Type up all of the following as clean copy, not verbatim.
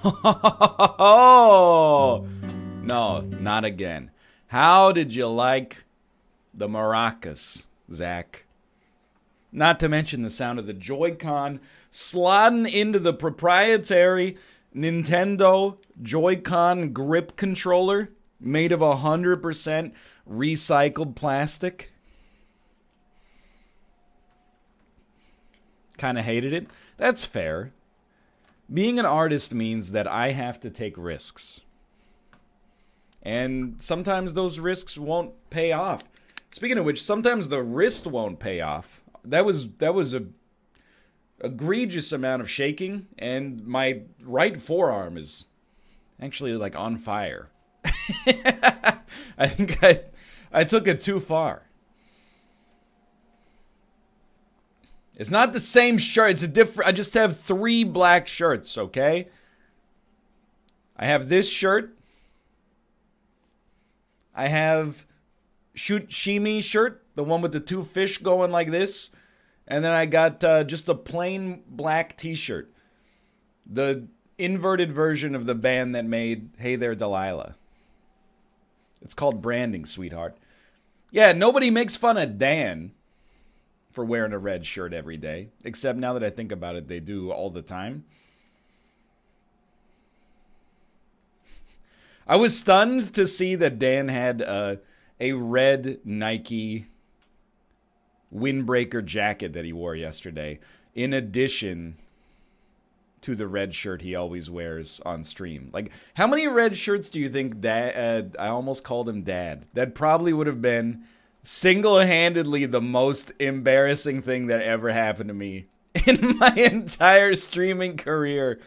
Oh, no, not again. How did you like the maracas, Zach? Not to mention the sound of the Joy-Con slotting into the proprietary Nintendo Joy-Con grip controller made of 100% recycled plastic. Kind of hated it. That's fair. Being an artist means that I have to take risks. And sometimes those risks won't pay off. Speaking of which, sometimes the wrist won't pay off. That was a egregious amount of shaking, and my right forearm is actually like on fire. I think I took it too far. It's not the same shirt. It's a different. I just have 3 black shirts, okay? I have this shirt. I have Shoot Shimi shirt, the one with the 2 fish going like this. And then I got just a plain black t-shirt. The inverted version of the band that made Hey There Delilah. It's called branding, sweetheart. Yeah, nobody makes fun of Dan for wearing a red shirt every day. Except now that I think about it, they do all the time. I was stunned to see that Dan had a red Nike windbreaker jacket that he wore yesterday, in addition to the red shirt he always wears on stream. Like, how many red shirts do you think Dad, I almost called him Dad. That probably would have been single-handedly the most embarrassing thing that ever happened to me in my entire streaming career.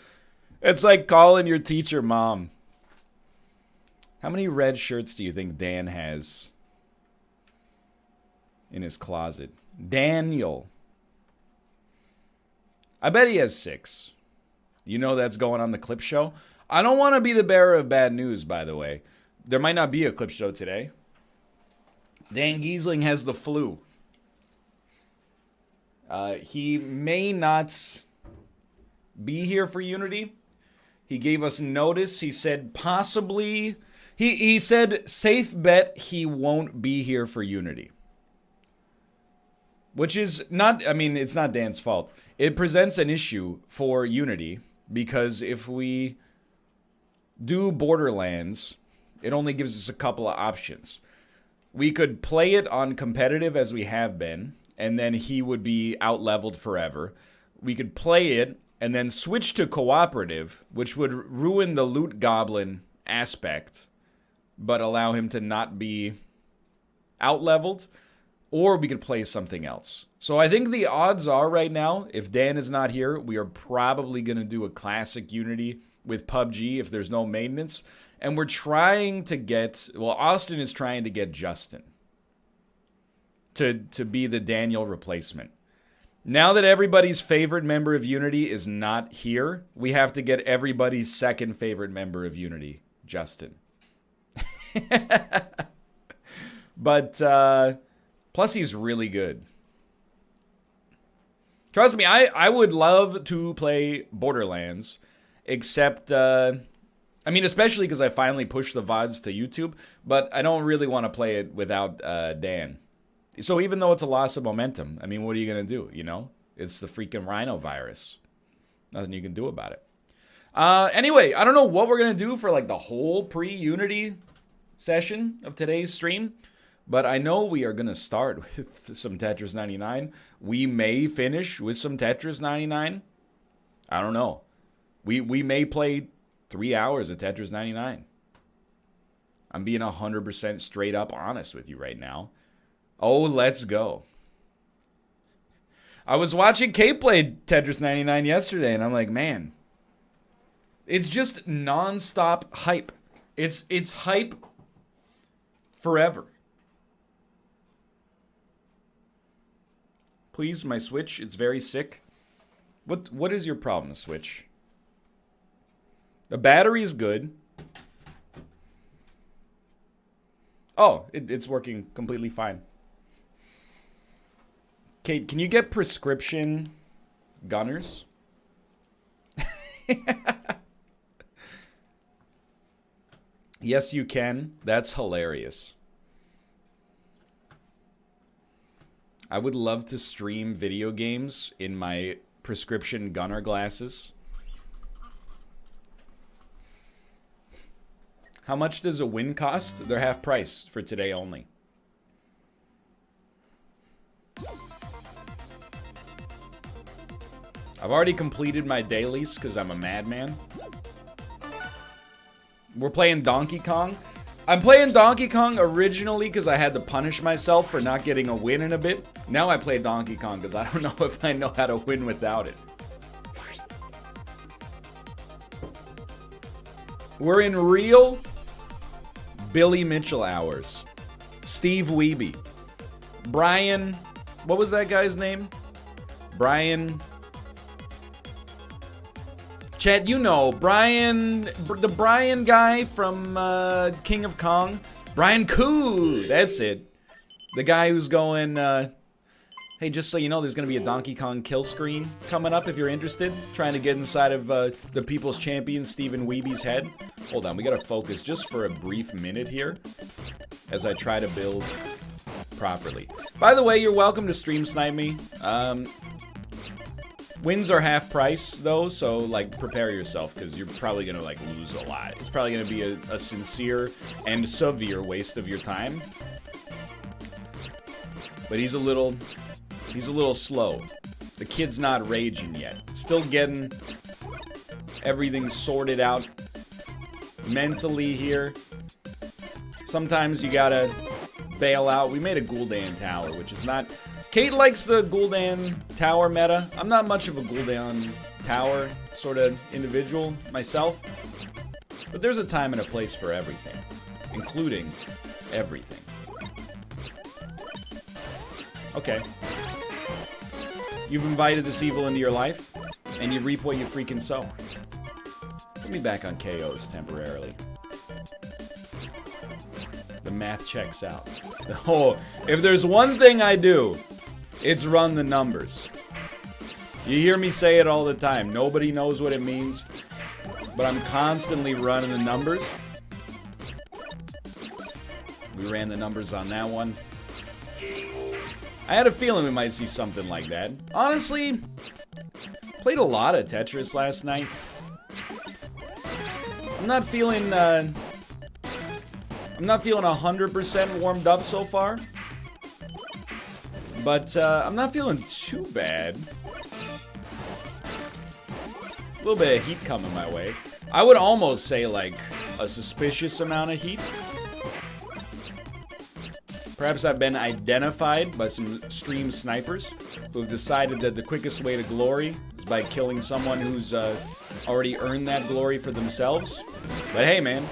It's like calling your teacher mom. How many red shirts do you think Dan has in his closet? Daniel. I bet he has 6. You know that's going on the clip show. I don't want to be the bearer of bad news, by the way. There might not be a clip show today. Dan Giesling has the flu. He may not be here for Unity. He gave us notice. He said possibly... He said safe bet he won't be here for Unity. Which is not... I mean, it's not Dan's fault. It presents an issue for Unity because if we do Borderlands, it only gives us a couple of options. We could play it on competitive as we have been, and then he would be out-leveled forever. We could play it and then switch to cooperative, which would ruin the loot goblin aspect, but allow him to not be out-leveled, or we could play something else. So I think the odds are right now, if Dan is not here, we are probably going to do a classic Unity with PUBG if there's no maintenance. And we're trying to get... Well, Austin is trying to get Justin to be the Daniel replacement. Now that everybody's favorite member of Unity is not here, we have to get everybody's second favorite member of Unity, Justin. But, plus he's really good. Trust me, I would love to play Borderlands, except... I mean, especially because I finally pushed the VODs to YouTube, but I don't really want to play it without Dan. So even though it's a loss of momentum, I mean, what are you going to do, you know? It's the freaking rhino virus. Nothing you can do about it. Anyway, I don't know what we're going to do for like the whole pre-Unity session of today's stream, but I know we are going to start with some Tetris 99. We may finish with some Tetris 99. I don't know. We may play 3 hours of Tetris 99. I'm being 100% straight up honest with you right now. Oh, let's go. I was watching Kate play Tetris 99 yesterday, and I'm like, man, it's just nonstop hype. It's hype forever. Please, my Switch, it's very sick. What is your problem, Switch? The battery is good. Oh, it's working completely fine. Kate, can you get prescription gunners? Yes, you can. That's hilarious. I would love to stream video games in my prescription gunner glasses. How much does a win cost? They're half price for today only. I've already completed my dailies because I'm a madman. We're playing Donkey Kong. I'm playing Donkey Kong originally because I had to punish myself for not getting a win in a bit. Now I play Donkey Kong because I don't know if I know how to win without it. We're in real Billy Mitchell hours. Steve Wiebe. Brian, what was that guy's name? Brian. Chat, you know, Brian, the Brian guy from King of Kong. Brian Koo, that's it. The guy who's going, hey, just so you know, there's going to be a Donkey Kong kill screen coming up if you're interested. Trying to get inside of the People's Champion, Steven Wiebe's head. Hold on, we got to focus just for a brief minute here as I try to build properly. By the way, you're welcome to stream snipe me. Wins are half price, though, so, like, prepare yourself, because you're probably going to, like, lose a lot. It's probably going to be a sincere and severe waste of your time. But he's a little slow. The kid's not raging yet. Still getting everything sorted out mentally here. Sometimes you gotta bail out. We made a Gul'dan tower, which is not... Kate likes the Gul'dan tower meta. I'm not much of a Gul'dan tower sort of individual myself. But there's a time and a place for everything. Including everything. Okay. You've invited this evil into your life, and you reap what you freaking sow. Put me back on KOs temporarily. The math checks out. Oh, if there's one thing I do, it's run the numbers. You hear me say it all the time. Nobody knows what it means, but I'm constantly running the numbers. We ran the numbers on that one. I had a feeling we might see something like that. Honestly, played a lot of Tetris last night. I'm not feeling 100% warmed up so far. But I'm not feeling too bad. A little bit of heat coming my way. I would almost say like a suspicious amount of heat. Perhaps I've been identified by some stream snipers who have decided that the quickest way to glory is by killing someone who's already earned that glory for themselves. But hey, man.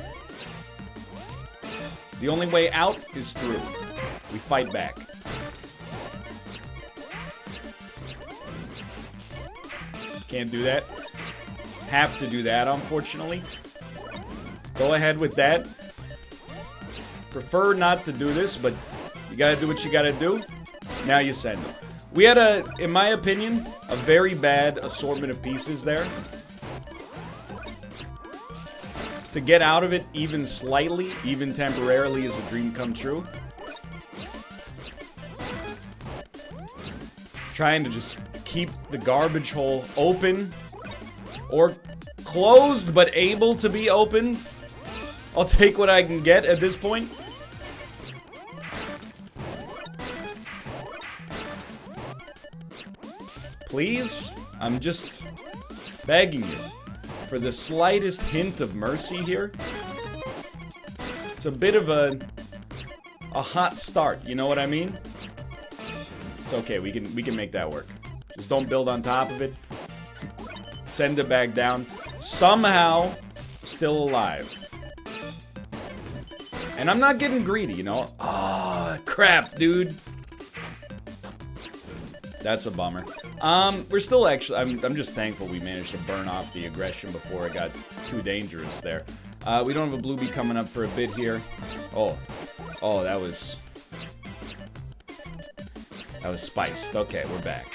The only way out is through. We fight back. Can't do that. Have to do that, unfortunately. Go ahead with that. Prefer not to do this, but you gotta do what you gotta do. Now you send it. We had in my opinion, a very bad assortment of pieces there. To get out of it even slightly, even temporarily, is a dream come true. Trying to just keep the garbage hole open or closed but able to be opened. I'll take what I can get at this point. Please, I'm just begging you for the slightest hint of mercy here. It's a bit of a hot start, you know what I mean? It's okay, we can make that work. Just don't build on top of it. Send it back down. Somehow, still alive. And I'm not getting greedy, you know? Oh, crap, dude. That's a bummer. We're still actually... I'm just thankful we managed to burn off the aggression before it got too dangerous there. We don't have a bluebee coming up for a bit here. Oh, that was spiced. Okay, we're back.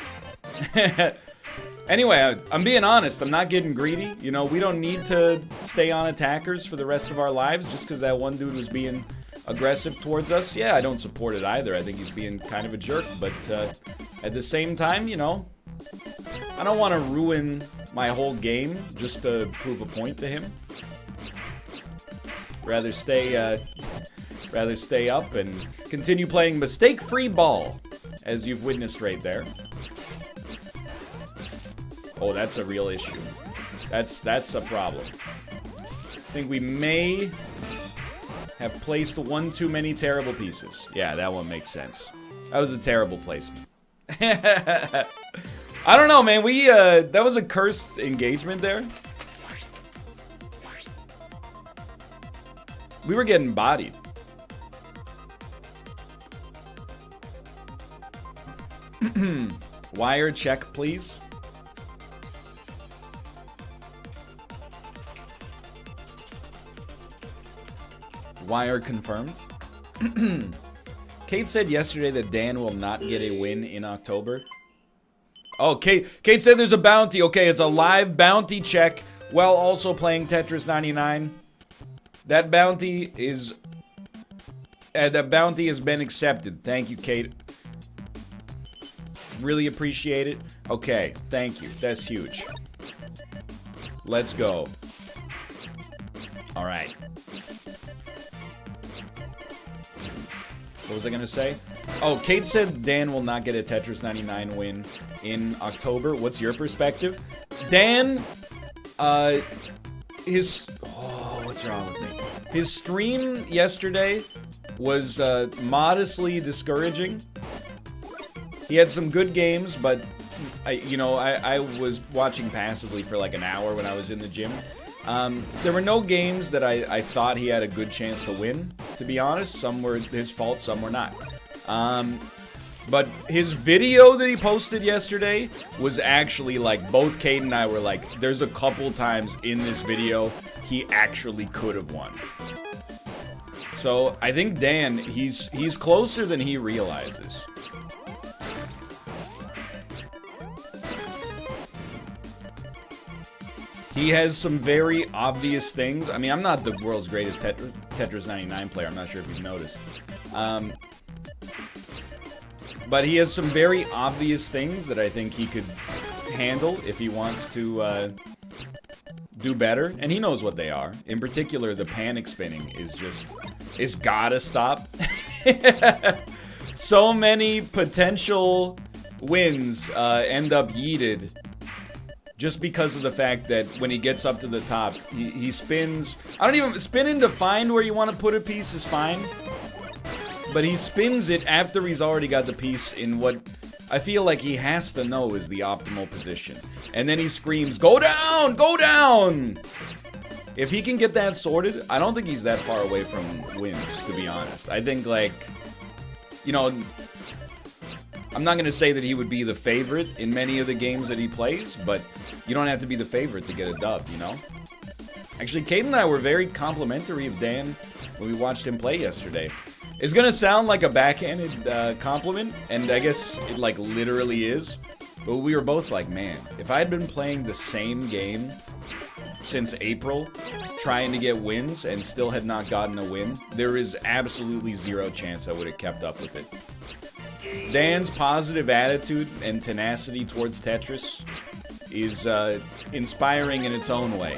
Anyway, I'm being honest. I'm not getting greedy. You know, we don't need to stay on attackers for the rest of our lives just because that one dude was being aggressive towards us. Yeah, I don't support it either. I think he's being kind of a jerk. But at the same time, you know, I don't want to ruin my whole game just to prove a point to him. Rather stay up and continue playing mistake-free ball, as you've witnessed right there. Oh, that's a real issue. That's a problem. I think we may have placed one too many terrible pieces. Yeah, that one makes sense. That was a terrible placement. I don't know, man. That was a cursed engagement there. We were getting bodied. Wire check, please. Wire confirmed. Kate said yesterday that Dan will not get a win in October. Oh, Kate said there's a bounty. Okay, it's a live bounty check while also playing Tetris 99. That bounty has been accepted. Thank you, Kate. Really appreciate it. Okay, thank you. That's huge. Let's go. All right. What was I gonna say? Oh, Kate said Dan will not get a Tetris 99 win in October. What's your perspective? Dan, what's wrong with me? His stream yesterday was modestly discouraging. He had some good games, but I was watching passively for like an hour when I was in the gym. There were no games that I thought he had a good chance to win, to be honest. Some were his fault, some were not. But his video that he posted yesterday was actually like, both Kate and I were like, there's a couple times in this video he actually could have won. So I think Dan, he's closer than he realizes. He has some very obvious things. I mean, I'm not the world's greatest Tetris 99 player. I'm not sure if you've noticed. But he has some very obvious things that I think he could handle if he wants to do better. And he knows what they are. In particular, the panic spinning is gotta stop. So many potential wins end up yeeted just because of the fact that when he gets up to the top, he spins. I don't even spinning to find where you want to put a piece is fine, but he spins it after he's already got the piece in what I feel like he has to know is the optimal position. And then he screams, "Go down! Go down!" If he can get that sorted, I don't think he's that far away from wins, to be honest. I think, like, you know, I'm not going to say that he would be the favorite in many of the games that he plays, but you don't have to be the favorite to get a dub, you know? Actually, Kate and I were very complimentary of Dan when we watched him play yesterday. It's going to sound like a backhanded compliment, and I guess it, like, literally is. But we were both like, man, if I had been playing the same game since April, trying to get wins, and still had not gotten a win, there is absolutely zero chance I would have kept up with it. Dan's positive attitude and tenacity towards Tetris is inspiring in its own way.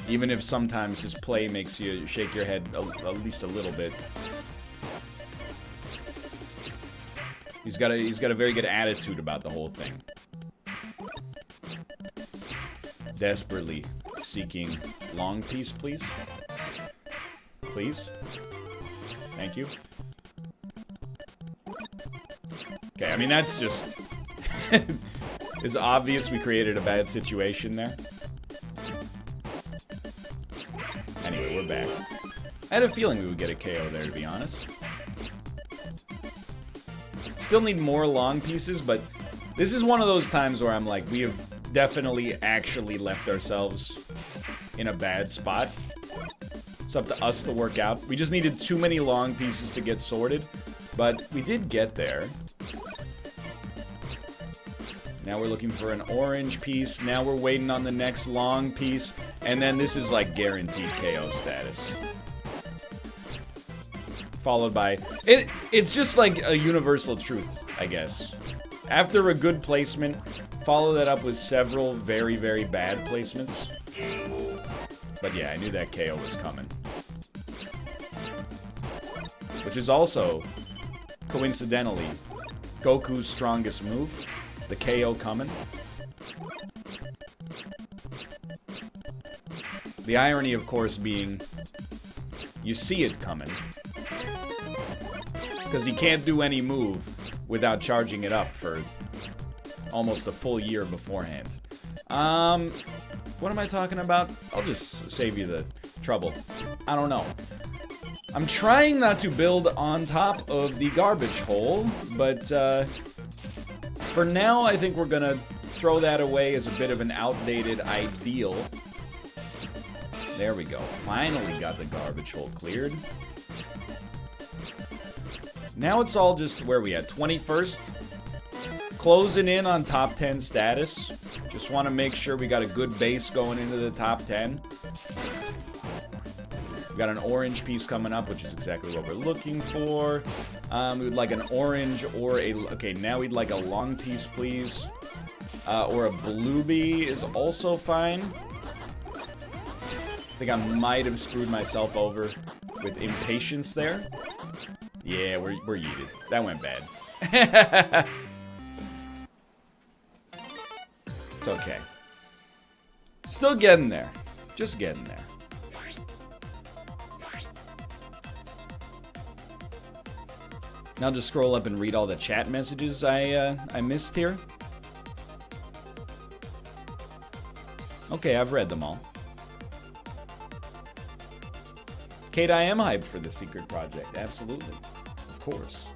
Even if sometimes his play makes you shake your head at least a little bit. He's got a very good attitude about the whole thing. Desperately seeking long piece, please. Please. Thank you. Okay, I mean, that's just... it's obvious we created a bad situation there. Anyway, we're back. I had a feeling we would get a KO there, to be honest. Still need more long pieces, but this is one of those times where I'm like, we have definitely actually left ourselves in a bad spot. It's up to us to work out. We just needed too many long pieces to get sorted, but we did get there. Now we're looking for an orange piece. Now we're waiting on the next long piece. And then this is like guaranteed KO status. Followed by... It's just like a universal truth, I guess. After a good placement, follow that up with several very, very bad placements. But yeah, I knew that KO was coming. Which is also, coincidentally, Goku's strongest move. The KO coming. The irony, of course, being you see it coming. Because he can't do any move without charging it up for almost a full year beforehand. What am I talking about? I'll just save you the trouble. I don't know. I'm trying not to build on top of the garbage hole, but for now, I think we're gonna throw that away as a bit of an outdated ideal. There we go. Finally got the garbage hole cleared. Now it's all just where we at? 21st? Closing in on top 10 status. Just want to make sure we got a good base going into the top 10. We got an orange piece coming up, which is exactly what we're looking for. We would like an orange or a... Okay, now we'd like a long piece, please. Or a bluebee is also fine. I think I might have screwed myself over with impatience there. Yeah, we're yeeted. That went bad. It's okay. Still getting there. Just getting there. Now just scroll up and read all the chat messages I missed here. Okay, I've read them all. Kate, I am hyped for the secret project. Absolutely. Of course.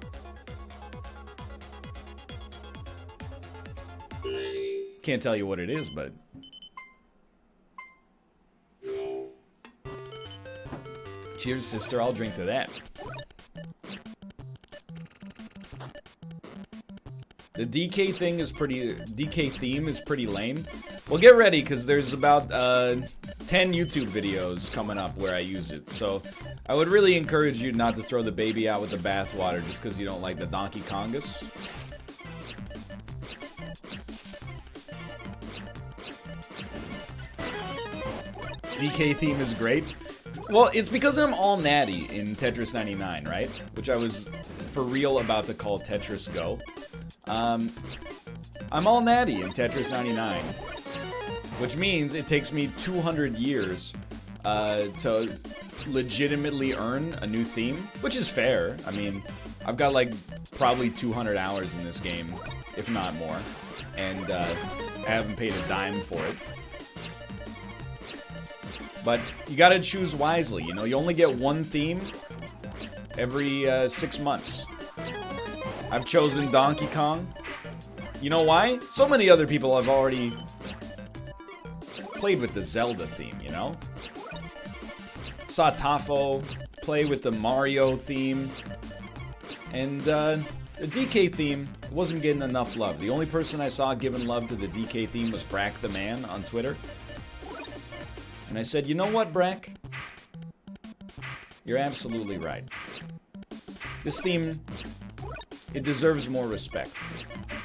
Can't tell you what it is, but... Cheers, sister. I'll drink to that. The DK thing is pretty... DK theme is pretty lame. Well, get ready, because there's about 10 YouTube videos coming up where I use it. So, I would really encourage you not to throw the baby out with the bathwater just because you don't like the Donkey Kongas. DK theme is great. Well, it's because I'm all natty in Tetris 99, right? Which I was for real about to call Tetris Go. I'm all natty in Tetris 99. Which means it takes me 200 years to legitimately earn a new theme. Which is fair. I mean, I've got like probably 200 hours in this game, if not more. And I haven't paid a dime for it. But you gotta choose wisely, you know? You only get one theme every 6 months. I've chosen Donkey Kong. You know why? So many other people have already played with the Zelda theme, you know? Saw Tafo play with the Mario theme. And the DK theme wasn't getting enough love. The only person I saw giving love to the DK theme was Brack the Man on Twitter. And I said, you know what, Brack? You're absolutely right. This theme, it deserves more respect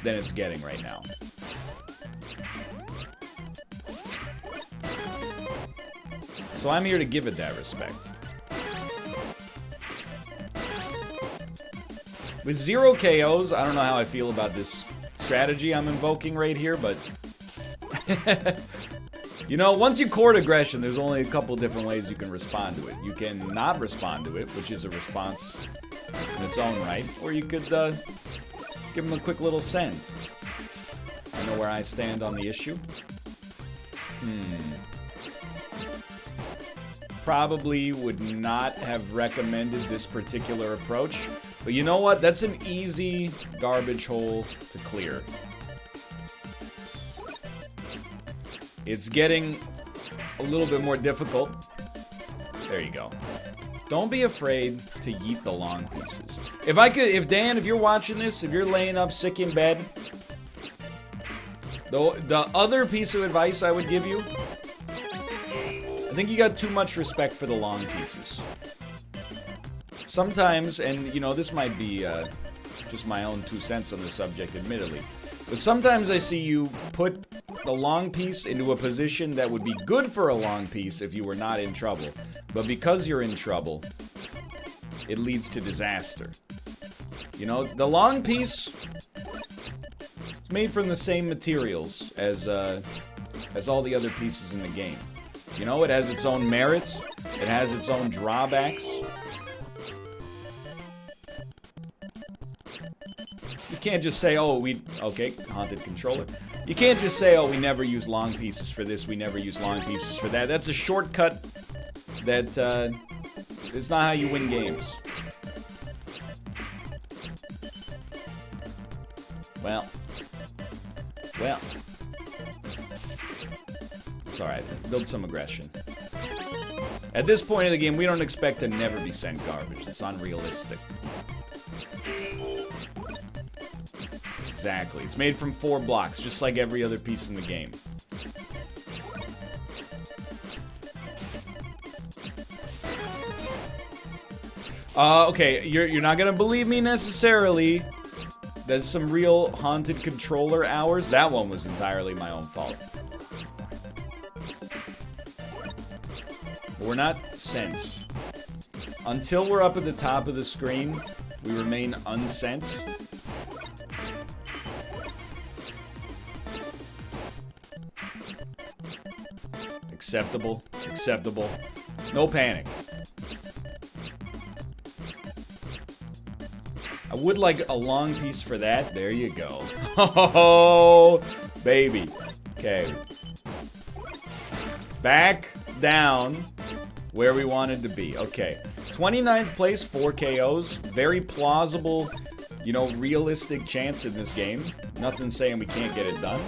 than it's getting right now. So I'm here to give it that respect. With 0 KOs, I don't know how I feel about this strategy I'm invoking right here, but... You know, once you court aggression, there's only a couple different ways you can respond to it. You can not respond to it, which is a response in its own right. Or you could give him a quick little send. I know where I stand on the issue. Probably would not have recommended this particular approach. But you know what? That's an easy garbage hole to clear. It's getting a little bit more difficult. There you go. Don't be afraid to yeet the long pieces. If Dan, if you're watching this, if you're laying up sick in bed, The other piece of advice I would give you, I think you got too much respect for the long pieces. Sometimes, and you know, this might be just my own 2 cents on the subject, admittedly, but sometimes I see you put the long piece into a position that would be good for a long piece if you were not in trouble. But because you're in trouble, it leads to disaster. You know, the long piece is made from the same materials as all the other pieces in the game. You know, it has its own merits. It has its own drawbacks. You can't just say, oh, okay, haunted controller. You can't just say, oh, we never use long pieces for this, we never use long pieces for that. That's a shortcut that, it's not how you win games. Well. It's alright, build some aggression. At this point of the game, we don't expect to never be sent garbage. It's unrealistic. Exactly. It's made from 4 blocks, just like every other piece in the game. Okay, you're not gonna believe me necessarily. There's some real haunted controller hours. That one was entirely my own fault. We're not sent. Until we're up at the top of the screen, we remain unsent. Acceptable. Acceptable. No panic. I would like a long piece for that. There you go. Oh, baby. Okay. Back down where we wanted to be. Okay. 29th place, 4 KOs. Very plausible, you know, realistic chance in this game. Nothing saying we can't get it done.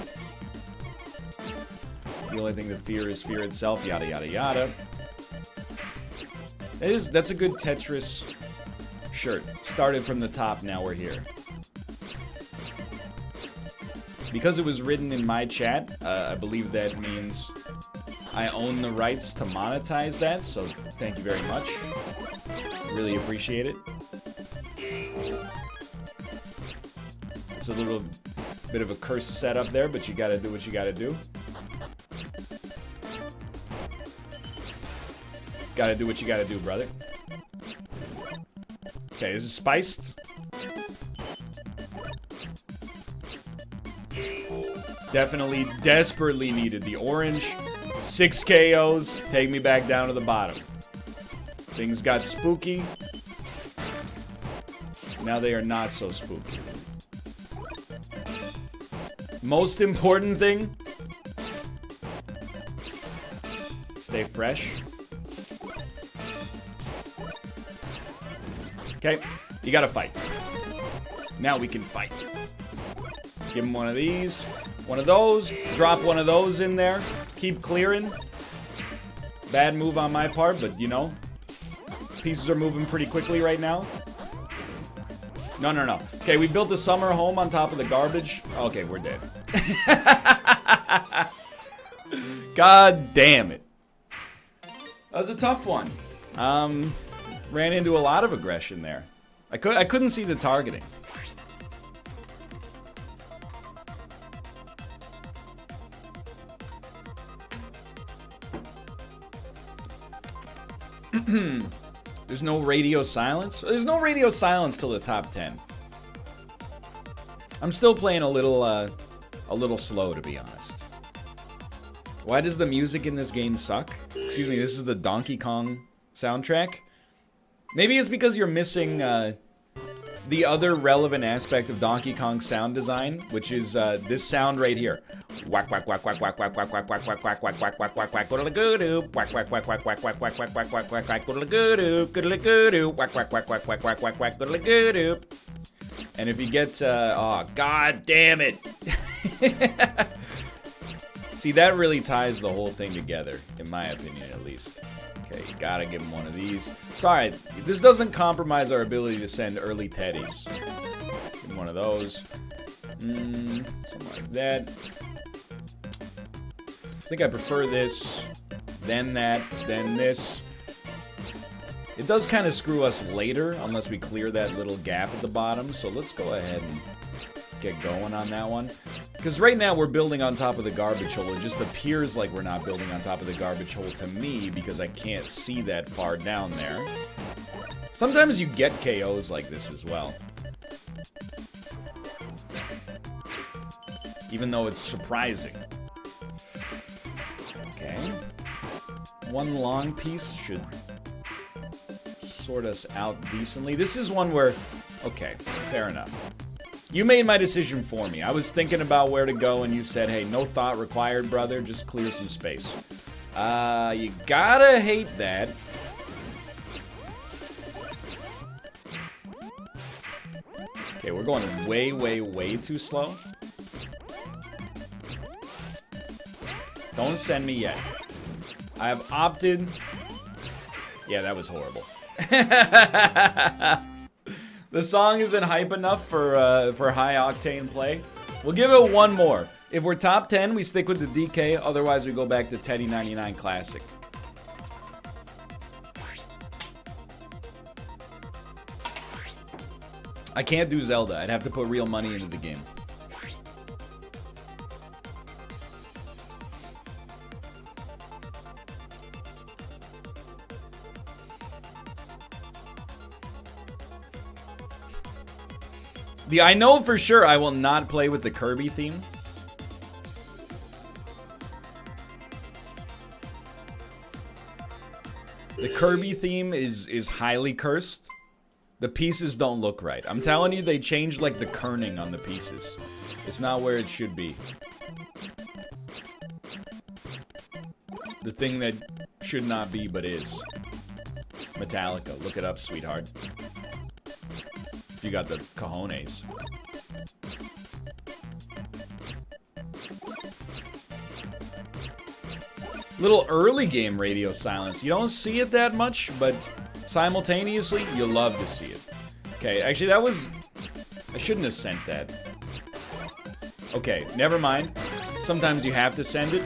The only thing that fear is fear itself, yada, yada, yada. That's a good Tetris shirt. Started from the top, now we're here. Because it was written in my chat, I believe that means I own the rights to monetize that, so thank you very much. Really appreciate it. It's a little bit of a cursed setup there, but you gotta do what you gotta do. Gotta do what you gotta do, brother. Okay, this is spiced. Definitely, desperately needed the orange. 6 KOs, take me back down to the bottom. Things got spooky. Now they are not so spooky. Most important thing, stay fresh. Okay, you gotta fight. Now we can fight. Give him one of these, one of those, drop one of those in there, keep clearing. Bad move on my part, but you know, pieces are moving pretty quickly right now. No. Okay, we built a summer home on top of the garbage. Okay, we're dead. God damn it. That was a tough one. Ran into a lot of aggression there. I couldn't see the targeting. There's no radio silence? There's no radio silence till the top 10. I'm still playing a little slow, to be honest. Why does the music in this game suck? Excuse me, this is the Donkey Kong soundtrack. Maybe it's because you're missing the other relevant aspect of Donkey Kong's sound design, which is this sound right here. Whack whack whack whack whack whack whack whack whack whack whack whack whack whack whack whack go to the goo-doo. Whack whack whack whack whack whack whack whack whack whack whack whack go to the goo-doo. Go to the goo-doo. Whack whack whack whack whack whack whack whack go to the goo-doo. And if you get oh god damn it. See, that really ties the whole thing together, in my opinion at least. Okay, you gotta give him one of these. It's alright. This doesn't compromise our ability to send early teddies. Give him one of those. Something like that. think I prefer this, then that, then this. It does kind of screw us later, unless we clear that little gap at the bottom. So let's go ahead and get going on that one. Because right now we're building on top of the garbage hole. It just appears like we're not building on top of the garbage hole to me because I can't see that far down there. Sometimes you get KOs like this as well. Even though it's surprising. Okay. One long piece should sort us out decently. This is one where... Okay, fair enough. You made my decision for me. I was thinking about where to go, and you said, hey, no thought required, brother. Just clear some space. You gotta hate that. Okay, we're going way, way, way too slow. Don't send me yet. I have opted... Yeah, that was horrible. The song isn't hype enough for high octane play. We'll give it one more. If we're top 10, we stick with the DK. Otherwise, we go back to Teddy 99 Classic. I can't do Zelda. I'd have to put real money into the game. I know for sure I will not play with the Kirby theme. The Kirby theme is highly cursed. The pieces don't look right. I'm telling you, they changed like the kerning on the pieces. It's not where it should be. The thing that should not be but is. Metallica. Look it up, sweetheart. You got the cojones. Little early game radio silence. You don't see it that much, but simultaneously, you love to see it. Okay, actually that was... I shouldn't have sent that. Okay, never mind. Sometimes you have to send it.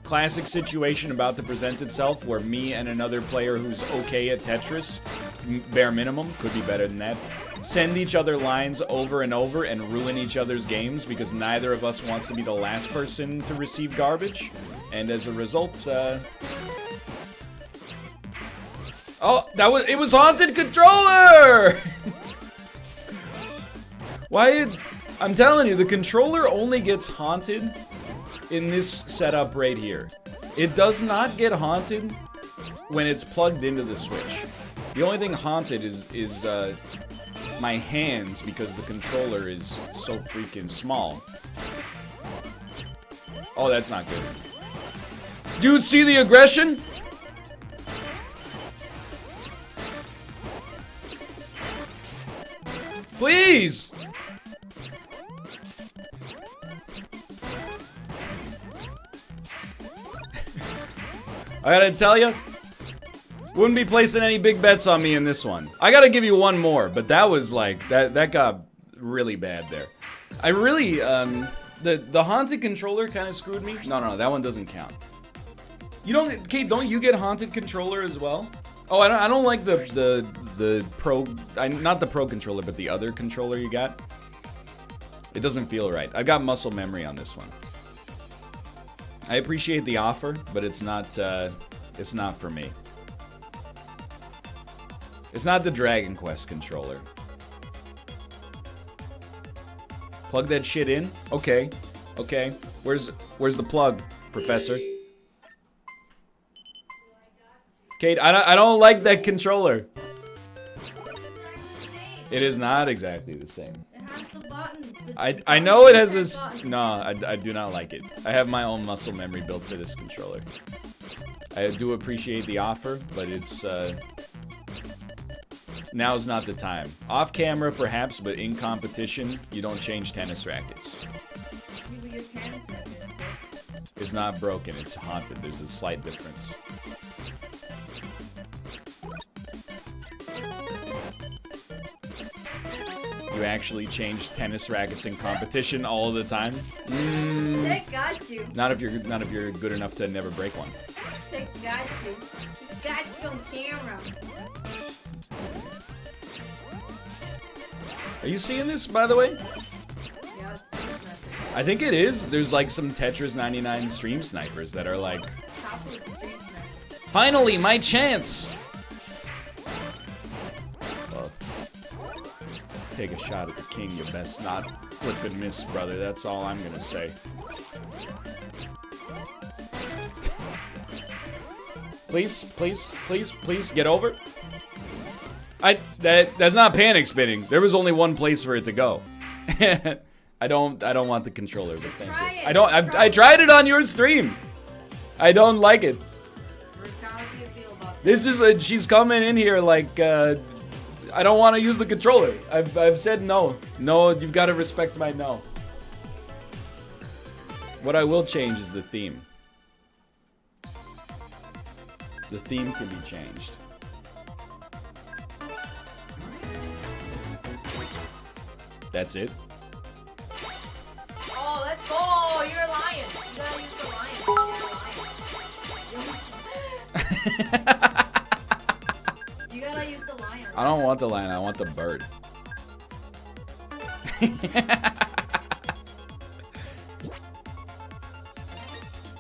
Classic situation about to present itself where me and another player who's okay at Tetris, bare minimum, could be better than that, send each other lines over and over and ruin each other's games because neither of us wants to be the last person to receive garbage. And as a result, oh, it was Haunted Controller! I'm telling you, the controller only gets haunted in this setup right here. It does not get haunted when it's plugged into the Switch. The only thing haunted is my hands because the controller is so freaking small. Oh, that's not good. Dude, see the aggression? Please! I gotta tell you, wouldn't be placing any big bets on me in this one. I gotta give you one more, but that was like, that got really bad there. I really, the haunted controller kind of screwed me. No, that one doesn't count. You don't, Kate, don't you get haunted controller as well? Oh, I don't like the pro, not the pro controller, but the other controller you got. It doesn't feel right. I got muscle memory on this one. I appreciate the offer, but it's not for me. It's not the Dragon Quest controller. Plug that shit in? Okay. Okay. Where's the plug, Professor? Kate, I don't like that controller. It is not exactly the same. It has the buttons. I know it has this. No, I do not like it. I have my own muscle memory built for this controller. I do appreciate the offer, but it's now's not the time. Off camera, perhaps, but in competition, you don't change tennis rackets. Your tennis racket. It's not broken. It's haunted. There's a slight difference. You actually change tennis rackets in competition all the time? Sick. got you. Not if you're good enough to never break one. Tech got you. He got you on camera. Are you seeing this, by the way? Yes, I think it is. There's like some Tetris 99 stream snipers that are like, finally, my chance! Well, take a shot at the king. You best not flip and miss, brother. That's all I'm gonna say. Please, please, please, please, get over. That's not panic spinning. There was only one place for it to go. I don't want the controller, but thank you. I tried it on your stream. I don't like it. This is she's coming in here like I don't want to use the controller. I've said no. No, you've got to respect my no. What I will change is the theme. The theme can be changed. That's it. Oh, let's go! You're a lion. You gotta use the lion. You gotta use the lion. I don't want the lion. I want the bird.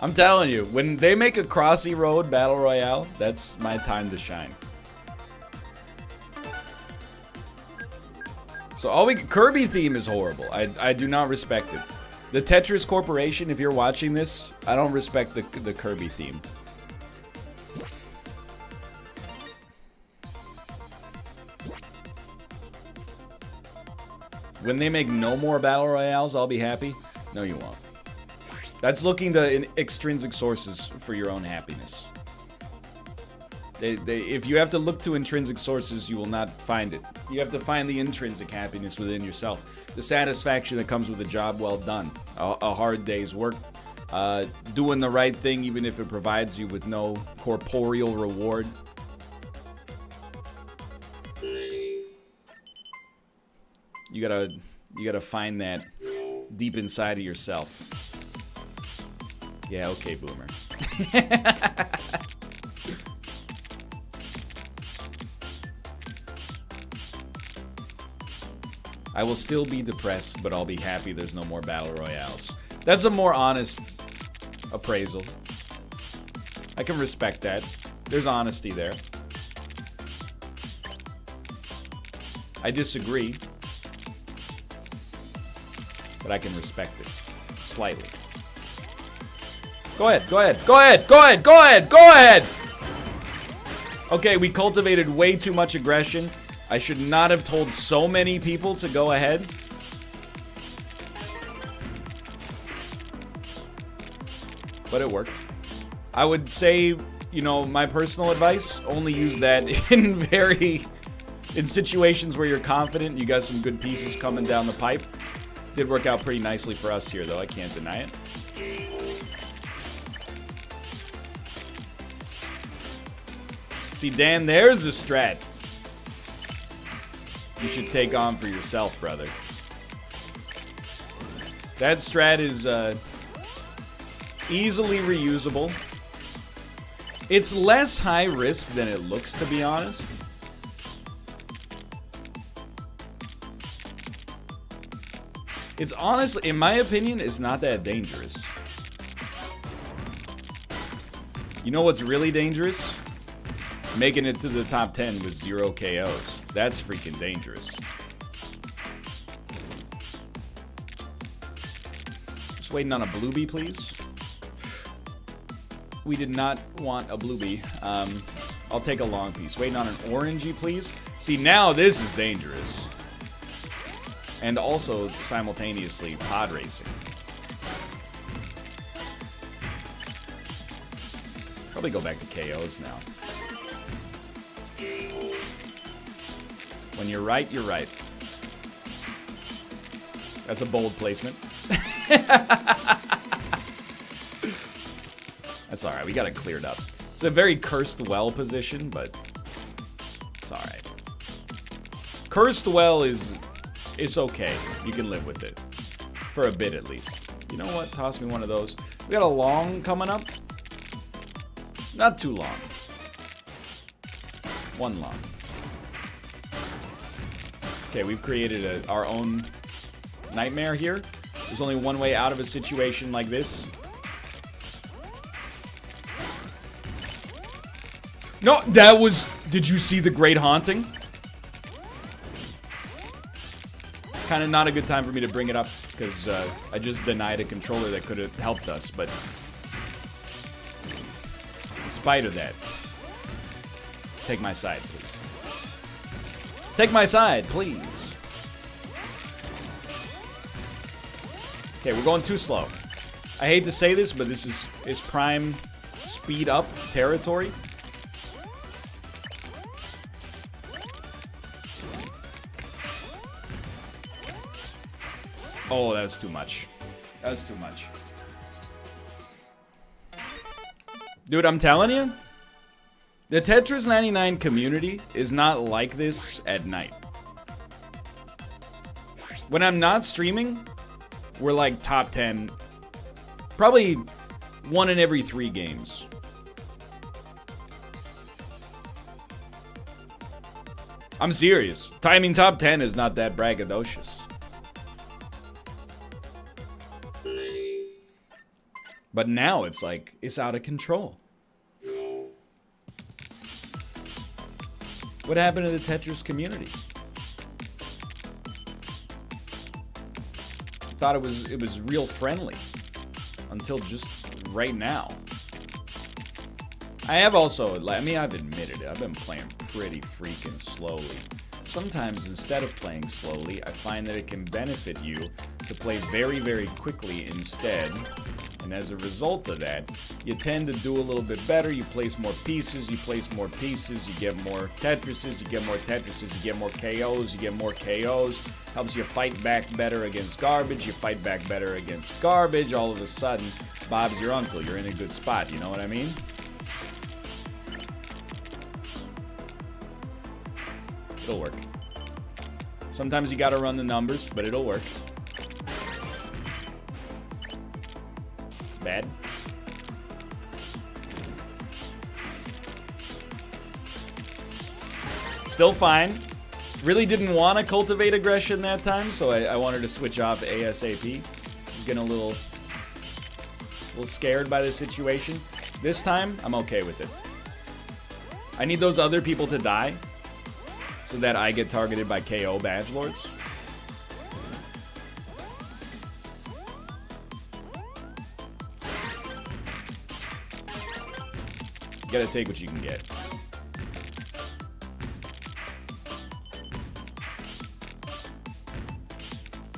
I'm telling you, when they make a Crossy Road Battle Royale, that's my time to shine. So Kirby theme is horrible. I do not respect it. The Tetris Corporation, if you're watching this, I don't respect the Kirby theme. When they make no more Battle Royales, I'll be happy. No, you won't. That's looking to extrinsic sources for your own happiness. If you have to look to intrinsic sources, you will not find it. You have to find the intrinsic happiness within yourself. The satisfaction that comes with a job well done. A hard day's work. Doing the right thing even if it provides you with no corporeal reward. You gotta find that deep inside of yourself. Yeah, okay, boomer. I will still be depressed, but I'll be happy there's no more Battle Royales. That's a more honest appraisal. I can respect that. There's honesty there. I disagree, but I can respect it. Slightly. Go ahead, go ahead, go ahead, go ahead, go ahead, go ahead! Okay, we cultivated way too much aggression. I should not have told so many people to go ahead. But it worked. I would say, you know, my personal advice, only use that in situations where you're confident, you got some good pieces coming down the pipe. Did work out pretty nicely for us here, though. I can't deny it. See, Dan, there's a strat you should take on for yourself, brother. That strat is easily reusable. It's less high risk than it looks, to be honest. It's honestly, in my opinion, it's not that dangerous. You know what's really dangerous? Making it to the top 10 with 0 KOs. That's freaking dangerous. Just waiting on a bluebee, please. We did not want a bluebee. I'll take a long piece. Waiting on an orangey, please. See, now this is dangerous. And also, simultaneously, pod racing. Probably go back to KOs now. When you're right, you're right. That's a bold placement. That's alright, we got it cleared up. It's a very cursed well position, but it's alright. Cursed well is... it's okay. You can live with it. For a bit, at least. You know what? Toss me one of those. We got a long coming up. Not too long. One long. Okay, we've created our own nightmare here. There's only one way out of a situation like this. No, that was... Did you see the Great Haunting? Kind of not a good time for me to bring it up, because I just denied a controller that could have helped us, but... In spite of that, take my side, please. Take my side, please. Okay, we're going too slow. I hate to say this, but this is prime speed up territory. Oh, that's too much. That's too much. Dude, I'm telling you, the Tetris 99 community is not like this at night. When I'm not streaming, we're like top 10. Probably 1 in every 3 games. I'm serious. I mean, top 10 is not that braggadocious. But now it's like, it's out of control. What happened to the Tetris community? Thought it was real friendly. Until just right now. I have also, I mean, I've admitted it. I've been playing pretty freaking slowly. Sometimes instead of playing slowly, I find that it can benefit you to play very, very quickly instead. And as a result of that, you tend to do a little bit better. You place more pieces, you get more Tetrises, you get more Tetrises, you get more KOs, you get more KOs. Helps you fight back better against garbage, you fight back better against garbage. All of a sudden, Bob's your uncle. You're in a good spot, you know what I mean? It'll work. Sometimes you gotta run the numbers, but it'll work. Bad. Still fine. Really didn't want to cultivate aggression that time, so I wanted to switch off ASAP. Was getting a little scared by the situation. This time, I'm okay with it. I need those other people to die so that I get targeted by KO badge lords. You gotta take what you can get.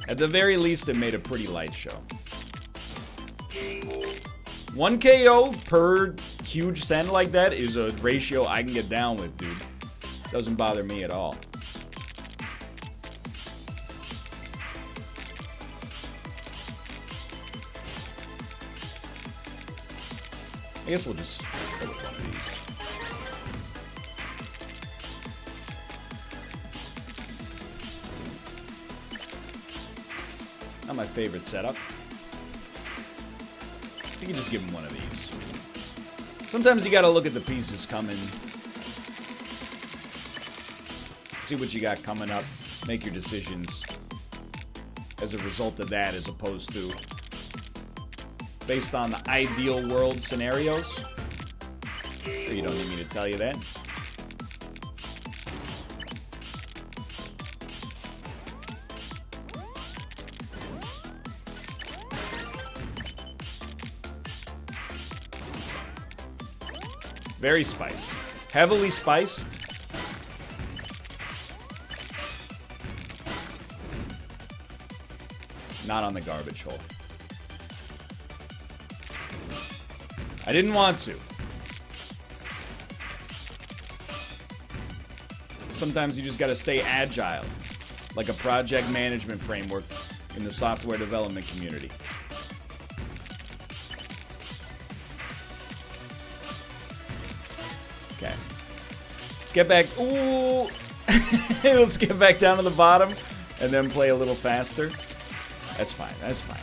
At the very least, it made a pretty light show. 1 KO per huge send like that is a ratio I can get down with, dude. Doesn't bother me at all. I guess we'll just go with one of these. Not my favorite setup. You can just give him one of these. Sometimes you gotta look at the pieces coming. See what you got coming up. Make your decisions as a result of that, as opposed to based on the ideal world scenarios. Sure, you don't need me to tell you that. Very spiced. Heavily spiced. Not on the garbage hole. I didn't want to. Sometimes you just gotta stay agile, like a project management framework in the software development community. Okay. Let's get back. Ooh! Let's get back down to the bottom and then play a little faster. That's fine. That's fine.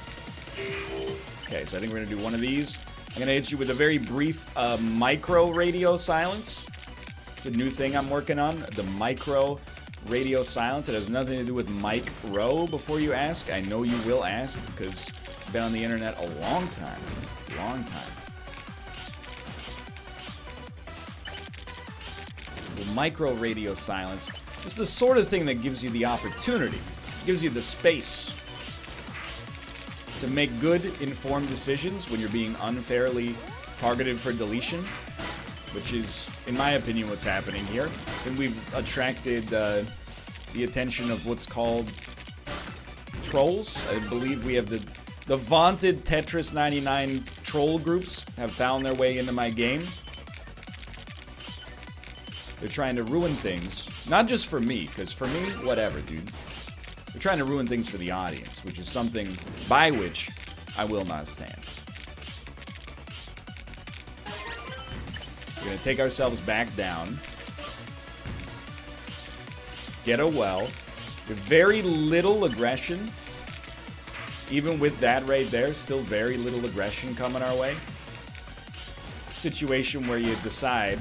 Okay, so I think we're gonna do one of these. I'm gonna hit you with a very brief micro radio silence. It's a new thing I'm working on, the micro radio silence. It has nothing to do with Mike Rowe. Before you ask, I know you will ask because I've been on the internet a long time. Long time. The micro radio silence is the sort of thing that gives you the opportunity, gives you the space to make good, informed decisions when you're being unfairly targeted for deletion, which is, in my opinion, what's happening here. And we've attracted the attention of what's called trolls. I believe we have the vaunted Tetris 99 troll groups have found their way into my game. They're trying to ruin things, not just for me, because for me, whatever, dude. They're trying to ruin things for the audience, which is something by which I will not stand. We're going to take ourselves back down. Get a well. With very little aggression. Even with that right there, still very little aggression coming our way. Situation where you decide,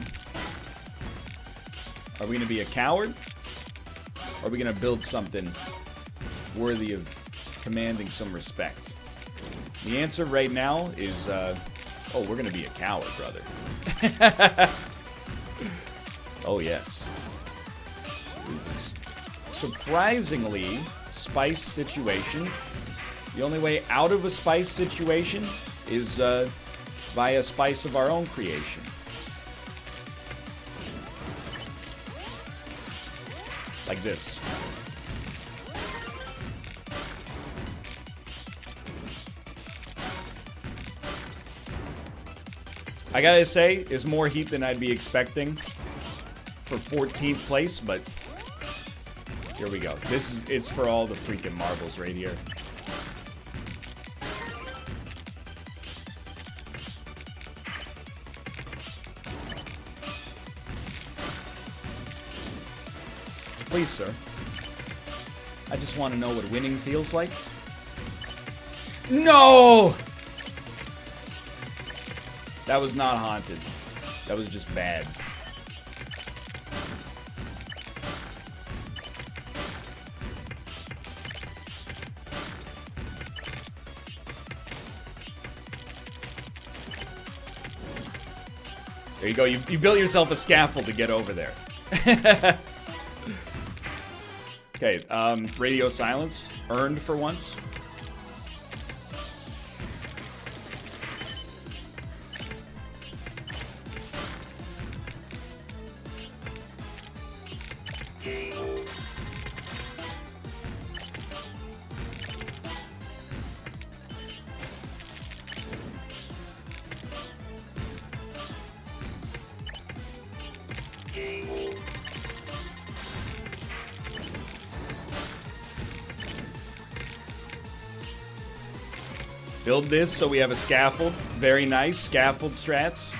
are we going to be a coward? Or are we going to build something worthy of commanding some respect? The answer right now is, oh, we're going to be a coward, brother. Oh, yes. This is surprisingly spice situation. The only way out of a spice situation is via spice of our own creation. Like this. I gotta say, it's more heat than I'd be expecting for 14th place, but here we go. It's for all the freaking marbles right here. Please, sir. I just want to know what winning feels like. No! That was not haunted. That was just bad. There you go. You built yourself a scaffold to get over there. Okay, radio silence. Earned for once. Build this so we have a scaffold. Very nice. Scaffold strats.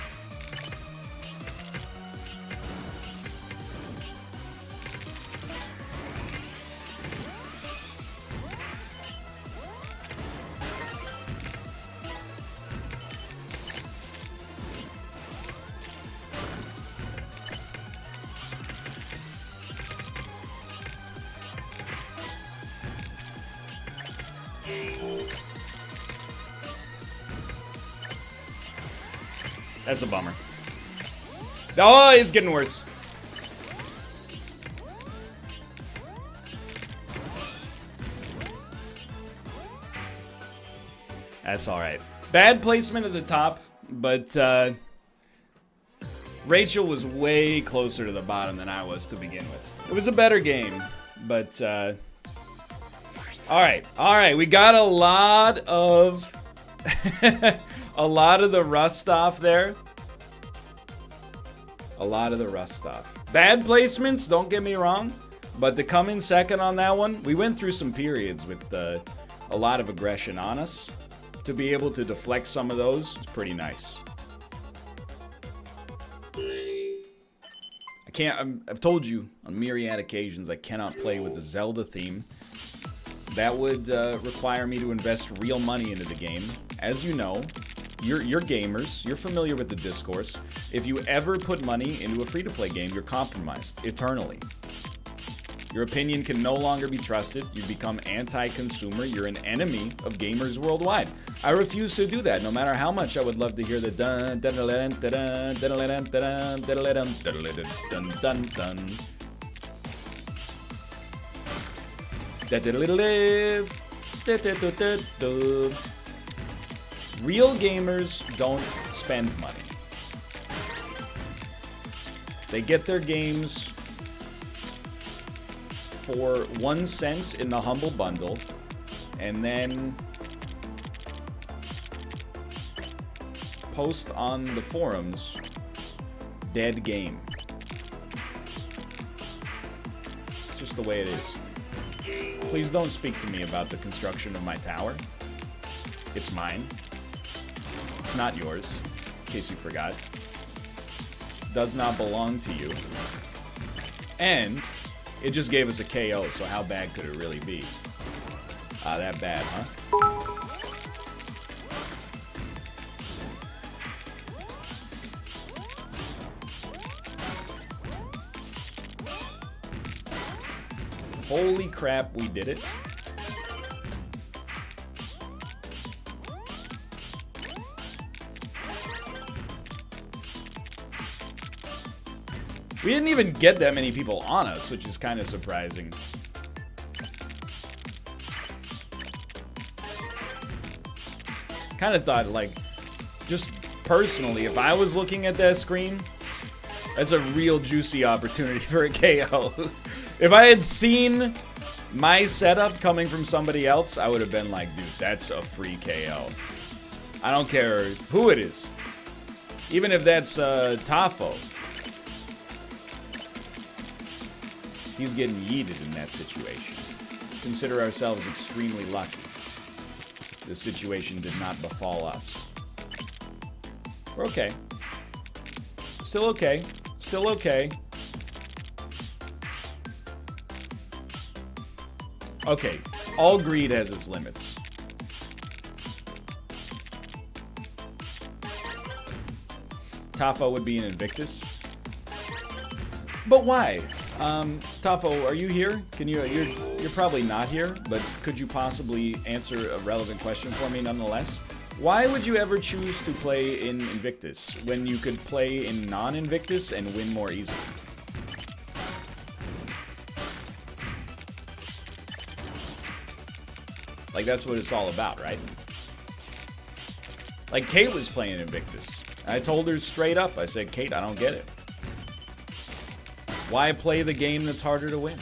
That's a bummer. Oh, it's getting worse. That's alright. Bad placement at the top, but Rachel was way closer to the bottom than I was to begin with. It was a better game, but alright. We got a lot of a lot of the rust off there. A lot of the rust off. Bad placements, don't get me wrong. But to come in second on that one, we went through some periods with a lot of aggression on us. To be able to deflect some of those is pretty nice. I've told you on myriad occasions I cannot play with the Zelda theme. That would require me to invest real money into the game. as you know, you're gamers, you're familiar with the discourse. If you ever put money into a free-to-play game, you're compromised eternally. Your opinion can no longer be trusted. You become anti-consumer. You're an enemy of gamers worldwide. I refuse to do that, no matter how much I would love to hear the dun dun dun dun dun dun dun dun dun dun. Real gamers don't spend money. They get their games for 1 cent in the Humble Bundle, and then post on the forums, dead game. It's just the way it is. Please don't speak to me about the construction of my tower. It's mine. It's not yours, in case you forgot. Does not belong to you. And it just gave us a KO, so how bad could it really be? That bad, huh? Holy crap, we did it. We didn't even get that many people on us, which is kind of surprising. Kind of thought, like, just personally, if I was looking at that screen, that's a real juicy opportunity for a KO. If I had seen my setup coming from somebody else, I would have been like, dude, that's a free KO. I don't care who it is. Even if that's Tafo. He's getting yeeted in that situation. Consider ourselves extremely lucky. This situation did not befall us. We're okay. Still okay. Still okay. Okay, all greed has its limits. Tafo would be an Invictus. But why? Tafo, are you here? You're probably not here, but could you possibly answer a relevant question for me nonetheless? Why would you ever choose to play in Invictus when you could play in non-Invictus and win more easily? Like, that's what it's all about, right? Like, Kate was playing Invictus. I told her straight up, I said, Kate, I don't get it. Why play the game that's harder to win?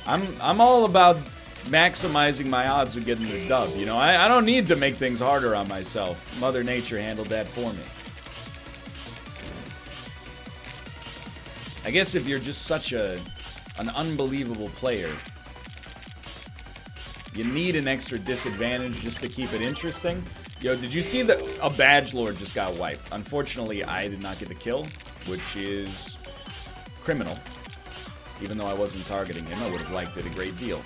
I'm all about maximizing my odds of getting the dub, you know? I don't need to make things harder on myself. Mother Nature handled that for me. I guess if you're just such an unbelievable player, you need an extra disadvantage just to keep it interesting. Yo, did you see that a badge lord just got wiped? Unfortunately, I did not get the kill, which is criminal. Even though I wasn't targeting him, I would have liked it a great deal.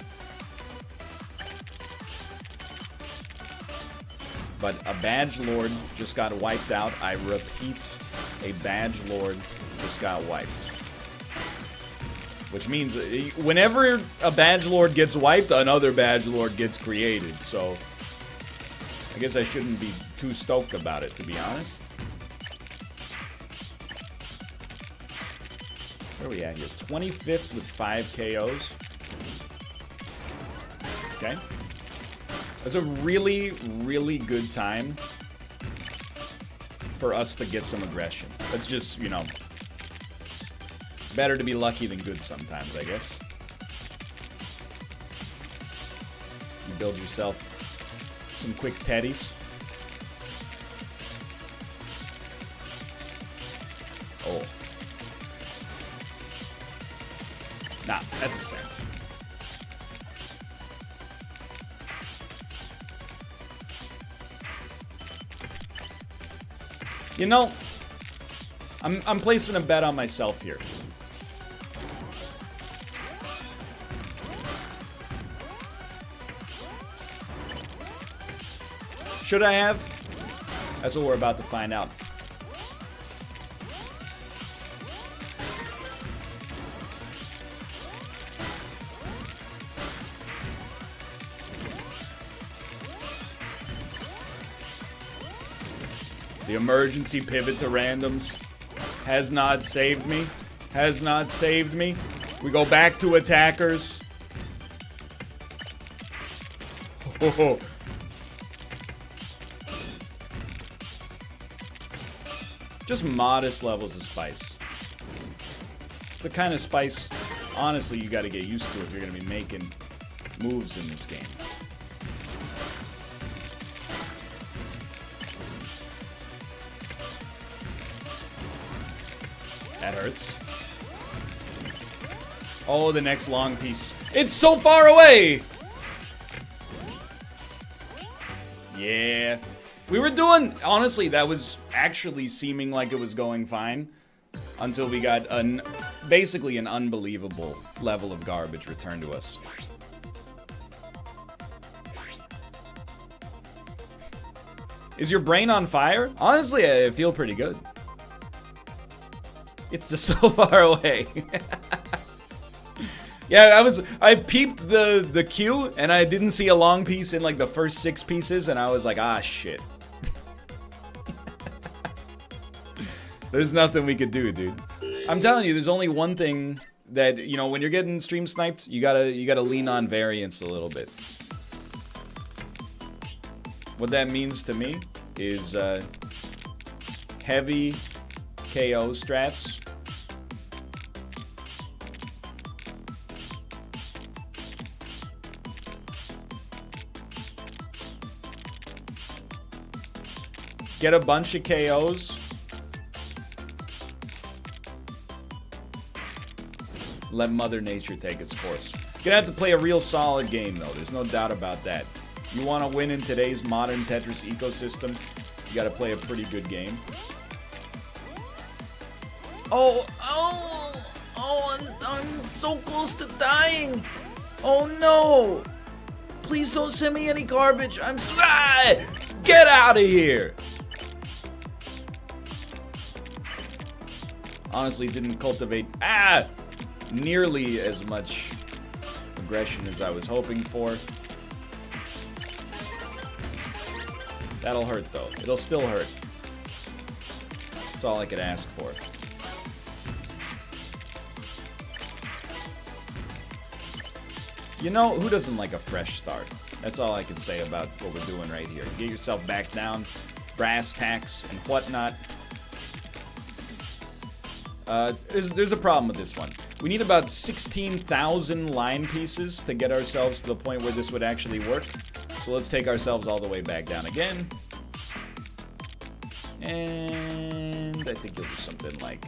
But a badge lord just got wiped out. I repeat, a badge lord just got wiped. Which means whenever a badge lord gets wiped, another badge lord gets created. So I guess I shouldn't be too stoked about it, to be honest. Where are we at here? 25th with 5 KOs. Okay. That's a really, really good time for us to get some aggression. That's just, you know, better to be lucky than good sometimes, I guess. You build yourself some quick teddies. Oh. Nah, that's a cent. You know, I'm placing a bet on myself here. Should I have? That's what we're about to find out. The emergency pivot to randoms has not saved me. Has not saved me. We go back to attackers. Oh. Just modest levels of spice. It's the kind of spice, honestly, you got to get used to if you're going to be making moves in this game. That hurts. Oh, the next long piece. It's so far away! Yeah. We were doing... Honestly, that was actually seeming like it was going fine. Until we got basically an unbelievable level of garbage returned to us. Is your brain on fire? Honestly, I feel pretty good. It's just so far away. Yeah, I peeped the queue and I didn't see a long piece in like the first 6 pieces and I was like, ah, shit. There's nothing we could do, dude. I'm telling you, there's only one thing that, you know, when you're getting stream sniped, you gotta lean on variance a little bit. What that means to me is heavy KO strats. Get a bunch of KOs. Let Mother Nature take its course. You're gonna have to play a real solid game, though. There's no doubt about that. You want to win in today's modern Tetris ecosystem, you gotta play a pretty good game. I'm so close to dying. Oh no! Please don't send me any garbage. Get out of here! Honestly, didn't cultivate nearly as much aggression as I was hoping for. That'll hurt though. It'll still hurt. That's all I could ask for. You know, who doesn't like a fresh start? That's all I can say about what we're doing right here. Get yourself back down, brass tacks and whatnot. There's a problem with this one. We need about 16,000 line pieces to get ourselves to the point where this would actually work. So let's take ourselves all the way back down again. And I think you'll do something like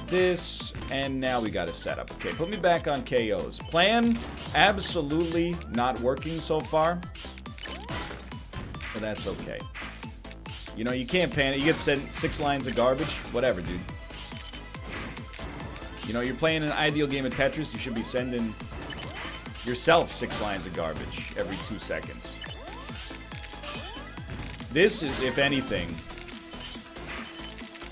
this. And now we got a setup. Okay, put me back on KOs. Plan absolutely not working so far. But that's okay. You know, you can't panic. You get sent 6 lines of garbage. Whatever, dude. You know, you're playing an ideal game of Tetris, you should be sending yourself 6 lines of garbage every 2 seconds. This is, if anything,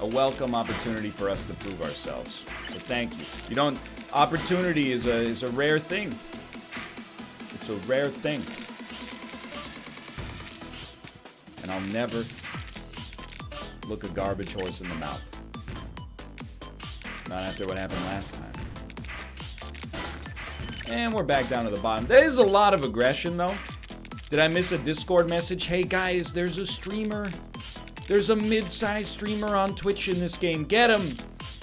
a welcome opportunity for us to prove ourselves. So thank you. You don't... Opportunity is a rare thing. It's a rare thing. And I'll never look a garbage horse in the mouth. Not after what happened last time. And we're back down to the bottom. There's a lot of aggression, though. Did I miss a Discord message? Hey, guys, there's a streamer. There's a mid-sized streamer on Twitch in this game. Get him.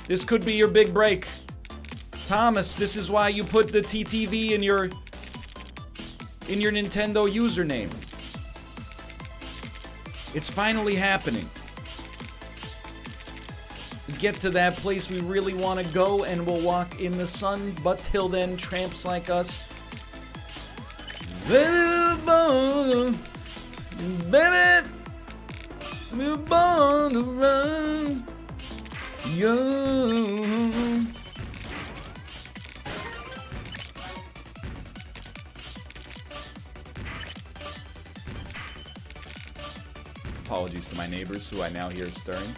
This could be your big break. Thomas, this is why you put the TTV in your Nintendo username. It's finally happening. Get to that place we really want to go and we'll walk in the sun, but till then, tramps like us, baby, we're born to run. Yo. Apologies to my neighbors who I now hear stirring.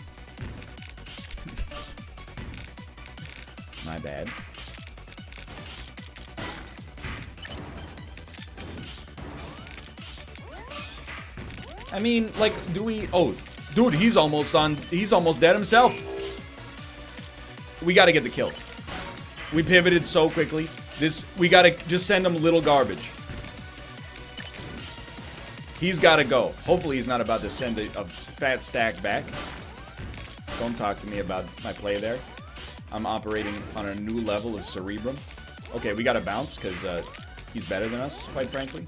My bad. I mean, like, do we... Oh, dude, he's almost dead himself. We gotta get the kill. We pivoted so quickly. We gotta just send him little garbage. He's gotta go. Hopefully he's not about to send a fat stack back. Don't talk to me about my play there. I'm operating on a new level of cerebrum. Okay, we gotta bounce, because he's better than us, quite frankly.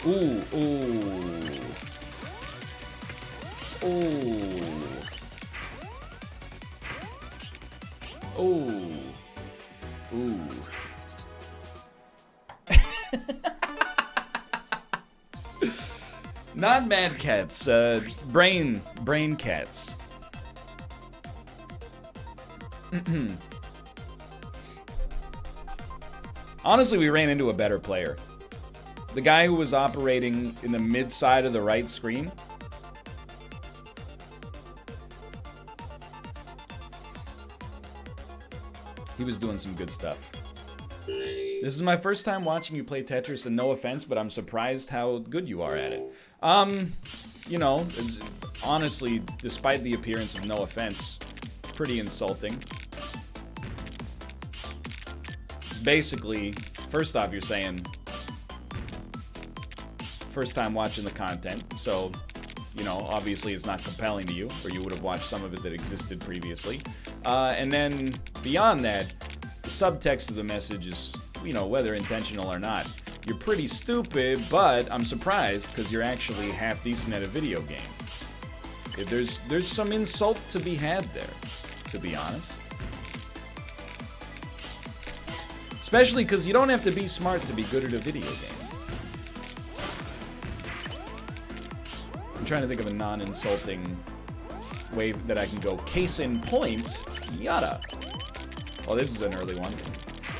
Ooh, ooh. Ooh. Ooh. Ooh. Not mad cats, brain cats. Honestly, we ran into a better player. The guy who was operating in the mid side of the right screen. He was doing some good stuff. This is my first time watching you play Tetris, and no offense, but I'm surprised how good you are at it. You know, honestly, despite the appearance of no offense, pretty insulting. Basically, first off, you're saying... First time watching the content, so, you know, obviously it's not compelling to you, or you would have watched some of it that existed previously. And then, beyond that, the subtext of the message is, you know, whether intentional or not, you're pretty stupid, but I'm surprised, because you're actually half decent at a video game. There's some insult to be had there, to be honest. Especially because you don't have to be smart to be good at a video game. I'm trying to think of a non-insulting way that I can go. Case in point, yada. Oh, this is an early one.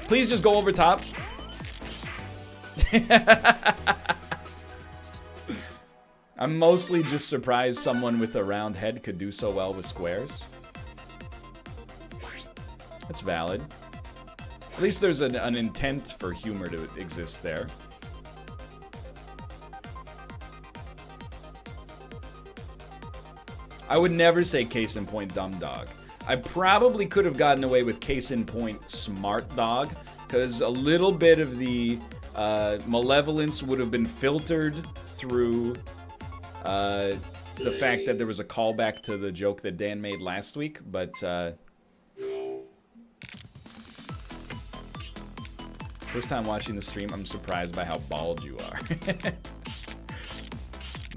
Please just go over top. I'm mostly just surprised someone with a round head could do so well with squares. That's valid. At least there's an intent for humor to exist there. I would never say case in point dumb dog. I probably could have gotten away with case in point smart dog, because a little bit of the malevolence would have been filtered through the fact that there was a callback to the joke that Dan made last week, but first time watching the stream, I'm surprised by how bald you are.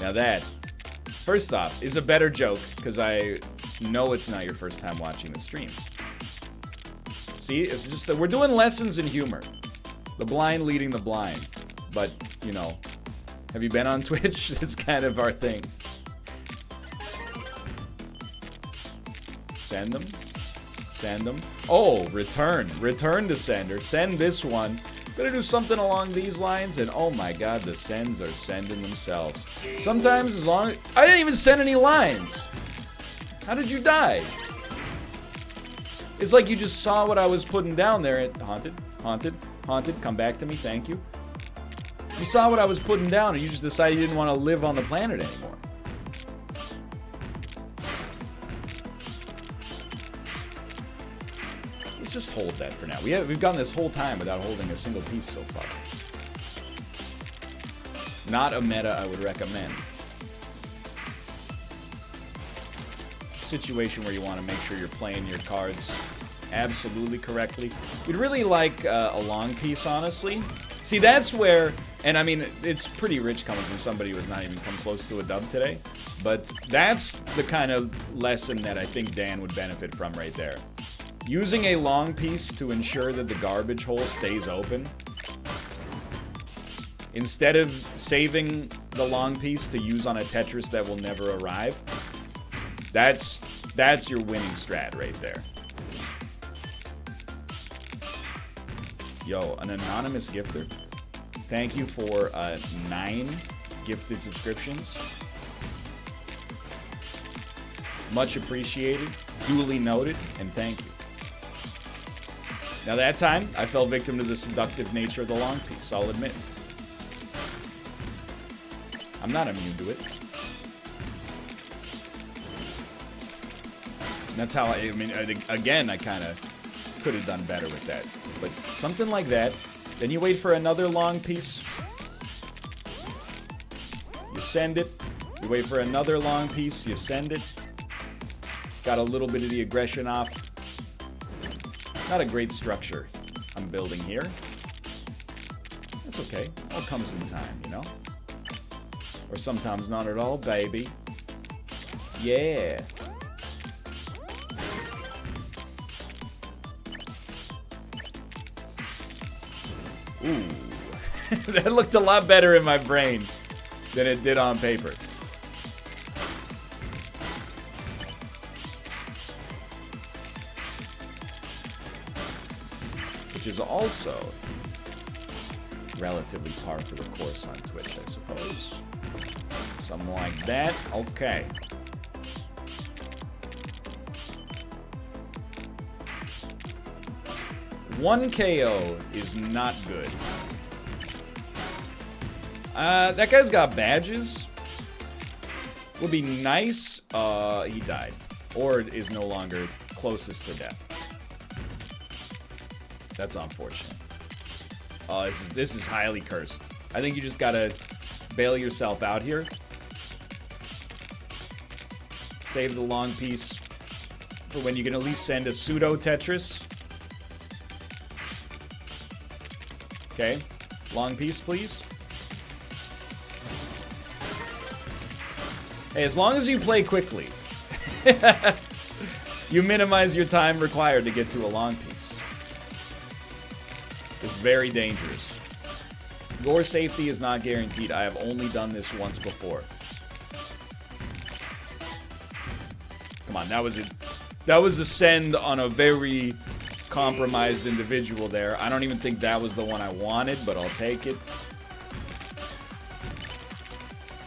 Now that, first off, is a better joke, because I know it's not your first time watching the stream. See, it's just that we're doing lessons in humor. The blind leading the blind. But, you know, have you been on Twitch? It's kind of our thing. Send them. Send them. Oh, return. Return to sender. Send this one. Gonna do something along these lines, and oh my god, the sends are sending themselves. Sometimes as long as... I didn't even send any lines! How did you die? It's like you just saw what I was putting down there at... Haunted, haunted, haunted, come back to me, thank you. You saw what I was putting down, and you just decided you didn't want to live on the planet anymore. Let's just hold that for now. We've gone this whole time without holding a single piece so far. Not a meta I would recommend. Situation where you want to make sure you're playing your cards absolutely correctly. We'd really like a long piece, honestly. See, that's where, and I mean, it's pretty rich coming from somebody who has not even come close to a dub today, but that's the kind of lesson that I think Dan would benefit from right there. Using a long piece to ensure that the garbage hole stays open. Instead of saving the long piece to use on a Tetris that will never arrive, that's your winning strat right there. Yo, an anonymous gifter. Thank you for 9 gifted subscriptions. Much appreciated, duly noted, and thank you. Now that time, I fell victim to the seductive nature of the long piece, I'll admit. I'm not immune to it. And that's how I mean, again, I kind of could have done better with that. But something like that, then you wait for another long piece. You send it. You wait for another long piece, you send it. Got a little bit of the aggression off. Not a great structure I'm building here. That's okay. All comes in time, you know? Or sometimes not at all, baby. Yeah. Ooh. That looked a lot better in my brain than it did on paper. Which is also relatively par for the course on Twitch, I suppose. Something like that. Okay. One KO is not good. That guy's got badges. Would be nice. He died. Or is no longer closest to death. That's unfortunate. This is highly cursed. I think you just gotta bail yourself out here. Save the long piece for when you can at least send a pseudo Tetris. Okay, long piece, please. Hey, as long as you play quickly, you minimize your time required to get to a long piece. It's very dangerous. Your safety is not guaranteed. I have only done this once before. Come on, that was it. That was a send on a very compromised individual there. I don't even think that was the one I wanted, but I'll take it.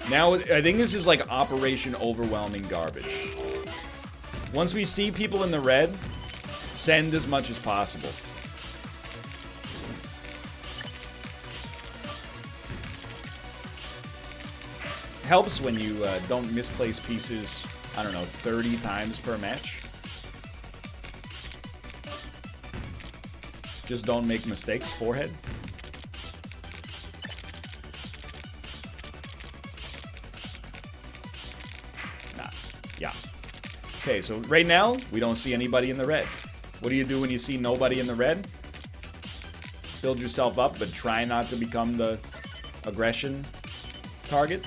Now, I think this is like Operation Overwhelming Garbage. Once we see people in the red, send as much as possible. Helps when you don't misplace pieces, I don't know, 30 times per match. Just don't make mistakes, forehead. Nah, yeah. Okay, so right now, we don't see anybody in the red. What do you do when you see nobody in the red? Build yourself up, but try not to become the aggression target.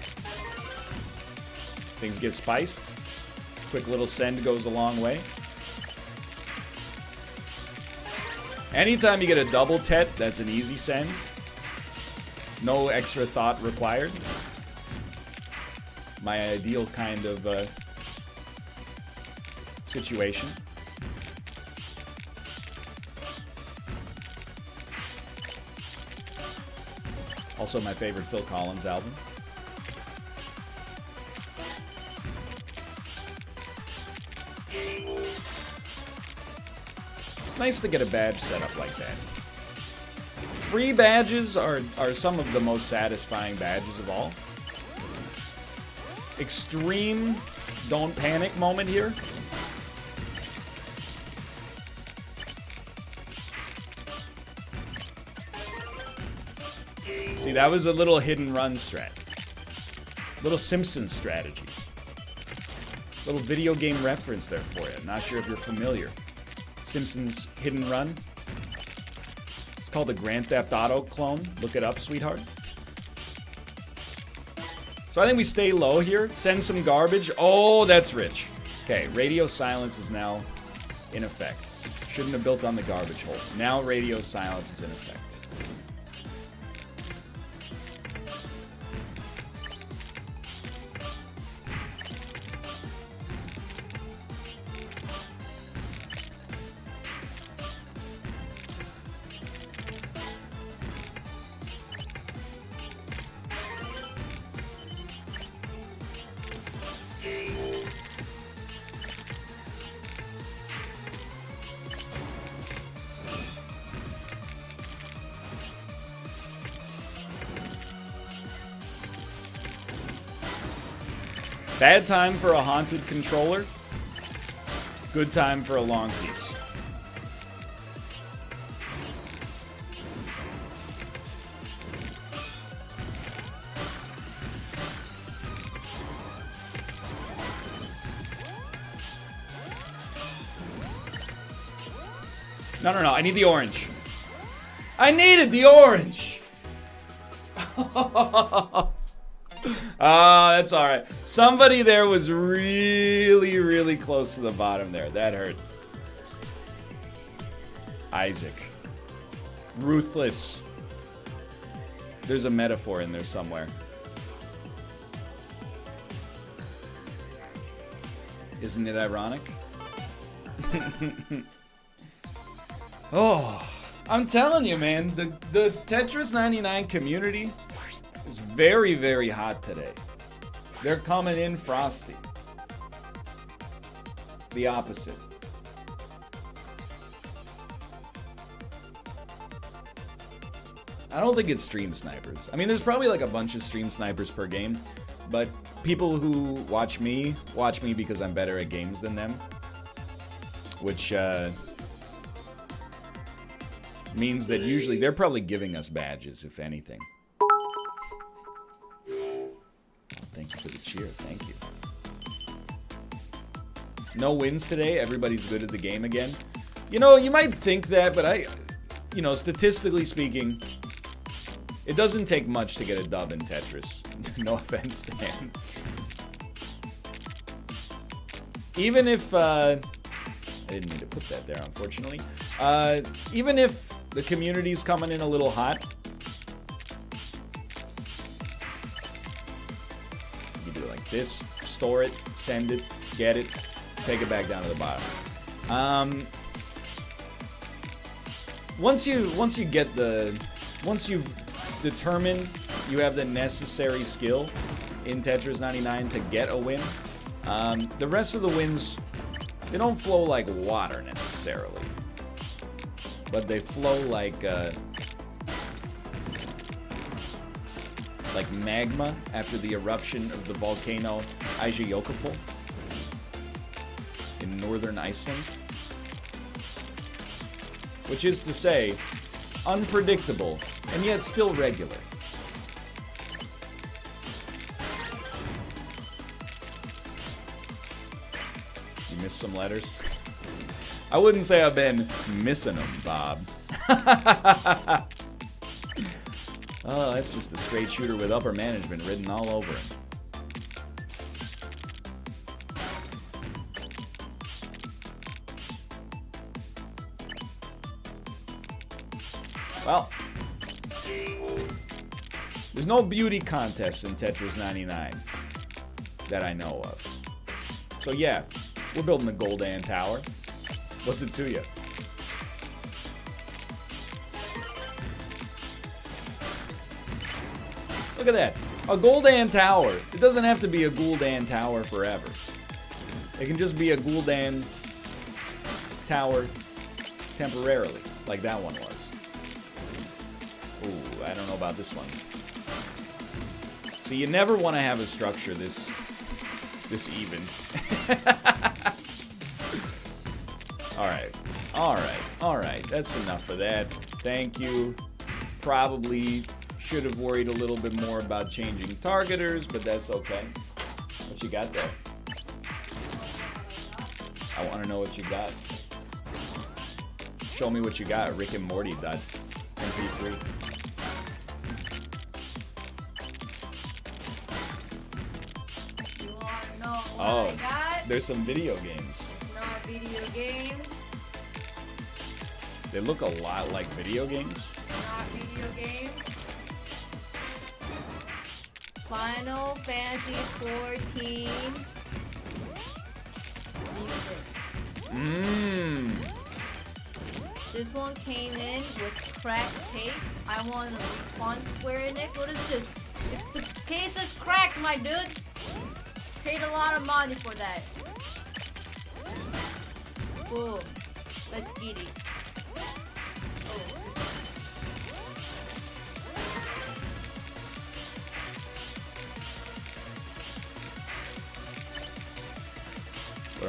Things get spiced. Quick little send goes a long way. Anytime you get a double tet, that's an easy send. No extra thought required. My ideal kind of situation. Also my favorite Phil Collins album. Nice to get a badge set up like that. Free badges are some of the most satisfying badges of all. Extreme don't panic moment here. See, that was a little hidden run strat. Little Simpsons strategy. Little video game reference there for you. Not sure if you're familiar. Simpsons Hidden Run. It's called the Grand Theft Auto clone. Look it up, sweetheart. So I think we stay low here. Send some garbage. Oh, that's rich. Okay, radio silence is now in effect. Shouldn't have built on the garbage hole. Now radio silence is in effect. Bad time for a haunted controller. Good time for a long piece. No, no, no. I need the orange. I needed the orange. That's all right. Somebody there was really, really close to the bottom there. That hurt. Isaac. Ruthless. There's a metaphor in there somewhere. Isn't it ironic? Oh, I'm telling you, man, the Tetris 99 community is very, very hot today. They're coming in frosty. The opposite. I don't think it's stream snipers. I mean, there's probably like a bunch of stream snipers per game, but people who watch me because I'm better at games than them, which means that usually they're probably giving us badges, if anything. Thank you for the cheer. Thank you. No wins today. Everybody's good at the game again. You know, you might think that, but statistically speaking, it doesn't take much to get a dub in Tetris. No offense, Dan. Even if, I didn't mean to put that there, unfortunately. Even if the community's coming in a little hot, you do it like this, store it, send it, get it, take it back down to the bottom. Once you've determined you have the necessary skill in Tetris 99 to get a win, the rest of the wins, they don't flow like water necessarily, but they flow like magma after the eruption of the volcano Eyjafjallajökull in northern Iceland. Which is to say, unpredictable and yet still regular. You missed some letters? I wouldn't say I've been missing them, Bob. Oh, that's just a straight shooter with upper management written all over him. Well, there's no beauty contests in Tetris 99 that I know of. So yeah, we're building the Goldan Tower. What's it to you? Look at that. A Goldan Tower. It doesn't have to be a Gul'dan Tower forever. It can just be a Gul'dan Tower temporarily, like that one was. Ooh, I don't know about this one. So you never want to have a structure this even. Alright. That's enough of that. Thank you. Probably should have worried a little bit more about changing targeters, but that's okay. What you got there? I want to know what you got. Show me what you got. Rick and Morty .mp3. You wanna know what Oh, I got? there's some video games. Not video games. They look a lot like video games. Not video games. Final Fantasy 14. Music. This one came in with cracked case. I want to refund Square Enix. What is this? If the case is cracked, my dude. Paid a lot of money for that. Boom. Let's get it.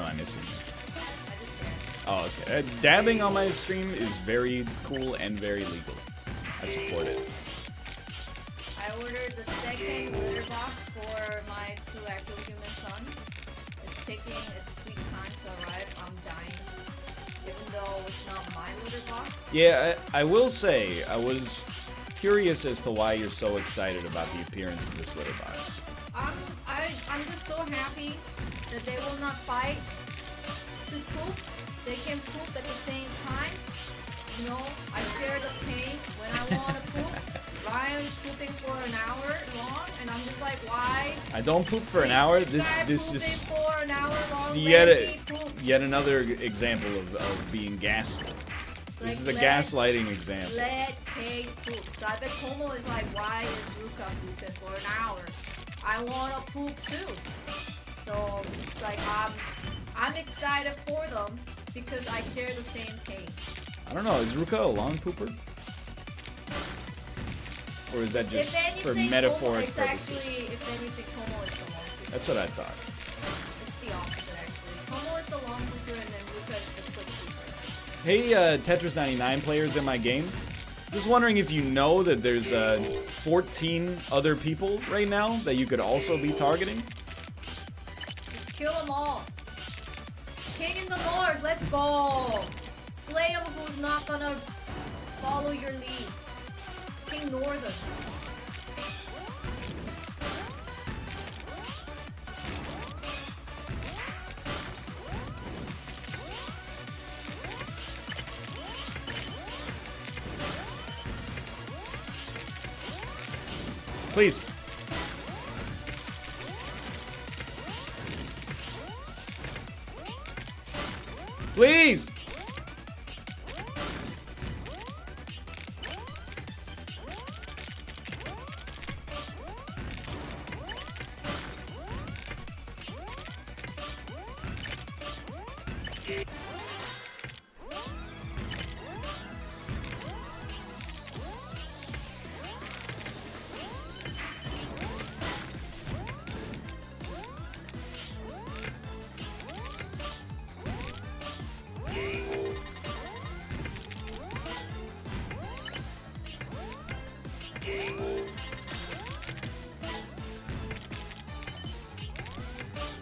I missing? I just shared. Oh, okay. Dabbing on my stream is very cool and very legal. I support it. I ordered the second litter box for my 2 actual human sons. It's taking its sweet time to arrive. I'm dying. Even though it's not my litter box. Yeah, I will say, I was curious as to why you're so excited about the appearance of this litter box. I'm just so happy that they will not fight to poop. They can poop at the same time. You know, I share the pain when I want to poop. Ryan's pooping for an hour long, and I'm just like, why? I don't poop for an hour. This is for an hour long, yet another example of being gaslit. Like, this is a gaslighting example. Let Kay poop. So I bet Tomo is like, why is Ruka pooping for an hour? I want to poop too. So it's like I'm excited for them because I share the same pain. I don't know. Is Ruka a long pooper? Or is that just for metaphoric purposes? Actually, if anything, Tomo is the long pooper. That's what I thought. It's the opposite, actually. Tomo is the long pooper, and then Ruka is the quick pooper. Hey, Tetris 99 players in my game. Just wondering if you know that there's 14 other people right now that you could also be targeting? Just kill them all. King in the north, let's go. Slay him who's not gonna follow your lead. King Northern. Please. Please.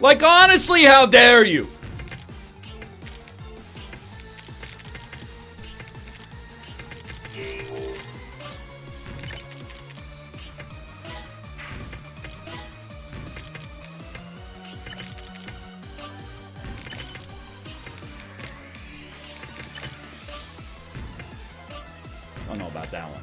Like, honestly, how dare you? I don't know about that one.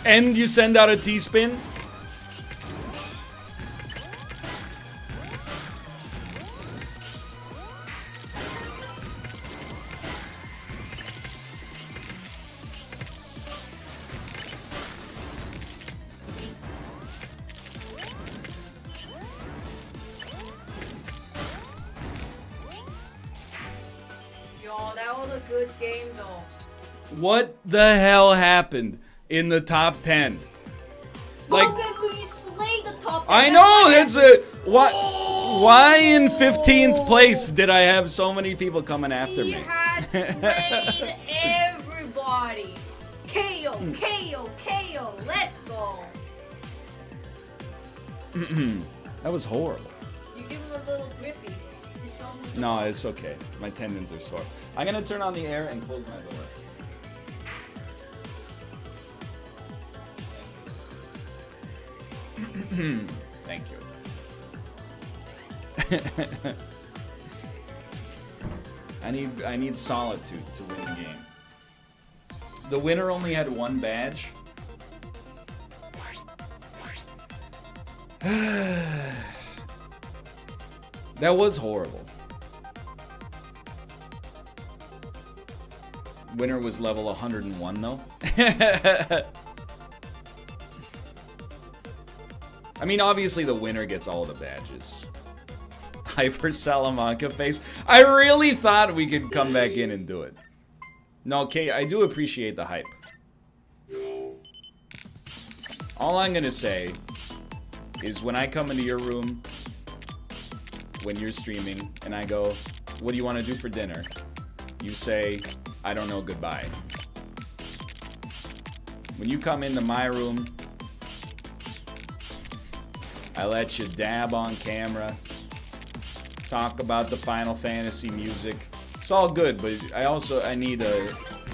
And you send out a T-spin? Yo, that was a good game though. What the hell happened in the top 10? Like, we slayed the top 10. I know, that's a... Why in 15th place did I have so many people coming after me? He has slayed everybody. KO, KO, KO. Let's go. That was horrible. You give him a little grippy. Just show him the No, it's okay. My tendons are sore. I'm gonna turn on the air and close my door. Thank you. I need solitude to win the game. The winner only had one badge. That was horrible. Winner was level 101 though. I mean, obviously the winner gets all the badges. Hyper Salamanca face. I really thought we could come back in and do it. No, okay, I do appreciate the hype. All I'm gonna say is when I come into your room when you're streaming and I go, what do you want to do for dinner? You say, I don't know, goodbye. When you come into my room, I let you dab on camera, talk about the Final Fantasy music. It's all good, but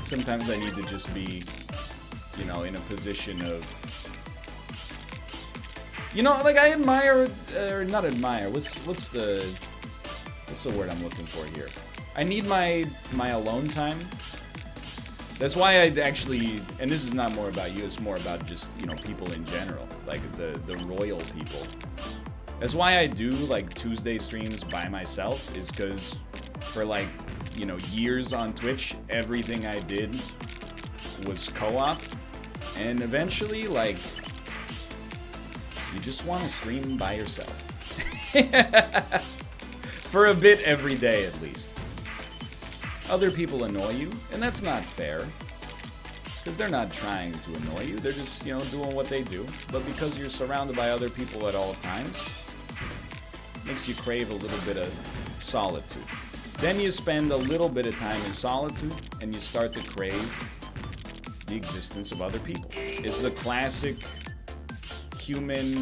sometimes I need to just be, you know, in a position of, you know, like I admire, or not admire, what's the word I'm looking for here? I need my alone time. That's why I actually, and this is not more about you, it's more about just, you know, people in general, like the royal people. That's why I do like Tuesday streams by myself, is because for like, you know, years on Twitch, everything I did was co-op, and eventually, like, you just want to stream by yourself. For a bit every day, at least. Other people annoy you, and that's not fair. Because they're not trying to annoy you, they're just, you know, doing what they do. But because you're surrounded by other people at all times, makes you crave a little bit of solitude. Then you spend a little bit of time in solitude, and you start to crave the existence of other people. It's the classic human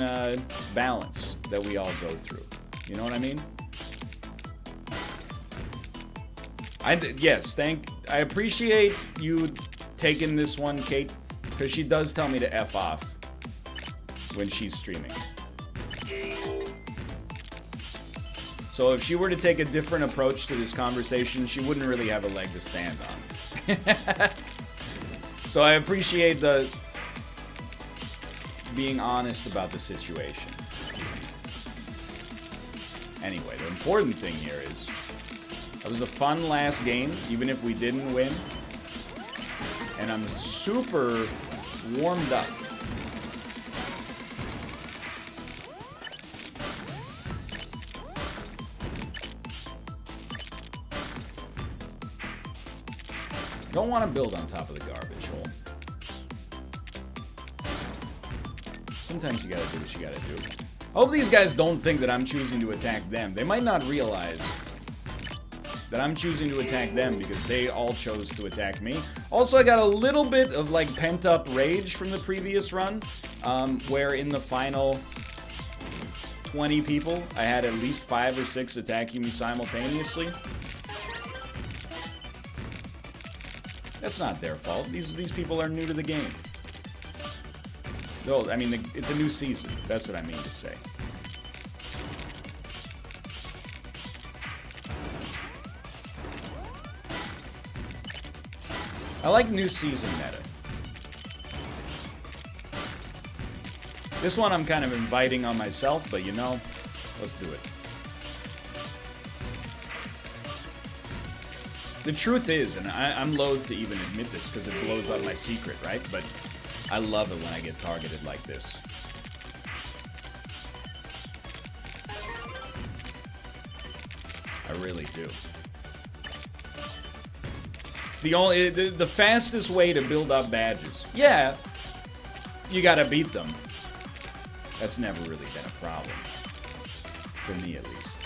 balance that we all go through. You know what I mean? I appreciate you taking this one, Kate, because she does tell me to F off when she's streaming. So if she were to take a different approach to this conversation, she wouldn't really have a leg to stand on. So I appreciate the being honest about the situation. Anyway, the important thing here is it was a fun last game, even if we didn't win. And I'm super warmed up. Don't want to build on top of the garbage hole. Sometimes you gotta do what you gotta do. I hope these guys don't think that I'm choosing to attack them. They might not realize that I'm choosing to attack them because they all chose to attack me. Also, I got a little bit of like pent-up rage from the previous run, where in the final 20 people, I had at least 5 or 6 attacking me simultaneously. That's not their fault. These people are new to the game. No, I mean, it's a new season. That's what I mean to say. I like new season meta. This one I'm kind of inviting on myself, but you know, let's do it. The truth is, and I'm loath to even admit this because it blows up my secret, right? But I love it when I get targeted like this. I really do. The fastest way to build up badges. Yeah, you gotta beat them. That's never really been a problem. For me, at least.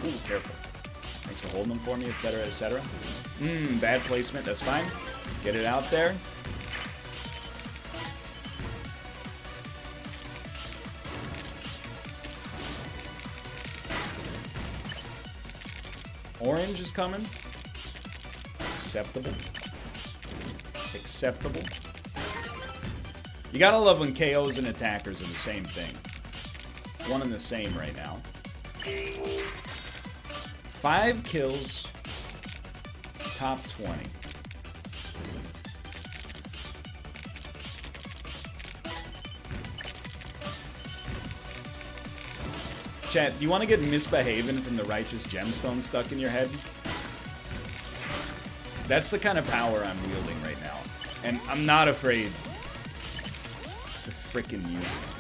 Ooh, careful. Thanks for holding them for me, etc., etc. Bad placement, that's fine. Get it out there. Orange is coming. Acceptable. Acceptable. You gotta love when KOs and attackers are the same thing. One and the same right now. 5 kills. Top 20. Chat, do you want to get Misbehaving from the Righteous Gemstone stuck in your head? That's the kind of power I'm wielding right now. And I'm not afraid to frickin' use it.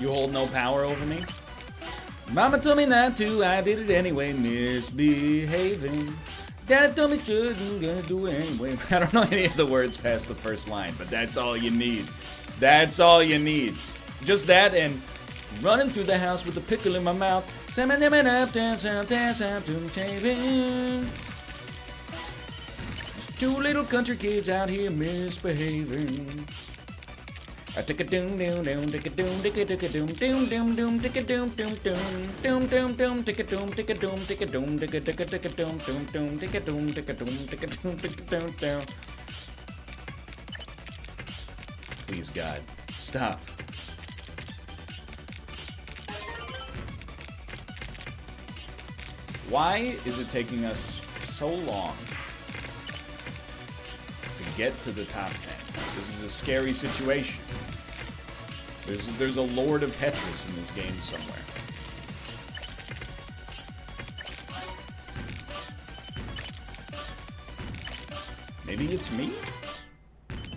You hold no power over me? Mama told me not to, I did it anyway, misbehaving. Dad told me shouldn't, gonna do it anyway. I don't know any of the words past the first line, but that's all you need. That's all you need. Just that and running through the house with a pickle in my mouth. Two little country kids out here misbehaving. I take a doom doom doom, take a doom, take a doom doom doom doom, take a doom doom doom doom doom, take a doom, take a doom, take a doom, take a doom doom doom, take a doom, take a doom, take a doom, take a doom down. Please God, stop. Why is it taking us so long to get to the top 10? This is a scary situation. There's a Lord of Tetris in this game somewhere. Maybe it's me?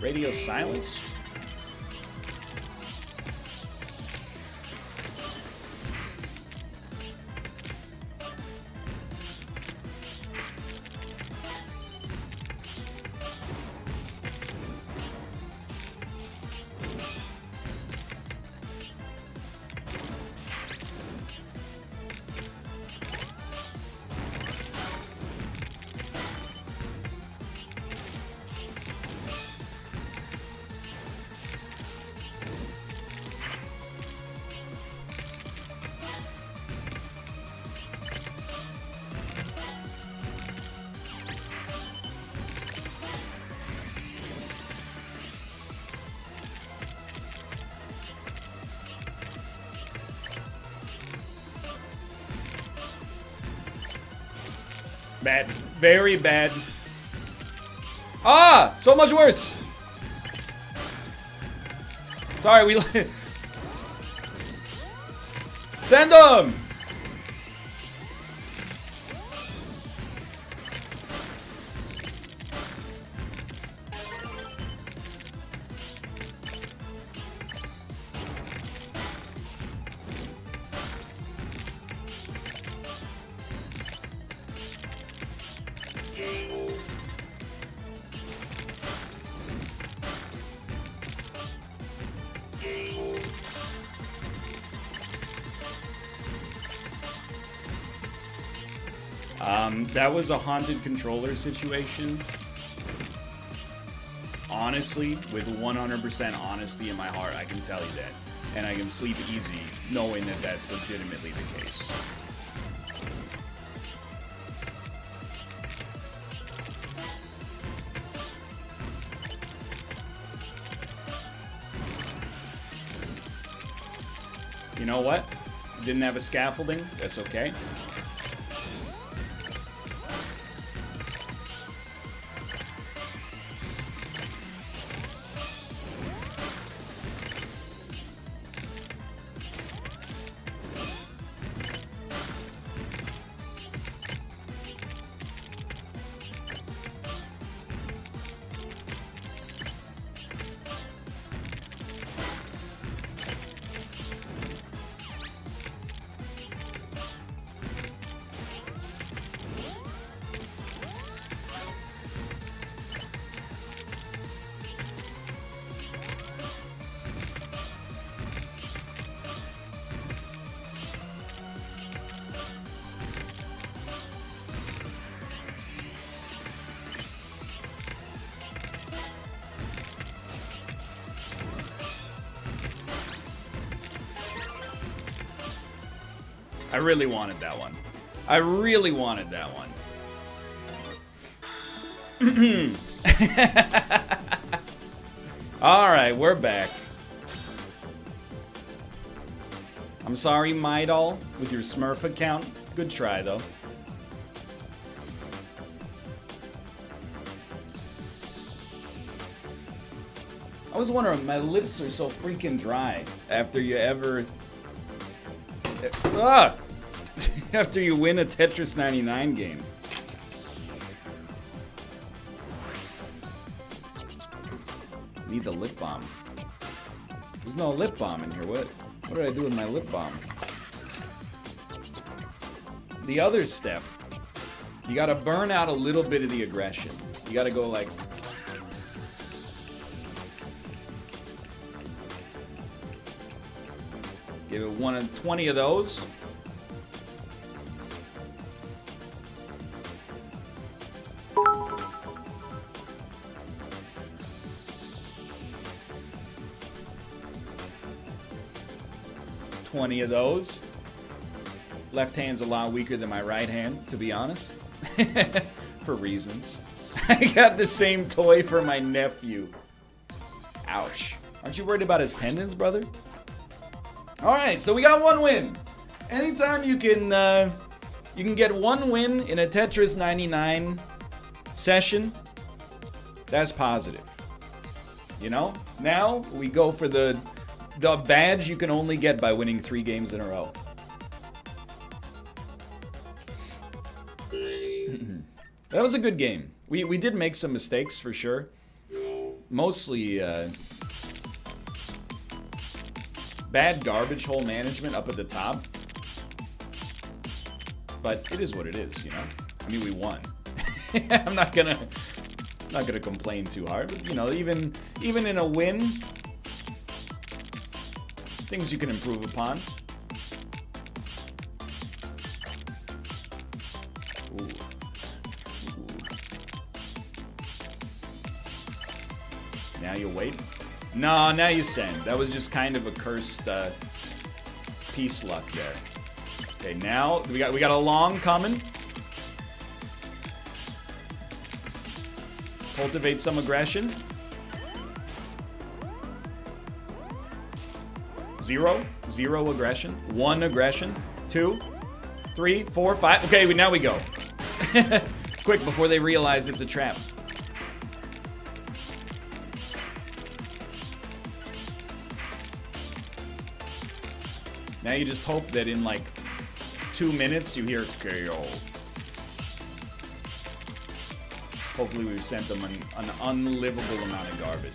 Radio silence? Bad. Very bad. Ah! So much worse! Sorry, we... Send them! That was a haunted controller situation. Honestly, with 100% honesty in my heart, I can tell you that. And I can sleep easy knowing that that's legitimately the case. You know what? Didn't have a scaffolding. That's okay. I really wanted that one. I really wanted that one. Alright, we're back. I'm sorry, Mydol, with your Smurf account. Good try, though. I was wondering, my lips are so freaking dry after you ever... after you win a Tetris 99 game. Need the lip balm. There's no lip balm in here, what? What did I do with my lip balm? The other step, you gotta burn out a little bit of the aggression. You gotta go like... Give it 20 of those. Of those. Left hand's a lot weaker than my right hand, to be honest. For reasons. I got the same toy for my nephew. Ouch. Aren't you worried about his tendons, brother? Alright, so we got one win. Anytime you can get one win in a Tetris 99 session, that's positive. You know? Now we go for the badge you can only get by winning 3 games in a row. That was a good game. We did make some mistakes for sure. Mostly bad garbage hole management up at the top. But it is what it is, you know. I mean, we won. I'm not gonna complain too hard. But, you know, even in a win, things you can improve upon. Ooh. Ooh. Now you wait. No, now you send. That was just kind of a cursed piece luck there. Okay, now we got a long coming. Cultivate some aggression. 0 aggression, 1 aggression, 2, 3, 4, 5. Okay, now we go. Quick, before they realize it's a trap. Now you just hope that in like 2 minutes you hear KO. Hopefully we've sent them an unlivable amount of garbage.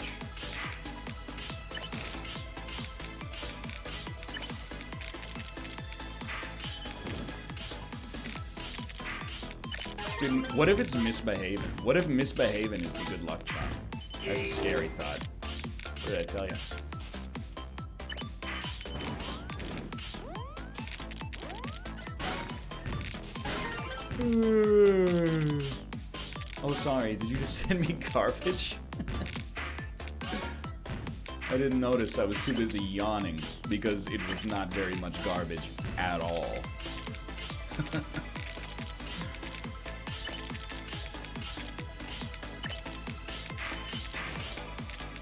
Dude, what if it's misbehaving? What if misbehaving is the good luck charm? That's a scary thought. What did I tell you? Oh, sorry. Did you just send me garbage? I didn't notice. I was too busy yawning because it was not very much garbage at all.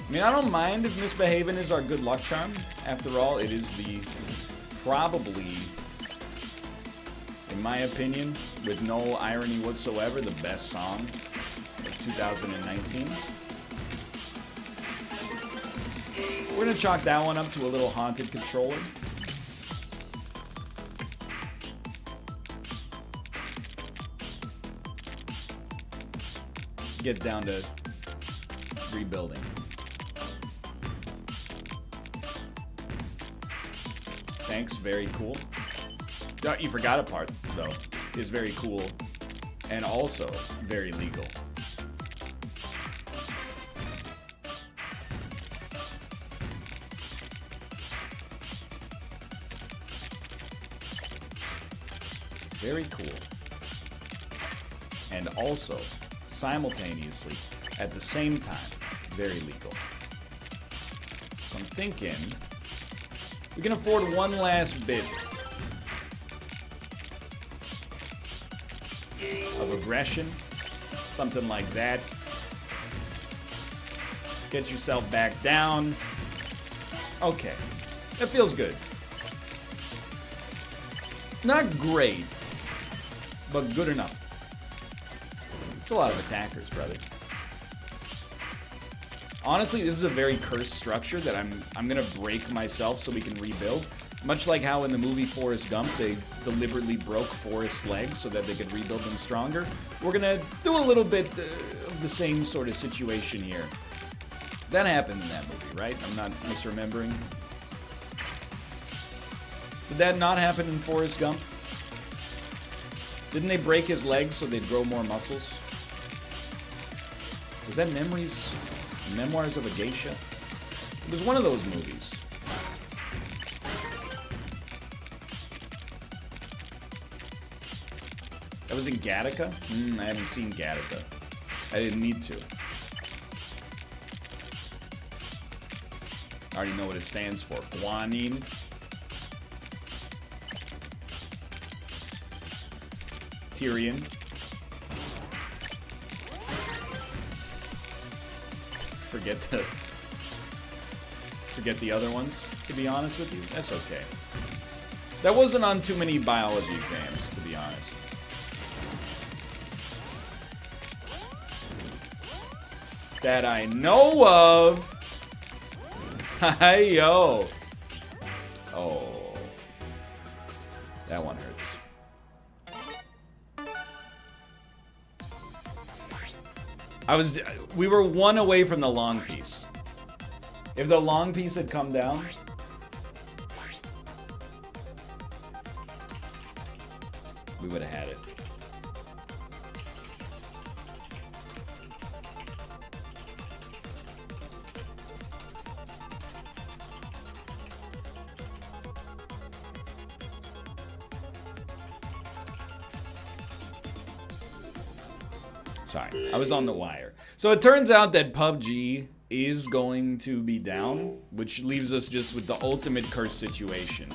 I mean, I don't mind if misbehaving is our good luck charm. After all, it is the probably, in my opinion, with no irony whatsoever, the best song of 2019. We're gonna chalk that one up to a little haunted controller. Get down to rebuilding. Thanks, very cool. Oh, you forgot a part, though. Is very cool and also very legal. Very cool. And also, simultaneously, at the same time, very legal. So I'm thinking we can afford one last bit of aggression, something like that. Get yourself back down. Okay, that feels good. Not great, but good enough. It's a lot of attackers, brother. Honestly, this is a very cursed structure that I'm gonna break myself so we can rebuild. Much like how in the movie Forrest Gump, they deliberately broke Forrest's legs so that they could rebuild them stronger. We're gonna do a little bit of the same sort of situation here. That happened in that movie, right? I'm not misremembering. Did that not happen in Forrest Gump? Didn't they break his legs so they'd grow more muscles? Was that Memoirs of a Geisha? It was one of those movies. That was in Gattaca? I haven't seen Gattaca. I didn't need to. I already know what it stands for. Guanine. Tyrion. Forget the other ones, to be honest with you. That's okay. That wasn't on too many biology exams, to be honest. That I know of. Hey, yo. Oh. That one hurts. We were one away from the long piece. If the long piece had come down, we would have had it. Sorry, I was on the wire. So it turns out that PUBG is going to be down, which leaves us just with the ultimate curse situation,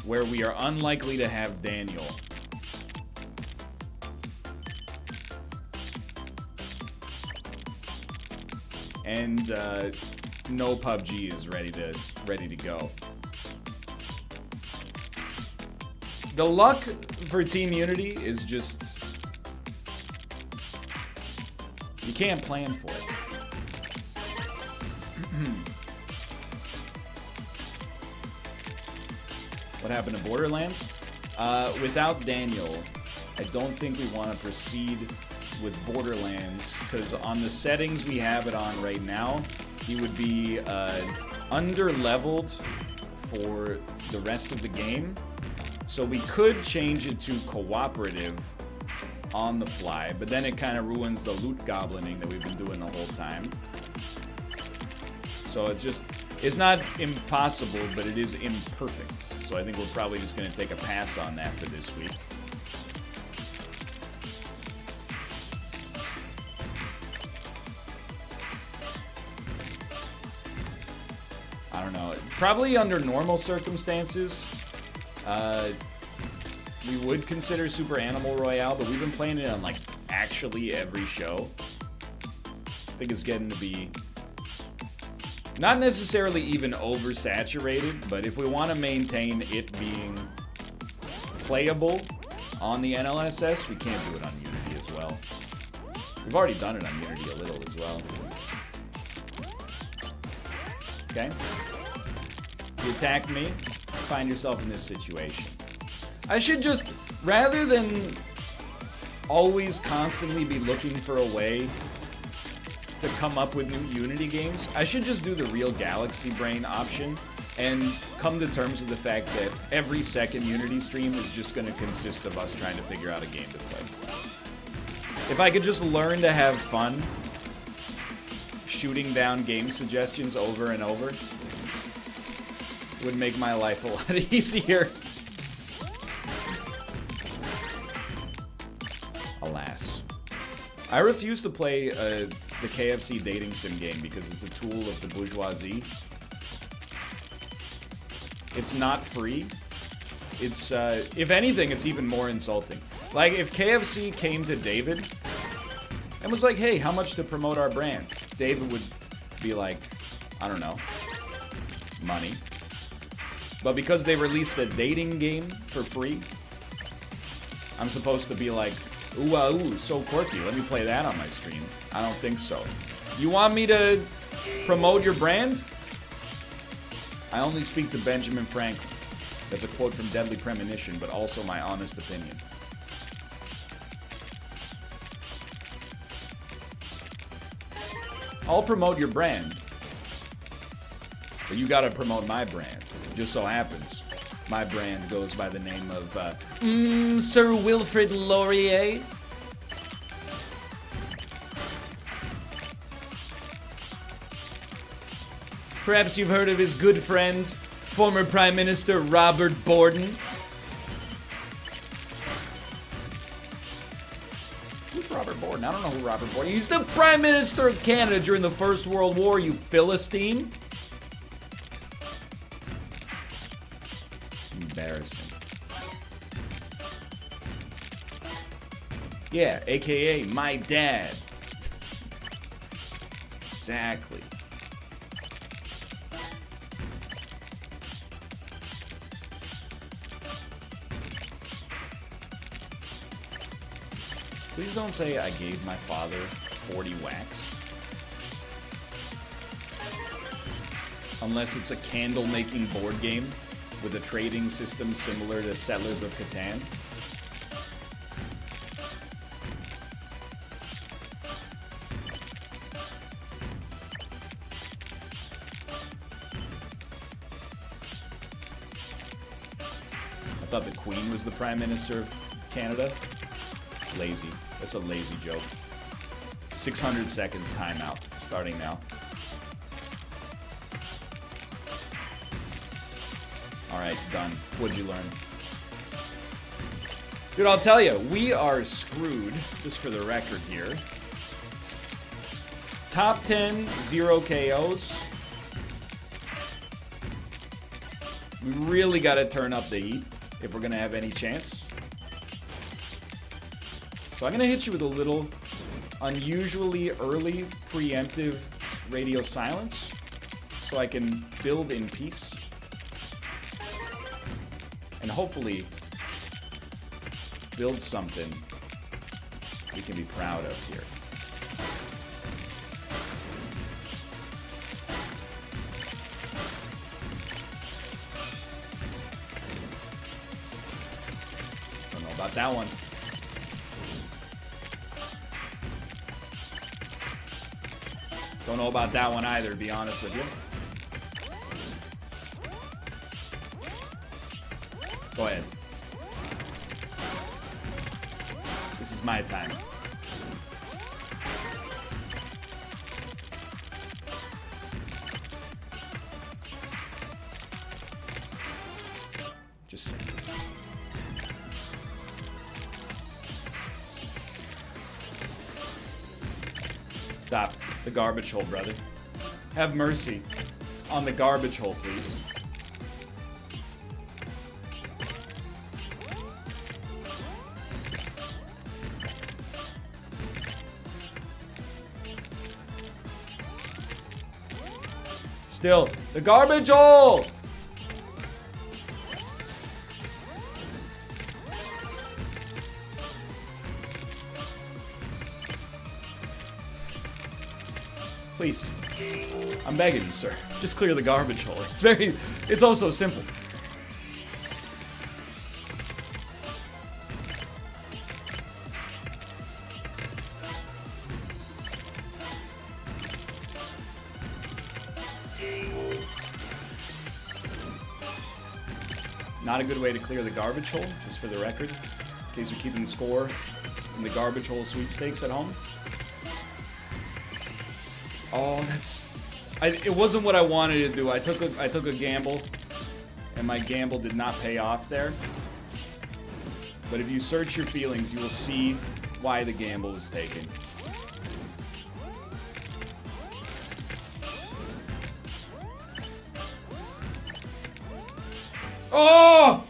where we are unlikely to have Daniel. And no PUBG is ready to go. The luck for Team Unity is just, you can't plan for it. What happened to Borderlands? Without Daniel, I don't think we want to proceed with Borderlands, because on the settings we have it on right now, he would be under-leveled for the rest of the game. So we could change it to cooperative on the fly, but then it kind of ruins the loot goblining that we've been doing the whole time. So it's not impossible, but it is imperfect. So I think we're probably just going to take a pass on that for this week. I don't know. Probably under normal circumstances, we would consider Super Animal Royale, but we've been playing it on like actually every show. I think it's getting to be not necessarily even oversaturated, but if we want to maintain it being playable on the NLSS, we can't do it on Unity as well. We've already done it on Unity a little as well. Okay? You attack me, find yourself in this situation. I should just, rather than always constantly be looking for a way to come up with new Unity games, I should just do the real Galaxy Brain option and come to terms with the fact that every second Unity stream is just going to consist of us trying to figure out a game to play. If I could just learn to have fun shooting down game suggestions over and over, it would make my life a lot easier. Alas. I refuse to play the KFC dating sim game because it's a tool of the bourgeoisie. It's not free. It's, if anything, it's even more insulting. Like, if KFC came to David and was like, hey, how much to promote our brand? David would be like, I don't know, money. But because they released a dating game for free, I'm supposed to be like, ooh, ooh, so quirky. Let me play that on my stream. I don't think so. You want me to promote your brand? I only speak to Benjamin Franklin. That's a quote from Deadly Premonition, but also my honest opinion. I'll promote your brand, but you gotta promote my brand. It just so happens My brand goes by the name of Sir Wilfrid Laurier. Perhaps you've heard of his good friend, former Prime Minister Robert Borden. Who's Robert Borden? I don't know who Robert Borden is. He's the Prime Minister of Canada during the First World War, you Philistine. Embarrassing. Yeah, aka my dad. Exactly. Please don't say I gave my father 40 whacks. Unless it's a candle-making board game with a trading system similar to Settlers of Catan. I thought the Queen was the Prime Minister of Canada. Lazy. That's a lazy joke. 600 seconds timeout. Starting now. Alright, done. What'd you learn? Dude, I'll tell you, we are screwed, just for the record here. Top 10, 0 KOs. We really gotta turn up the heat if we're gonna have any chance. So I'm gonna hit you with a little unusually early preemptive radio silence so I can build in peace. And hopefully build something we can be proud of here. Don't know about that one. Don't know about that one either, to be honest with you. Go ahead. This is my time. Just saying. Stop the garbage hole, brother. Have mercy on the garbage hole, please. Still, the garbage hole! Please. I'm begging you, sir. Just clear the garbage hole. It's also simple. Not a good way to clear the garbage hole, just for the record, in case you're keeping score in the garbage hole sweepstakes at home. Oh, it wasn't what I wanted to do. I took a gamble, and my gamble did not pay off there. But if you search your feelings, you will see why the gamble was taken. Oh!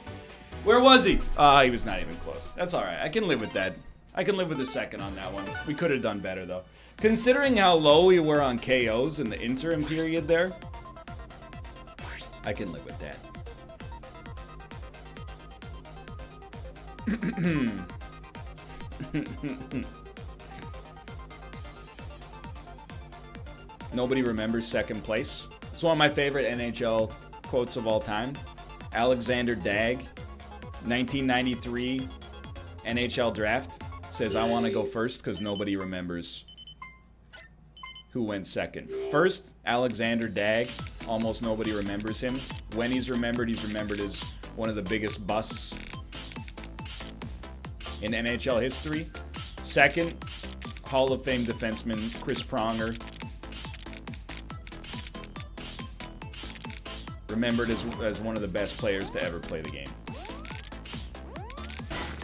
Where was he? He was not even close. That's alright. I can live with that. I can live with a second on that one. We could have done better, though. Considering how low we were on KOs in the interim period there, I can live with that. Nobody remembers second place. It's one of my favorite NHL quotes of all time. Alexander Dagg, 1993 NHL draft, says, "I want to go first because nobody remembers who went second." First, Alexander Dagg. Almost nobody remembers him. When he's remembered as One of the biggest busts in NHL history. Second, Hall of Fame defenseman Chris Pronger. Remembered as one of the best players to ever play the game.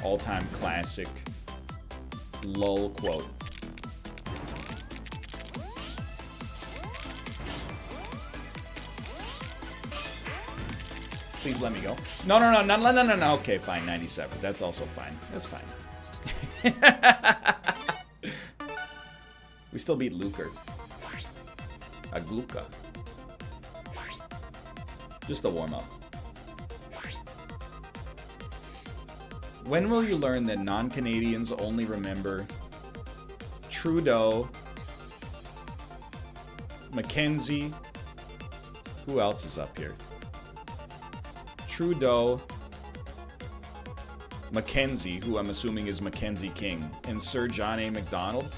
All-time classic lull quote. Please let me go. No. Okay, fine. 97. That's also fine. That's fine. We still beat Luker. A Gluka. Just a warm-up. When will you learn that non-Canadians only remember Trudeau, Mackenzie, who else is up here? Trudeau, Mackenzie, who I'm assuming is Mackenzie King, and Sir John A. Macdonald.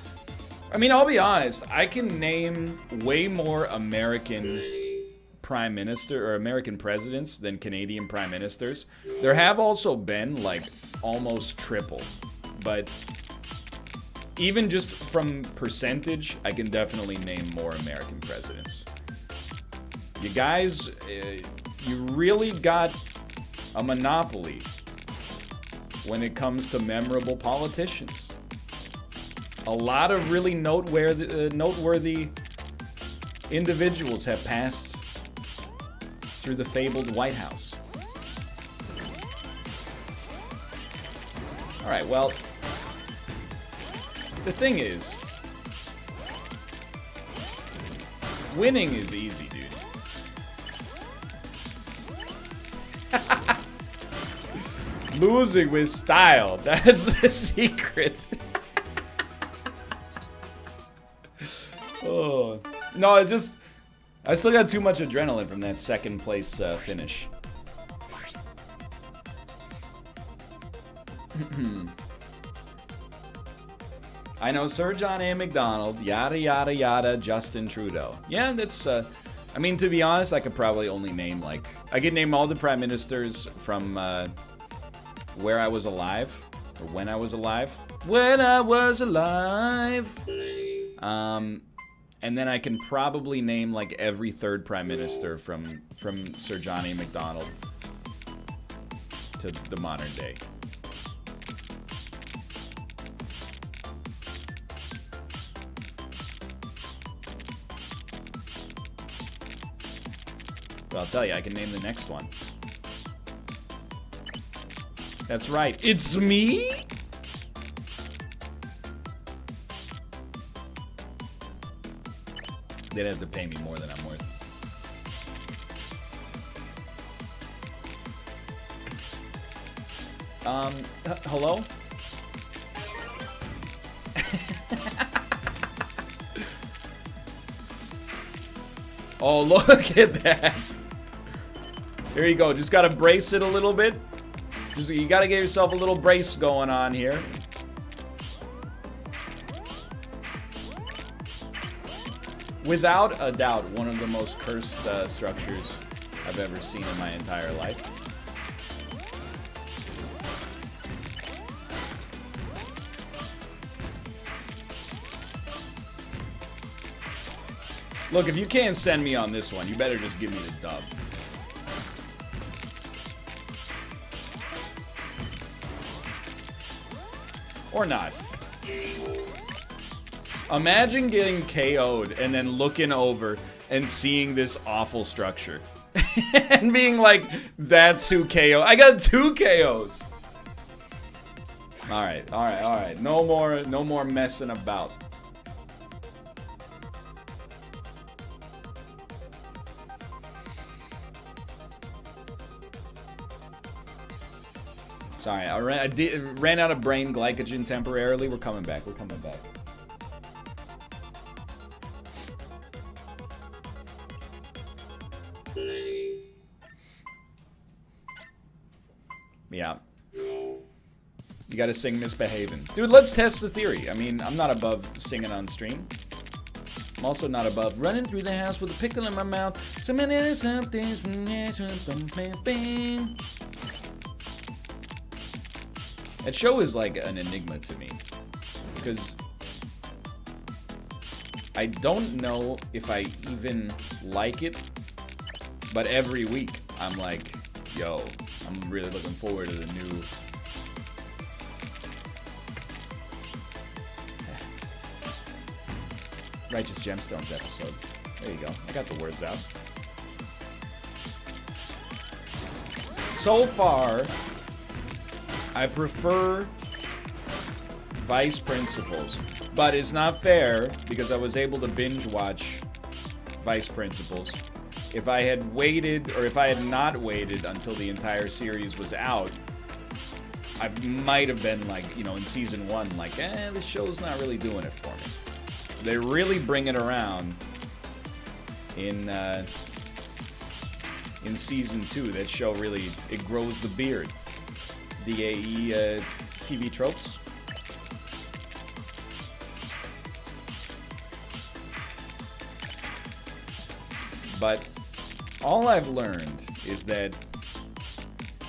I mean, I'll be honest, I can name way more American prime minister or American presidents than Canadian prime ministers. There have also been like almost triple, but even just from percentage, I can definitely name more American presidents. You guys, you really got a monopoly when it comes to memorable politicians. A lot of really noteworthy individuals have passed through the fabled White House. All right, well, the thing is, winning is easy, dude. Losing with style, that's the secret. Oh, no, it's just, I still got too much adrenaline from that second place finish. I know Sir John A. Macdonald, yada yada yada, Justin Trudeau. Yeah, that's, I mean, to be honest, I could probably only name, like, I could name all the prime ministers from where I was alive, or when I was alive. When I was alive. And then I can probably name, like, every third prime minister from Sir John A. Macdonald to the modern day. But I'll tell you, I can name the next one. That's right, it's me? They'd have to pay me more than I'm worth. Hello? Oh, look at that. Here you go. Just gotta brace it a little bit. You gotta get yourself a little brace going on here. Without a doubt, one of the most cursed structures I've ever seen in my entire life. Look, if you can't send me on this one, you better just give me the dub. Or not. Imagine getting KO'd and then looking over and seeing this awful structure. And being like, that's who KO. I got 2 KOs. Alright. No more messing about. Sorry, I ran out of brain glycogen temporarily. We're coming back. Yeah. You gotta sing Misbehaving. Dude, let's test the theory. I mean, I'm not above singing on stream. I'm also not above running through the house with a pickle in my mouth. That show is like an enigma to me. Because I don't know if I even like it, but every week I'm like, yo, I'm really looking forward to the new... Righteous Gemstones episode. There you go. I got the words out. So far, I prefer Vice Principals, but it's not fair because I was able to binge watch Vice Principals. If I had waited, or if I had not waited until the entire series was out, I might have been like, you know, in season 1, like, this show's not really doing it for me. They really bring it around in season 2. That show really, it grows the beard. DAE TV tropes. But all I've learned is that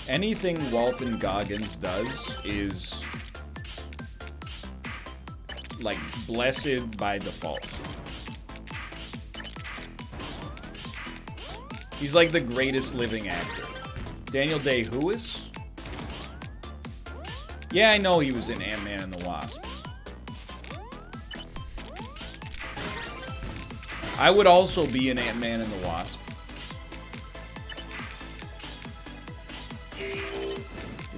anything Walton Goggins does is like blessed by default. He's like the greatest living actor. Daniel Day-Lewis? Yeah, I know he was in Ant-Man and the Wasp. I would also be in Ant-Man and the Wasp.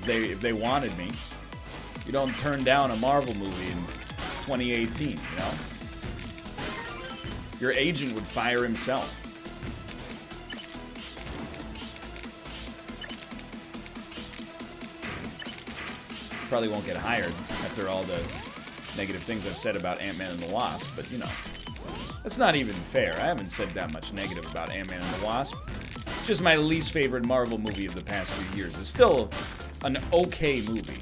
If they wanted me. You don't turn down a Marvel movie in 2018, you know? Your agent would fire himself. Probably won't get hired after all the negative things I've said about Ant-Man and the Wasp, but you know, that's not even fair. I haven't said that much negative about Ant-Man and the Wasp. It's just my least favorite Marvel movie of the past few years. It's still an okay movie.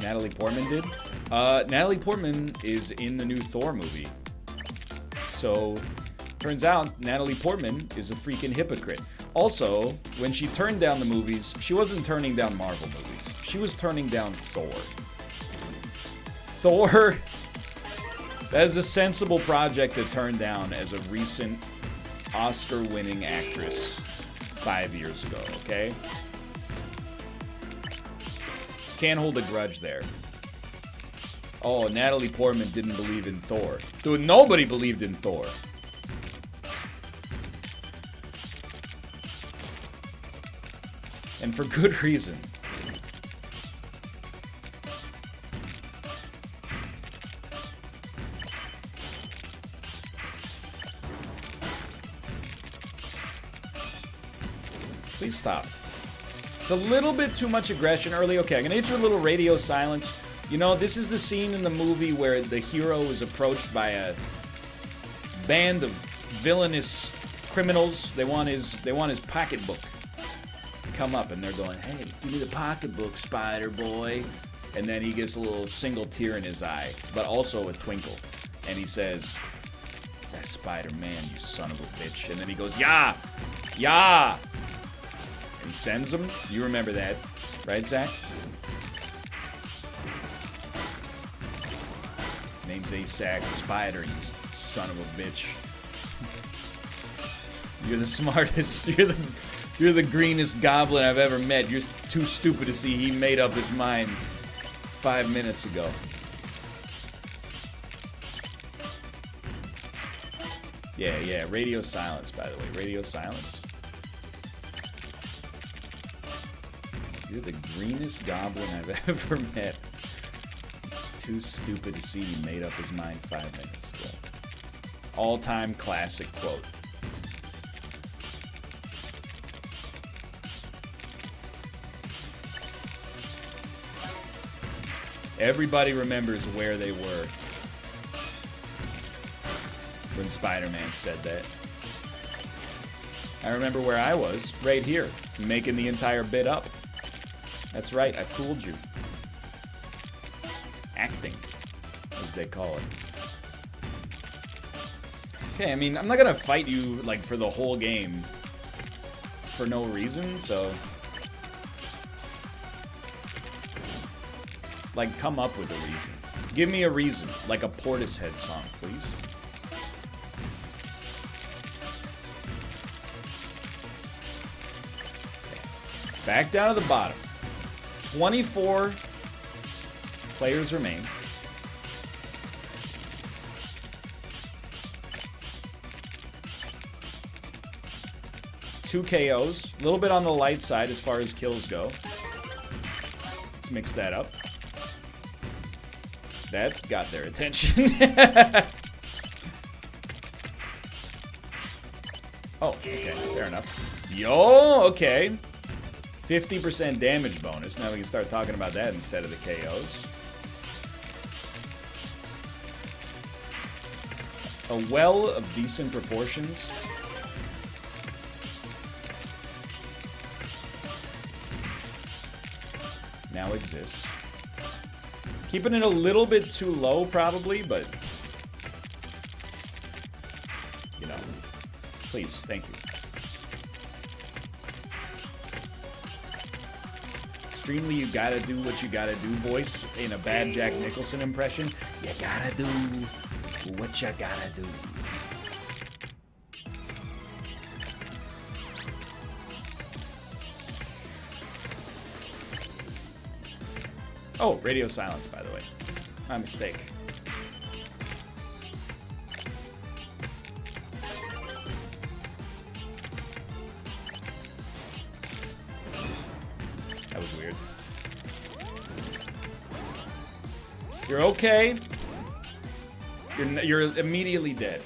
Natalie Portman did? Natalie Portman is in the new Thor movie. So, turns out Natalie Portman is a freaking hypocrite. Also, when she turned down the movies, she wasn't turning down Marvel movies. She was turning down Thor. Thor, that is a sensible project to turn down as a recent Oscar-winning actress 5 years ago, okay? Can't hold a grudge there. Oh, Natalie Portman didn't believe in Thor. Dude, nobody believed in Thor. And for good reason. Please stop. It's a little bit too much aggression early. Okay, I'm gonna hit you a little radio silence. You know, this is the scene in the movie where the hero is approached by a band of villainous criminals. They want his pocketbook. Come up and they're going, hey, give me the pocketbook, Spider Boy. And then he gets a little single tear in his eye, but also a twinkle. And he says, that's Spider-Man, you son of a bitch. And then he goes, yeah, yeah. And sends him. You remember that, right, Zach? Name's A-Sack Spider, you son of a bitch. You're the smartest, you're the greenest goblin I've ever met. You're too stupid to see he made up his mind 5 minutes ago. Yeah, radio silence, by the way. Radio silence. You're the greenest goblin I've ever met. Too stupid to see he made up his mind 5 minutes ago. All-time classic quote. Everybody remembers where they were when Spider-Man said that. I remember where I was, right here, making the entire bit up. That's right, I fooled you. Acting, as they call it. Okay, I mean, I'm not gonna fight you, like, for the whole game. for no reason, so... Like, come up with a reason. Give me a reason, like a Portishead song, please. Back down to the bottom. 24 players remain. Two KOs. A little bit on the light side as far as kills go. Let's mix that up. That got their attention. Oh, okay. Fair enough. Yo, okay. 50% damage bonus. Now we can start talking about that instead of the KOs. A well of decent proportions. Now exists. Keeping it a little bit too low, probably, but... You know. Please, thank you. Extremely you gotta do what you gotta do voice in a bad Jack Nicholson impression. You gotta do what you gotta do. Oh, radio silence, by the way. My mistake. That was weird. You're okay. You're immediately dead.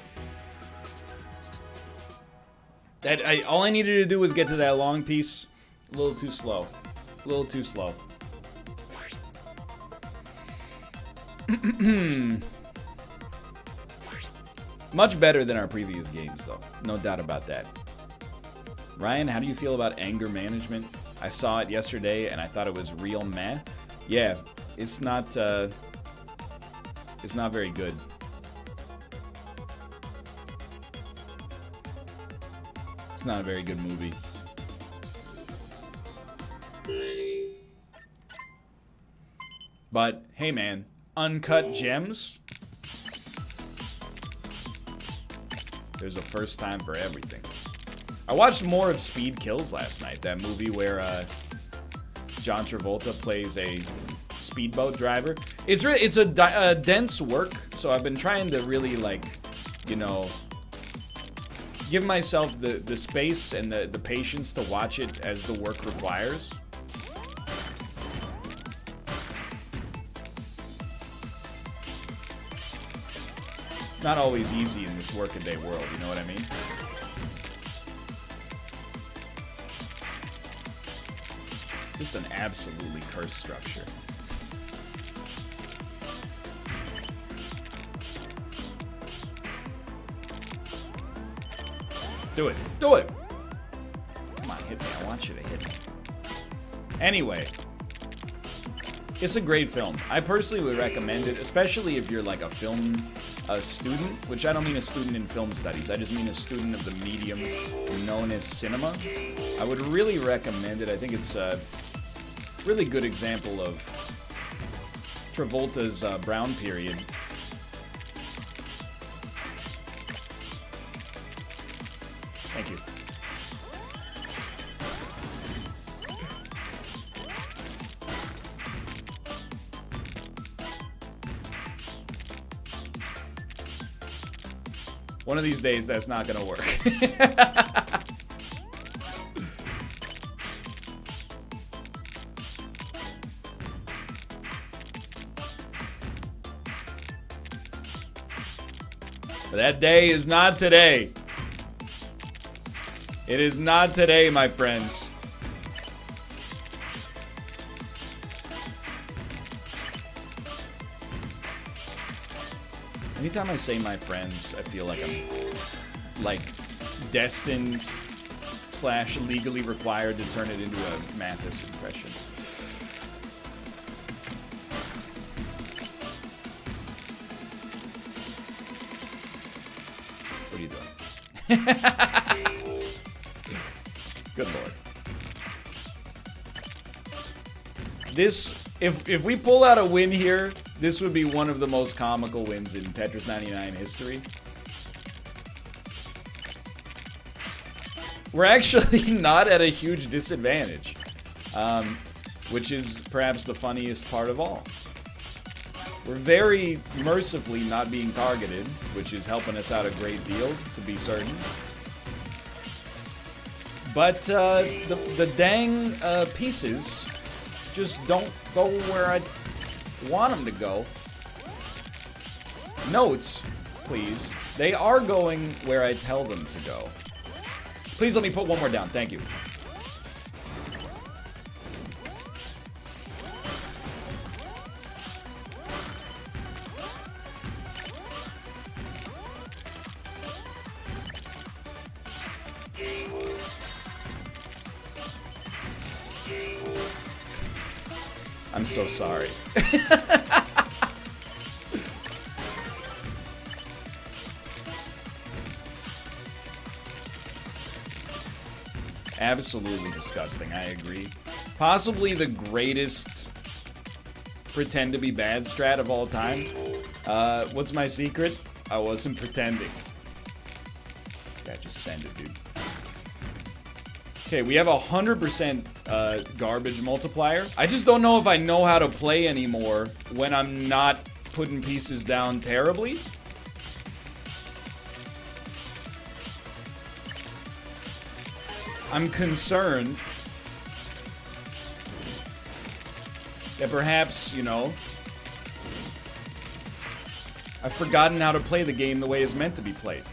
All I needed to do was get to that long piece. A little too slow. A little too slow. Much better than our previous games, though. No doubt about that. Ryan, how do you feel about anger management? I saw it yesterday, and I thought it was real meh. Yeah, it's not very good. It's not a very good movie. But, hey man, uncut gems? There's a first time for everything. I watched more of Speed Kills last night, that movie where John Travolta plays a speedboat driver. It's a dense work, so I've been trying to really, like, you know, give myself the space and the patience to watch it as the work requires. Not always easy in this workaday world, you know what I mean? Just an absolutely cursed structure. Do it. Do it! Come on, hit me. I want you to hit me. Anyway. It's a great film. I personally would recommend it, especially if you're like a student, which I don't mean a student in film studies. I just mean a student of the medium known as cinema. I would really recommend it. I think it's a really good example of Travolta's brown period. Thank you. One of these days, that's not gonna work. But that day is not today. It is not today, my friends. Anytime I say my friends, I feel like I'm, like, destined / legally required to turn it into a Mathis impression. What are you doing? Good lord. This, if we pull out a win here, this would be one of the most comical wins in Tetris 99 history. We're actually not at a huge disadvantage, which is perhaps the funniest part of all. We're very mercifully not being targeted, which is helping us out a great deal, to be certain. But the dang pieces just don't go where I want them to go. Notes, please. They are going where I tell them to go. Please let me put one more down. Thank you. I'm so sorry. Absolutely disgusting, I agree. Possibly the greatest pretend to be bad strat of all time. What's my secret? I wasn't pretending. Yeah, just send it, dude. Okay, we have 100% garbage multiplier. I just don't know if I know how to play anymore when I'm not putting pieces down terribly. I'm concerned that perhaps, you know, I've forgotten how to play the game the way it's meant to be played.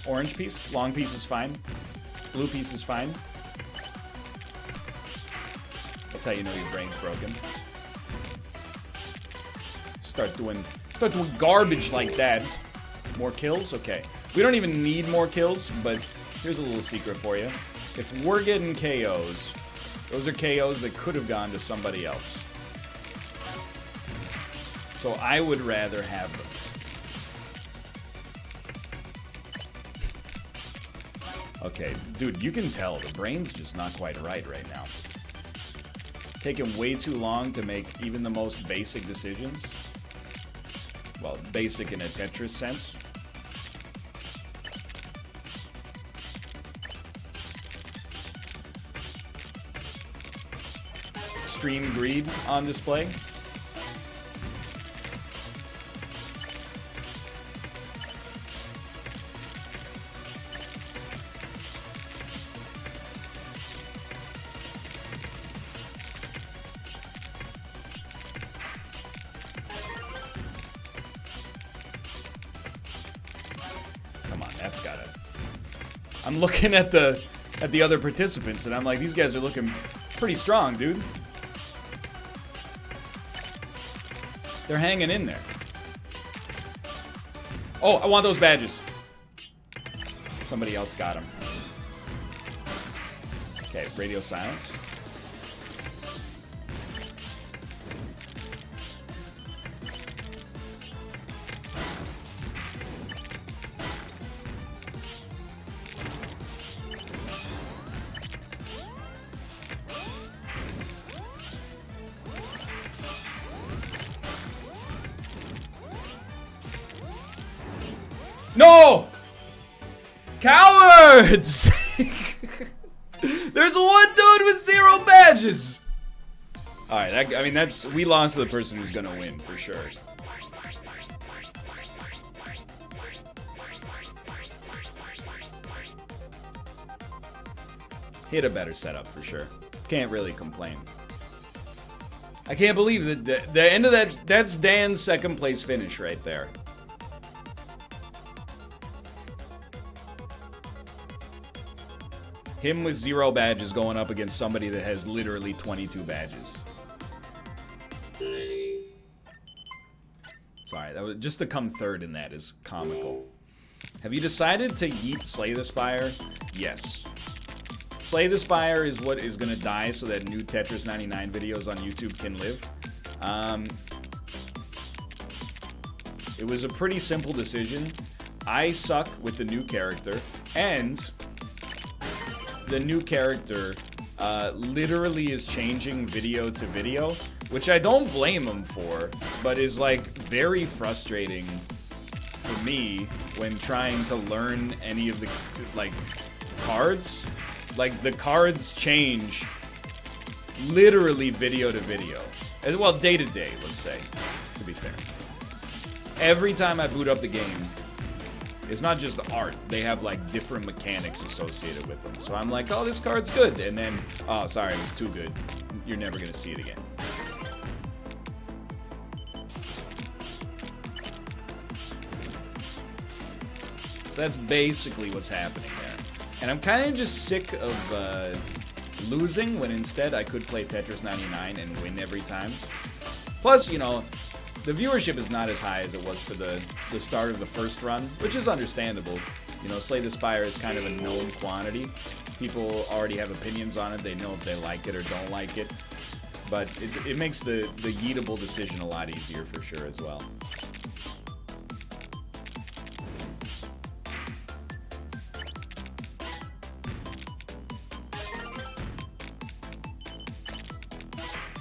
Orange piece, long piece is fine. Blue piece is fine. That's how you know your brain's broken. Start doing garbage like that. More kills? Okay. We don't even need more kills, but here's a little secret for you. If we're getting KOs, those are KOs that could have gone to somebody else. So I would rather have them. Okay, dude, you can tell the brain's just not quite right now. Taking way too long to make even the most basic decisions. Well, basic in a Tetris sense. Extreme greed on display. That's got it. I'm looking at the other participants, and I'm like, these guys are looking pretty strong, dude. They're hanging in there. Oh, I want those badges. Somebody else got them. Okay, radio silence. No! Cowards! There's one dude with 0 badges! Alright, I mean, that's... We lost to the person who's gonna win, for sure. Hit a better setup, for sure. Can't really complain. I can't believe that the end of that... That's Dan's second place finish right there. Him with 0 badges going up against somebody that has literally 22 badges. Sorry, that was just to come third in that is comical. Have you decided to yeet Slay the Spire? Yes. Slay the Spire is what is going to die so that new Tetris 99 videos on YouTube can live. It was a pretty simple decision. I suck with the new character, and the new character literally is changing video to video, which I don't blame him for, but is like very frustrating for me when trying to learn any of the like cards. Like the cards change literally video to video. Well, day to day, let's say, to be fair. Every time I boot up the game, it's not just the art. They have like different mechanics associated with them. So I'm like, oh, this card's good. And then, oh, sorry, it was too good. You're never going to see it again. So that's basically what's happening there. And I'm kind of just sick of losing when instead I could play Tetris 99 and win every time. Plus, you know, the viewership is not as high as it was for the start of the first run, which is understandable. You know, Slay the Spire is kind of a known quantity. People already have opinions on it. They know if they like it or don't like it. But it makes the yeetable decision a lot easier for sure as well.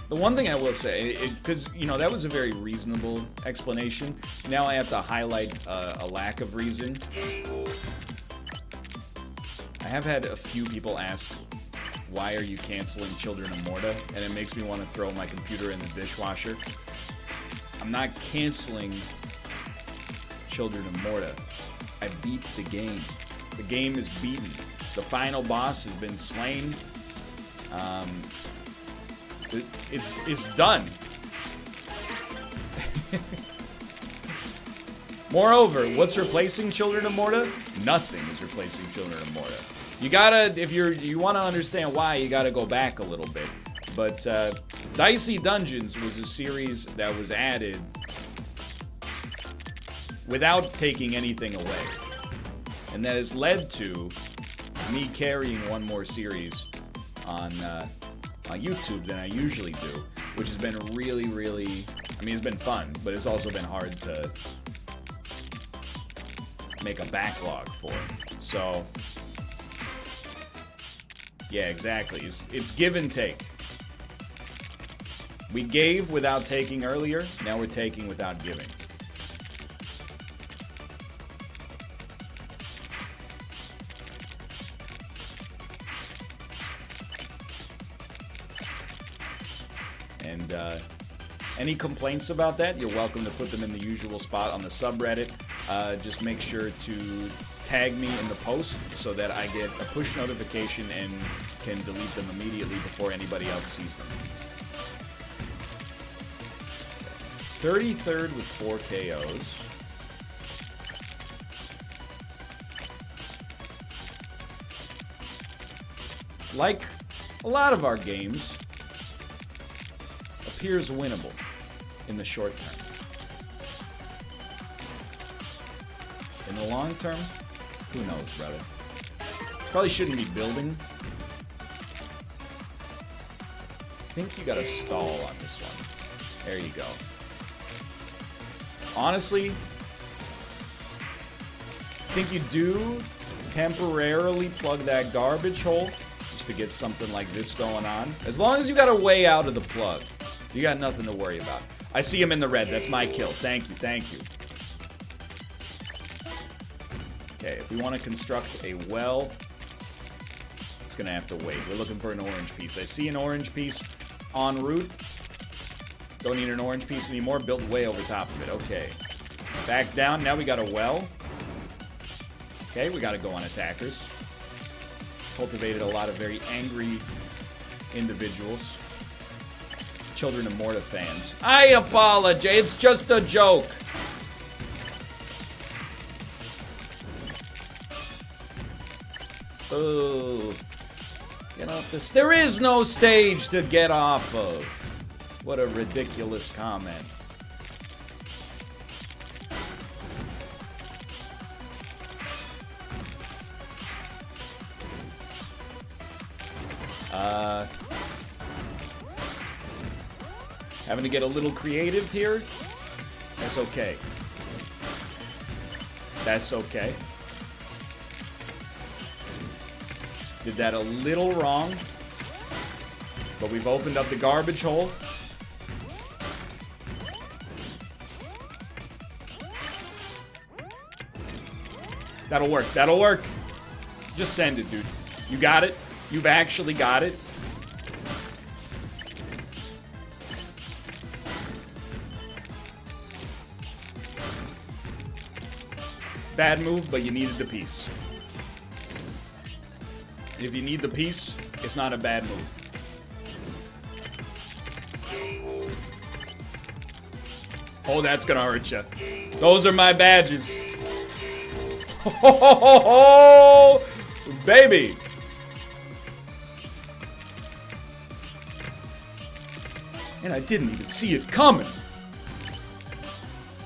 The one thing I will say, because, you know, that was a very reasonable explanation. Now I have to highlight a lack of reason. I have had a few people ask, why are you canceling Children of Morta? And it makes me want to throw my computer in the dishwasher. I'm not canceling Children of Morta. I beat the game. The game is beaten. The final boss has been slain. It's done. Moreover, what's replacing Children of Morta? Nothing is replacing Children of Morta. You gotta, if you want to understand why, you gotta go back a little bit. But Dicey Dungeons was a series that was added without taking anything away, and that has led to me carrying one more series on YouTube than I usually do, which has been really, I mean, it's been fun, but it's also been hard to make a backlog for. So, yeah, exactly. It's give and take. We gave without taking earlier, now we're taking without giving. And any complaints about that, you're welcome to put them in the usual spot on the subreddit. Just make sure to tag me in the post so that I get a push notification and can delete them immediately before anybody else sees them. 33rd with 4 KOs. Like a lot of our games, appears winnable in the short term. In the long term, who knows, brother? Probably shouldn't be building. I think you gotta stall on this one. There you go. Honestly, I think you do temporarily plug that garbage hole just to get something like this going on. As long as you got a way out of the plug, you got nothing to worry about. I see him in the red. That's my kill. Thank you. Thank you. Okay, if we want to construct a well, it's going to have to wait. We're looking for an orange piece. I see an orange piece en route. Don't need an orange piece anymore. Built way over top of it. Okay. Back down. Now we got a well. Okay, we got to go on attackers. Cultivated a lot of very angry individuals. Children of Morta fans. I apologize. It's just a joke. Oh. Get off this. There is no stage to get off of. What a ridiculous comment. Having to get a little creative here. That's okay. That's okay. Did that a little wrong. But we've opened up the garbage hole. That'll work. That'll work. Just send it, dude. You got it. You've actually got it. Bad move, but you needed the piece. If you need the piece, it's not a bad move. Oh, that's gonna hurt you. Those are my badges. Oh, baby. And I didn't even see it coming.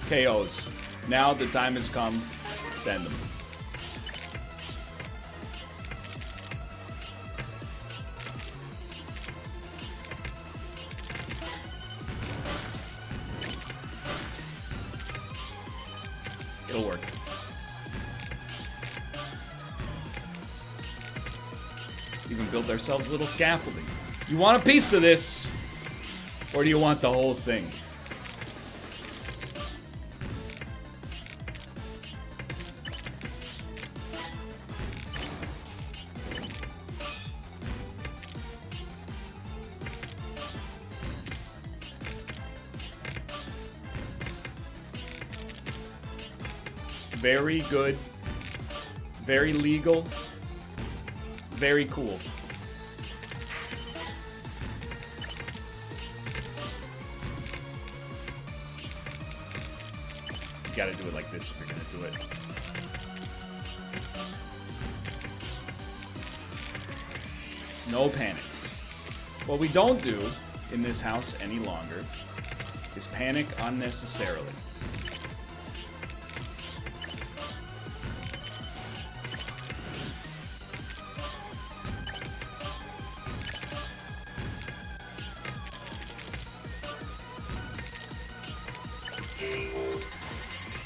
KOs. Now the time has come. Send them. It'll work. Even built ourselves a little scaffolding. You want a piece of this? Or do you want the whole thing? Very good. Very legal. Very cool. You gotta do it like this if you're gonna do it. No panics. What we don't do in this house any longer is panic unnecessarily.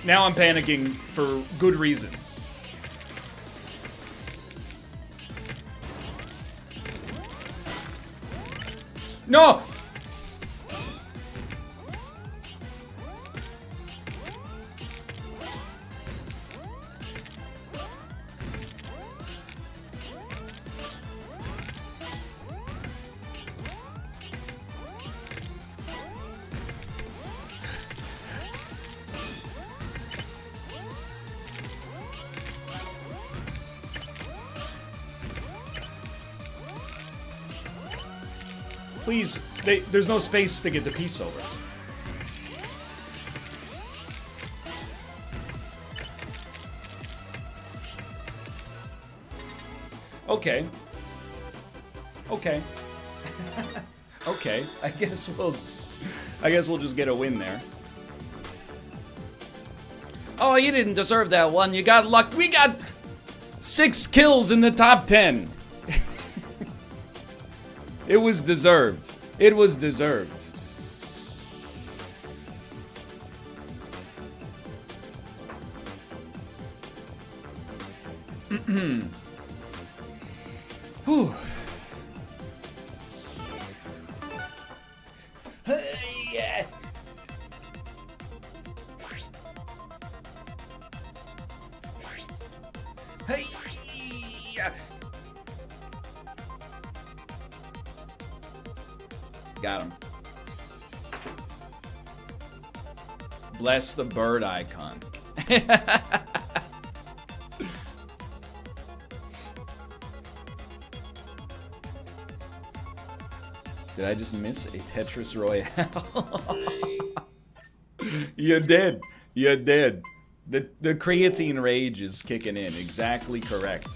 Now I'm panicking for good reason. No! Please, there's no space to get the piece over. Okay. Okay. Okay. I guess we'll just get a win there. Oh, you didn't deserve that one. You got luck. We got 6 kills in the top 10. It was deserved. It was deserved. Whew. Hey, yeah. Hey, yeah. Got him. Bless the bird icon. Did I just miss a Tetris Royale? You did. You did. The creatine rage is kicking in. Exactly correct.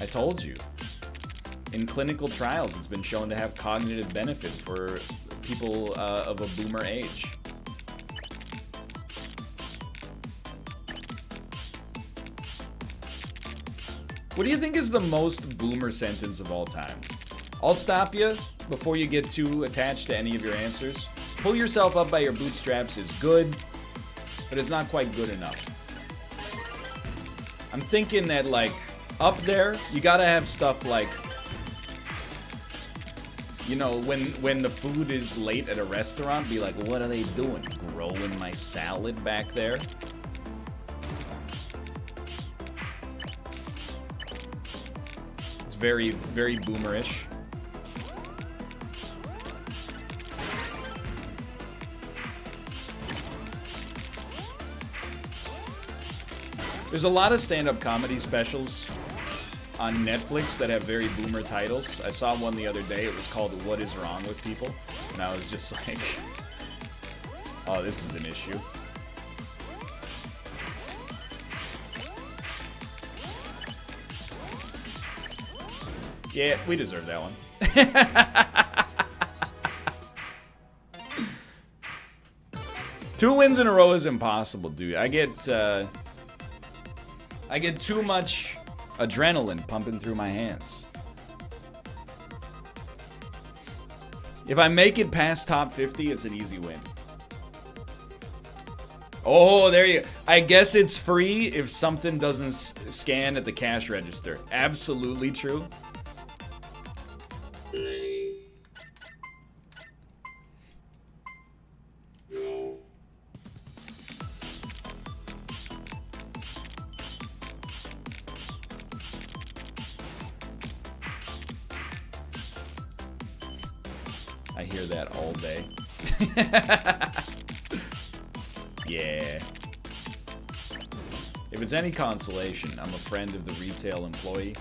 I told you. In clinical trials, it's been shown to have cognitive benefit for people of a boomer age. What do you think is the most boomer sentence of all time? I'll stop you before you get too attached to any of your answers. pull yourself up by your bootstraps is good, but it's not quite good enough. I'm thinking that, like, up there, you gotta have stuff like, you know, when the food is late at a restaurant, be like, what are they doing? Growing my salad back there? It's very, very boomerish. There's a lot of stand-up comedy specials on Netflix that have very boomer titles. I saw one the other day. It was called What Is Wrong with People? And I was just like, oh, this is an issue. Yeah, we deserve that one. Two wins in a row is impossible, dude. I get too much adrenaline pumping through my hands. If I make it past top 50, it's an easy win. Oh, there you go. I guess it's free if something doesn't scan at the cash register. Absolutely true. I hear that all day. Yeah. If it's any consolation, I'm a friend of the retail employee.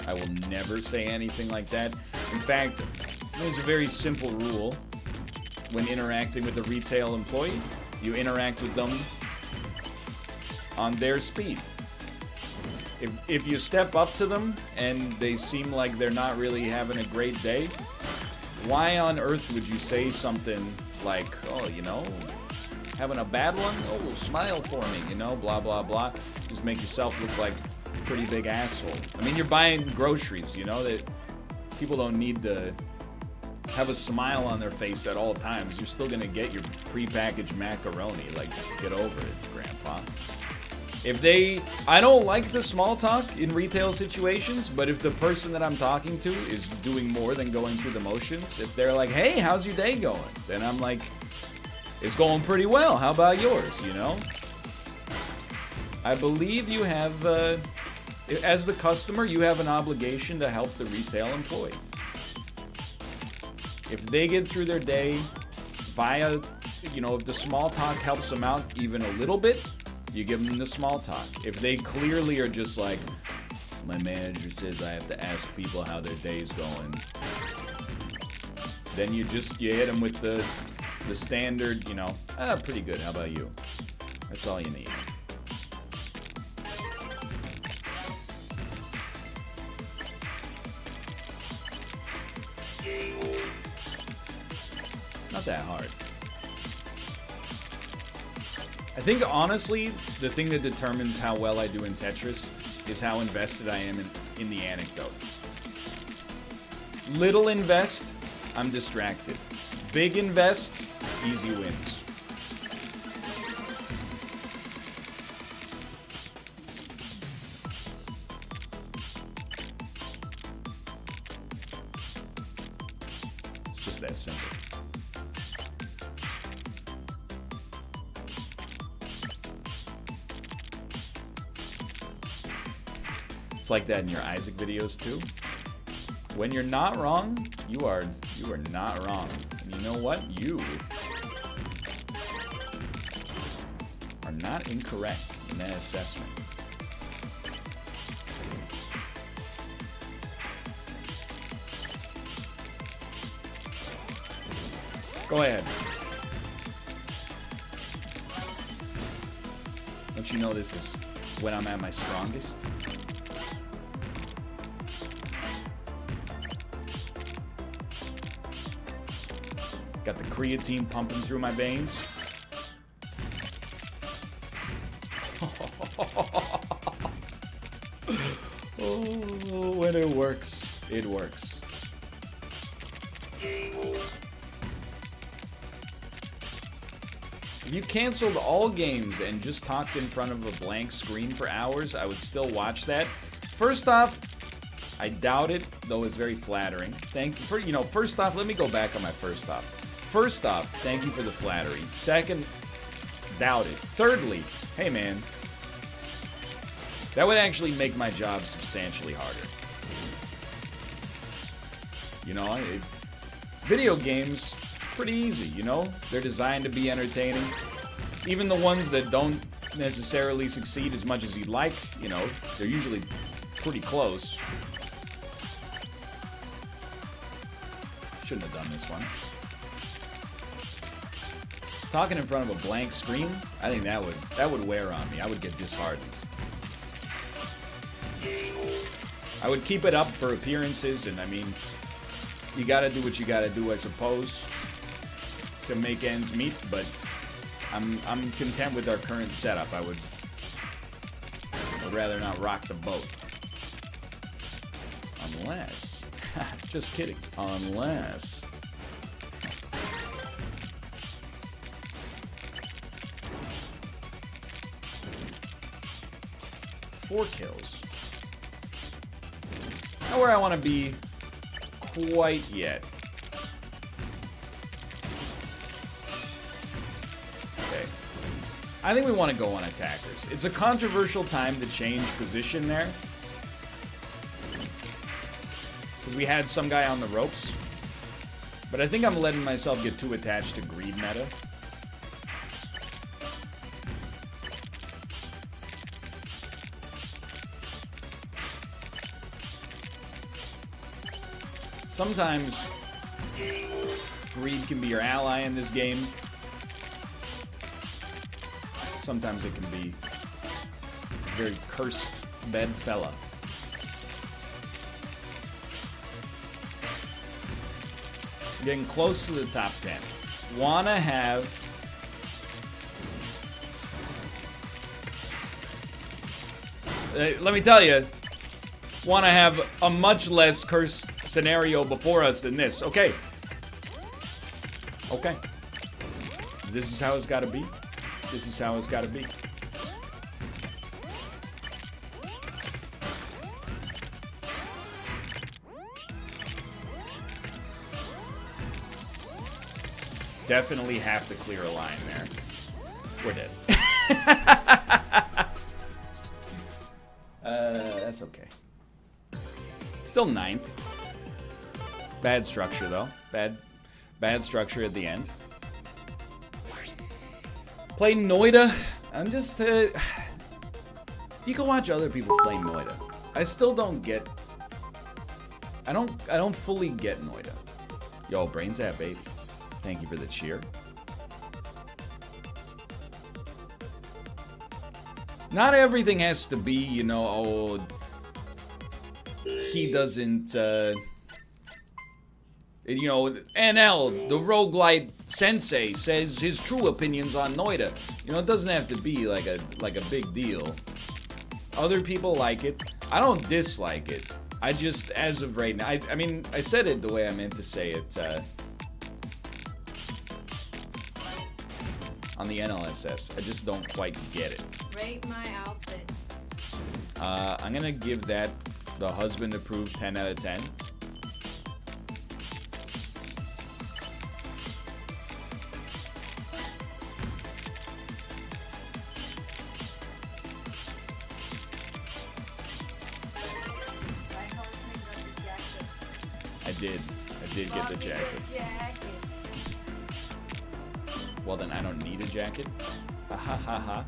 I will never say anything like that. In fact, there's a very simple rule when interacting with a retail employee. You interact with them on their speed. If you step up to them and they seem like they're not really having a great day, why on earth would you say something like, oh, you know, having a bad one? Oh, smile for me, you know, blah, blah, blah. Just make yourself look like a pretty big asshole. I mean, you're buying groceries, you know, that people don't need to have a smile on their face at all times. You're still going to get your prepackaged macaroni. Like, get over it, Grandpa. I don't like the small talk in retail situations, but if the person that I'm talking to is doing more than going through the motions, if they're like, hey, how's your day going? Then I'm like, it's going pretty well. How about yours, you know? I believe you have, as the customer, you have an obligation to help the retail employee. If they get through their day via, you know, if the small talk helps them out even a little bit, you give them the small talk. If they clearly are just like, my manager says I have to ask people how their day's going, then you hit them with the standard, you know, pretty good, how about you? That's all you need. It's not that hard. I think, honestly, the thing that determines how well I do in Tetris is how invested I am in the anecdote. Little invest, I'm distracted. Big invest, easy wins. It's just that simple. Like that in your Isaac videos too. When you're not wrong, you are not wrong. And you know what? You are not incorrect in that assessment. Go ahead. Don't you know this is when I'm at my strongest? Got the creatine pumping through my veins. Oh, when it works, it works. If you canceled all games and just talked in front of a blank screen for hours, I would still watch that. First off, I doubt it, though it's very flattering. Thank you for, first off, let me go back on my first off. First off, thank you for the flattery. Second, doubt it. Thirdly, hey man, that would actually make my job substantially harder. Video games, pretty easy, They're designed to be entertaining. Even the ones that don't necessarily succeed as much as you'd like, they're usually pretty close. Shouldn't have done this one. Talking in front of a blank screen, I think that would wear on me. I would get disheartened. I would keep it up for appearances, and I mean, you gotta do what you gotta do, I suppose, to make ends meet, but I'm content with our current setup. I'd rather not rock the boat. Unless, just kidding, unless... Four kills. Not where I want to be quite yet. Okay. I think we want to go on attackers. It's a controversial time to change position there. Because we had some guy on the ropes. But I think I'm letting myself get too attached to greed meta. Sometimes greed can be your ally in this game. Sometimes it can be a very cursed bedfella. Getting close to the top 10. Wanna have... let me tell you, want to have a much less cursed scenario before us than this. Okay. Okay. This is how it's got to be. This is how it's got to be. Definitely have to clear a line there. We're dead. That's okay. Still 9th. Bad structure, though. Bad structure at the end. Play Noida. I'm just... you can watch other people play Noida. I still don't get... I don't fully get Noida. Yo, brains at baby. Thank you for the cheer. Not everything has to be, oh... He doesn't, NL, the roguelite sensei says his true opinions on Noida. It doesn't have to be like a big deal. Other people like it. I don't dislike it. I just, as of right now, I mean, I said it the way I meant to say it, on the NLSS. I just don't quite get it. Rate my outfit. I'm gonna give that the husband approved 10 out of 10. I did get the jacket. Well then I don't need a jacket. Ha ha ha ha.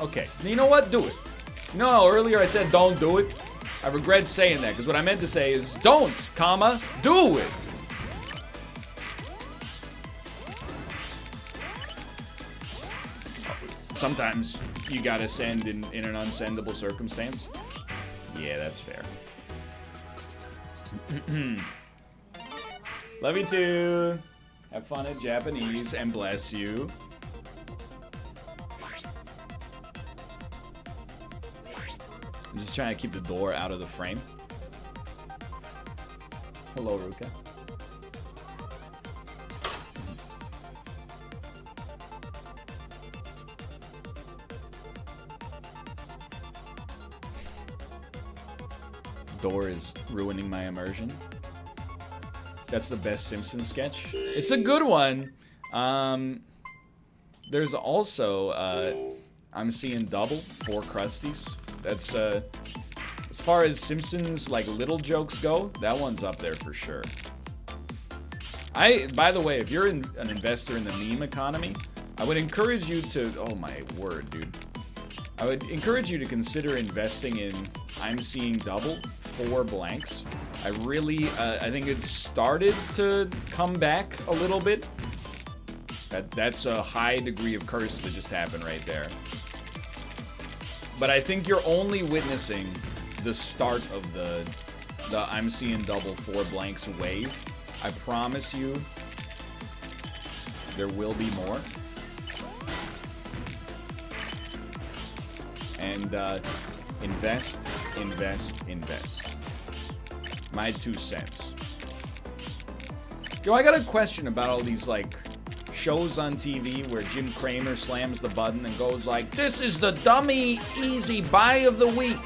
Okay, you know what? Do it. No, earlier I said don't do it. I regret saying that, because what I meant to say is don't, comma, do it. Sometimes you gotta send in an unsendable circumstance. Yeah, that's fair. Love you too. Have fun at Japanese and bless you. I'm just trying to keep the door out of the frame. Hello, Ruka. Door is ruining my immersion. That's the best Simpsons sketch. It's a good one. There's also I'm seeing double for Krusty's. That's as far as Simpsons like little jokes go, that one's up there for sure. By the way, if you're an investor in the meme economy, I would encourage you to, oh my word, dude. I would encourage you to consider investing in I'm Seeing Double for blanks. I really, I think it's started to come back a little bit. That's a high degree of curse that just happened right there. But I think you're only witnessing the start of the I'm Seeing Double for blanks wave. I promise you, there will be more. And invest. My 2 cents. Yo, I got a question about all these, like, shows on TV where Jim Cramer slams the button and goes like, this is the dummy easy buy of the week.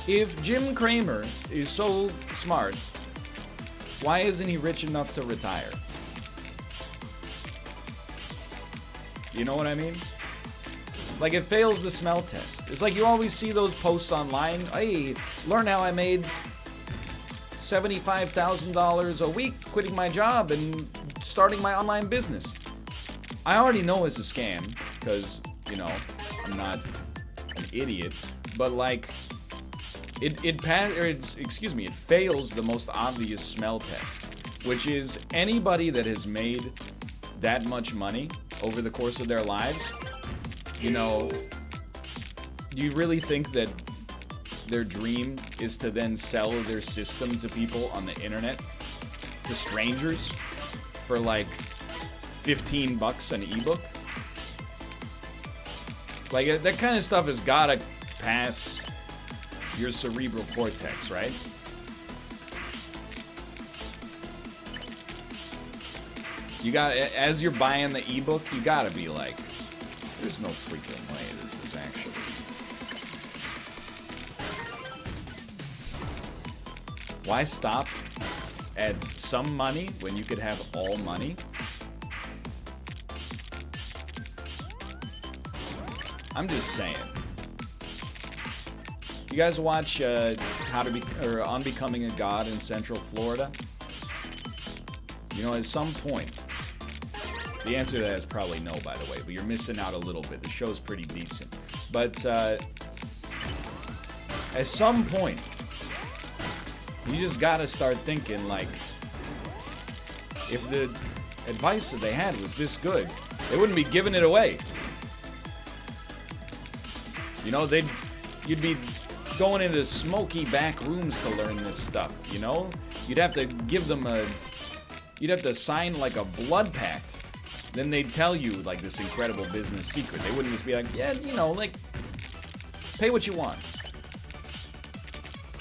If Jim Cramer is so smart, why isn't he rich enough to retire? You know what I mean? Like, it fails the smell test. It's like you always see those posts online. Hey, learn how I made $75,000 a week quitting my job and starting my online business. I already know it's a scam because, you know, I'm not an idiot. But, like, it fails the most obvious smell test, which is anybody that has made that much money over the course of their lives. You know, do you really think that their dream is to then sell their system to people on the internet, to strangers, for like $15 an ebook? Like, that kind of stuff has gotta pass your cerebral cortex, right? You got, as you're buying the ebook, you gotta be like, there's no freaking way this is actually. Why stop at some money when you could have all money? I'm just saying. You guys watch On Becoming a God in Central Florida? You know, at some point, the answer to that is probably no, by the way, but you're missing out a little bit. The show's pretty decent. But at some point, you just gotta start thinking, like, if the advice that they had was this good, they wouldn't be giving it away. You know, you'd be going into smoky back rooms to learn this stuff, you know? You'd have to give them you'd have to sign like a blood pact. Then they'd tell you, like, this incredible business secret. They wouldn't just be like, yeah, you know, like, pay what you want.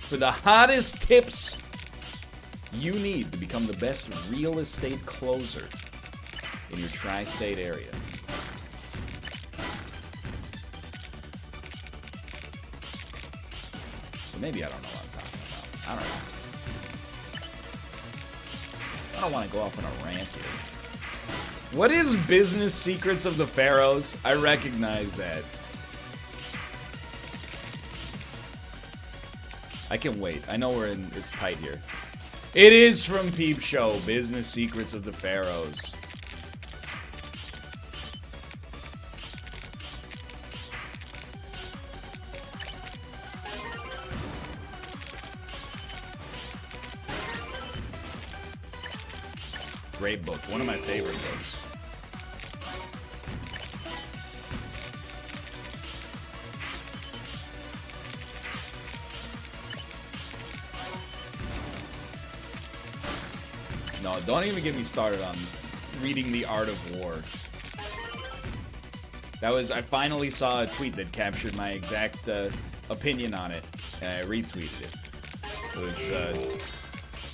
For the hottest tips you need to become the best real estate closer in your tri-state area. But maybe I don't know what I'm talking about. I don't know. I don't want to go off on a rant here. What is Business Secrets of the Pharaohs? I recognize that. I can wait. I know it's tight here. It is from Peep Show, Business Secrets of the Pharaohs. Great book. One of my favorite books. No, don't even get me started on reading The Art of War. I finally saw a tweet that captured my exact opinion on it, and I retweeted it. It was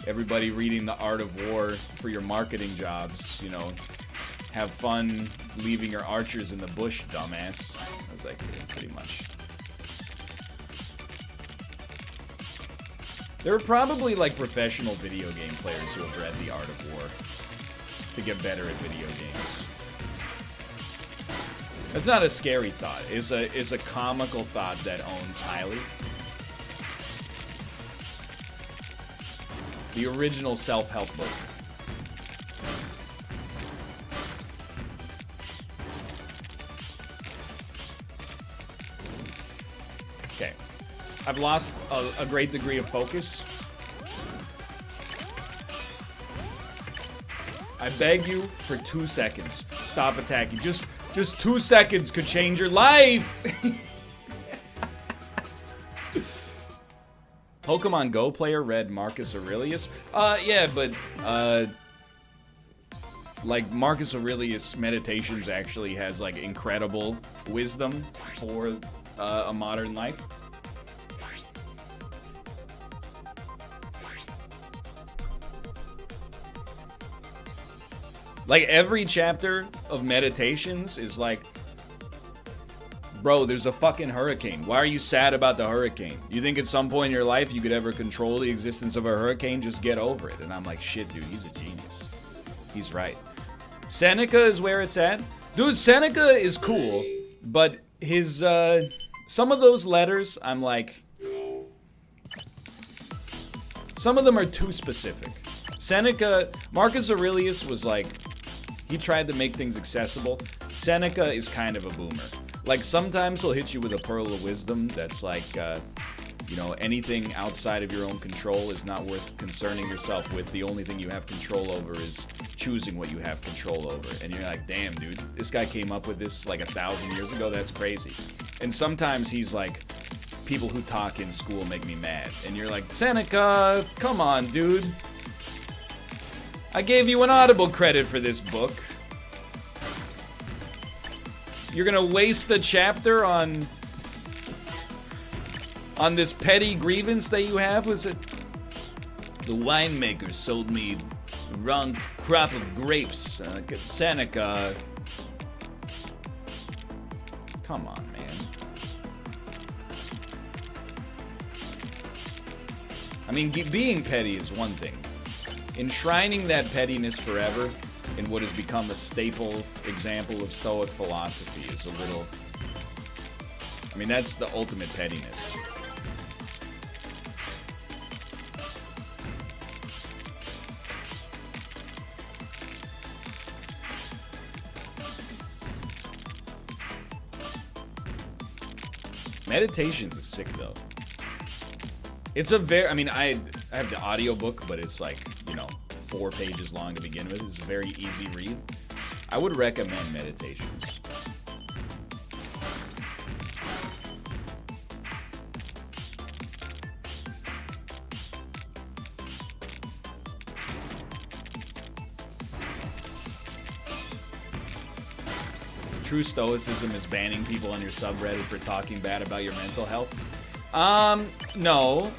everybody reading The Art of War for your marketing jobs, you know. Have fun leaving your archers in the bush, dumbass. I was like, yeah, pretty much. There are probably like professional video game players who have read The Art of War to get better at video games. That's not a scary thought. It's a comical thought that owns highly. The original self-help book. Okay. I've lost a great degree of focus. I beg you for 2 seconds. Stop attacking. Just 2 seconds could change your life! Pokemon Go player read Marcus Aurelius? Yeah, but, like, Marcus Aurelius Meditations actually has, like, incredible wisdom for a modern life. Like, every chapter of Meditations is like, bro, there's a fucking hurricane. Why are you sad about the hurricane? You think at some point in your life you could ever control the existence of a hurricane? Just get over it. And I'm like, shit, dude, he's a genius. He's right. Seneca is where it's at. Dude, Seneca is cool, but his, some of those letters, I'm like, some of them are too specific. Seneca, Marcus Aurelius was like, he tried to make things accessible. Seneca is kind of a boomer. Like, sometimes he'll hit you with a pearl of wisdom that's like, you know, anything outside of your own control is not worth concerning yourself with. The only thing you have control over is choosing what you have control over. And you're like, damn, dude, this guy came up with this like 1,000 years ago? That's crazy. And sometimes he's like, people who talk in school make me mad. And you're like, Seneca, come on, dude. I gave you an Audible credit for this book. You're gonna waste a chapter on this petty grievance that you have? Was it the winemaker sold me the wrong crop of grapes? Seneca. Come on, man. I mean, being petty is one thing. Enshrining that pettiness forever in what has become a staple example of Stoic philosophy is a little... I mean, that's the ultimate pettiness. Meditations is sick, though. It's a very... I mean, I have the audiobook, but it's like, you know, 4 pages long to begin with. It's a very easy read. I would recommend Meditations. True stoicism is banning people on your subreddit for talking bad about your mental health. No.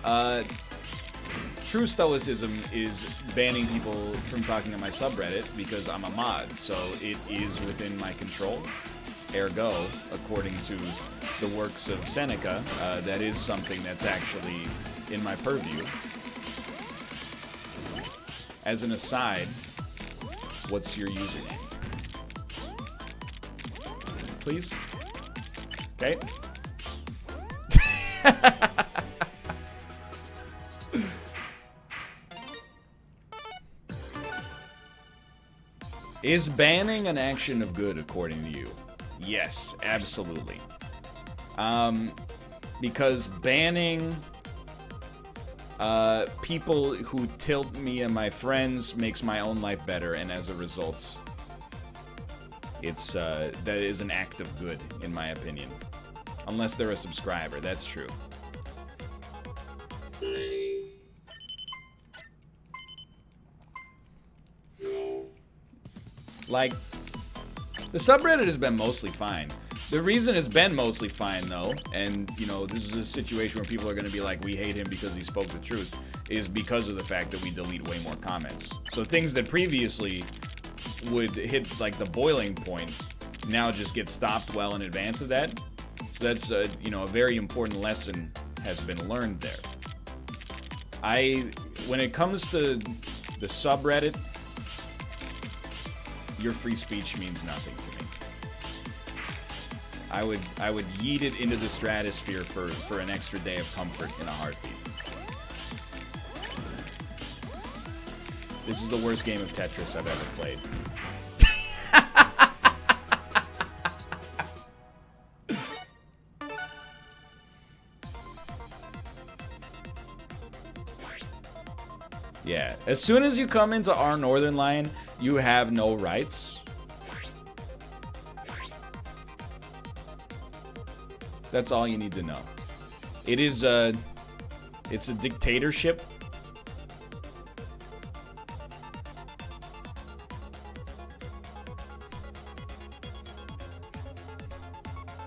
True stoicism is banning people from talking on my subreddit because I'm a mod, so it is within my control. Ergo, according to the works of Seneca, that is something that's actually in my purview. As an aside, what's your username? Please? Okay. Is banning an action of good according to you? Yes, absolutely. Because banning people who tilt me and my friends makes my own life better, and as a result, it's that is an act of good, in my opinion. Unless they're a subscriber, that's true. Like, the subreddit has been mostly fine. The reason it's been mostly fine, though, and, you know, this is a situation where people are going to be like, we hate him because he spoke the truth, is because of the fact that we delete way more comments. So things that previously would hit, like, the boiling point now just get stopped well in advance of that. So that's, you know, a very important lesson has been learned there. When it comes to the subreddit, your free speech means nothing to me. I would yeet it into the stratosphere for an extra day of comfort in a heartbeat. This is the worst game of Tetris I've ever played. Yeah, as soon as you come into our northern line, you have no rights. That's all you need to know. It is it's a dictatorship.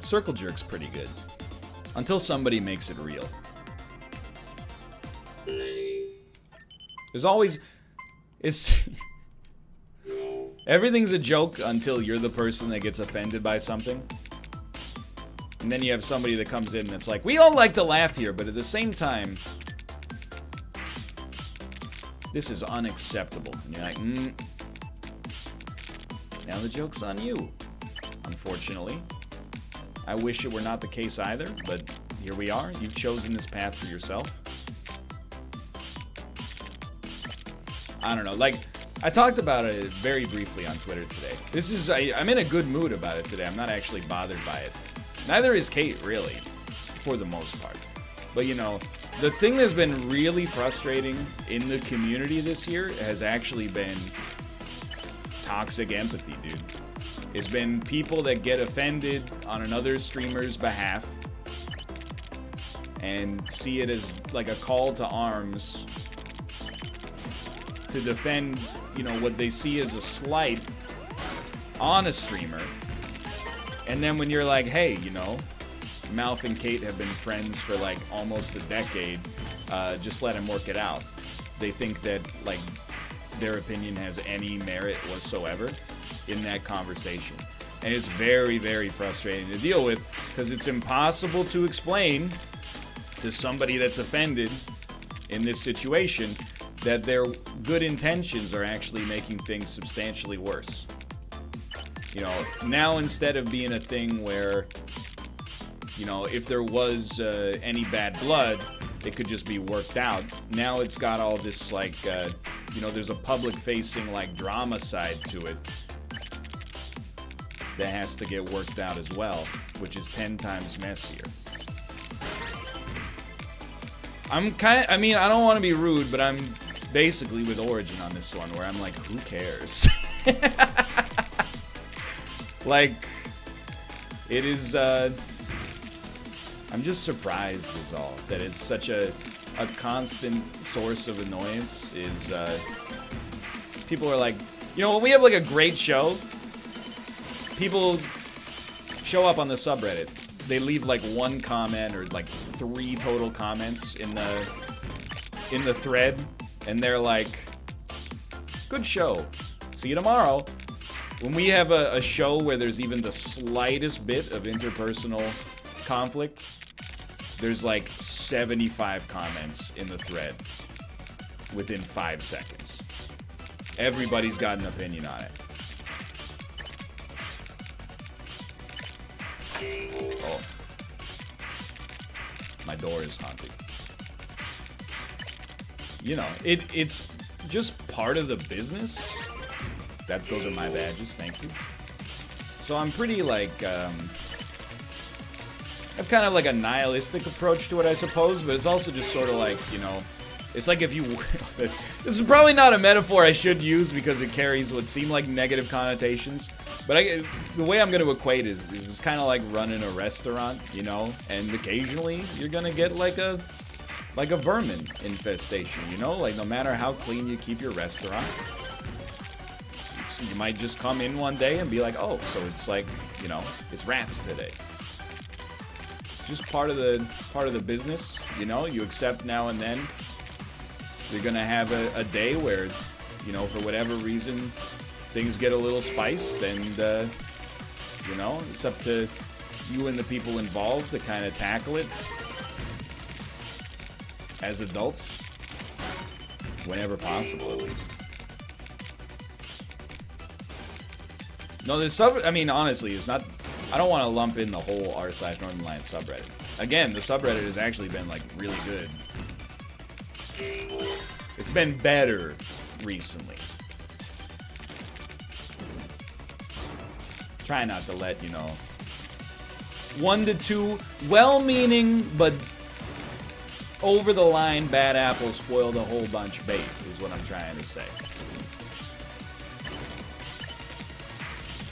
Circle Jerk's pretty good. Until somebody makes it real. There's always... Everything's a joke until you're the person that gets offended by something. And then you have somebody that comes in and it's like, we all like to laugh here, but at the same time, this is unacceptable. And you're like, now the joke's on you, unfortunately. I wish it were not the case either, but here we are. You've chosen this path for yourself. I don't know, like, I talked about it very briefly on Twitter today. This is, I'm in a good mood about it today. I'm not actually bothered by it. Neither is Kate, really, for the most part. But, you know, the thing that's been really frustrating in the community this year has actually been toxic empathy, dude. It's been people that get offended on another streamer's behalf and see it as like a call to arms to defend, you know, what they see as a slight on a streamer. And then when you're like, hey, you know, Malf and Kate have been friends for like almost a decade, just let him work it out. They think that, like, their opinion has any merit whatsoever in that conversation. And it's very, very frustrating to deal with because it's impossible to explain to somebody that's offended in this situation that their good intentions are actually making things substantially worse. You know, now instead of being a thing where, you know, if there was any bad blood, it could just be worked out. Now it's got all this, like, you know, there's a public-facing, like, drama side to it that has to get worked out as well, which is 10 times messier. I mean, I don't want to be rude, but I'm basically with Origin on this one, where I'm like, who cares? Like, it is, I'm just surprised is all, that it's such a constant source of annoyance is, people are like, you know, when we have like a great show, people show up on the subreddit, they leave like one comment or like 3 total comments in the thread, and they're like, good show, see you tomorrow. When we have a show where there's even the slightest bit of interpersonal conflict, there's like 75 comments in the thread within 5 seconds. Everybody's got an opinion on it. Oh. My door is haunted. You know, it's just part of the business. Those are my badges, thank you. So I'm pretty, like, I have kind of like a nihilistic approach to it, I suppose, but it's also just sort of like, you know, it's like if you... This is probably not a metaphor I should use because it carries what seem like negative connotations, but the way I'm going to equate is it's kind of like running a restaurant, you know, and occasionally you're going to get like a vermin infestation, you know, like no matter how clean you keep your restaurant, You might just come in one day and be like, oh, so it's like, you know, it's rats today. Just part of the business, you know. You accept now and then you're gonna have a day where, you know, for whatever reason, things get a little spiced, and you know, it's up to you and the people involved to kind of tackle it as adults, whenever possible, at least. No, the I mean, honestly, it's not. I don't want to lump in the whole r/Northernlion subreddit. Again, the subreddit has actually been like really good. It's been better recently. Try not to let, you know, 1 to 2 well-meaning but over-the-line bad apples spoil the whole bunch bait, is what I'm trying to say.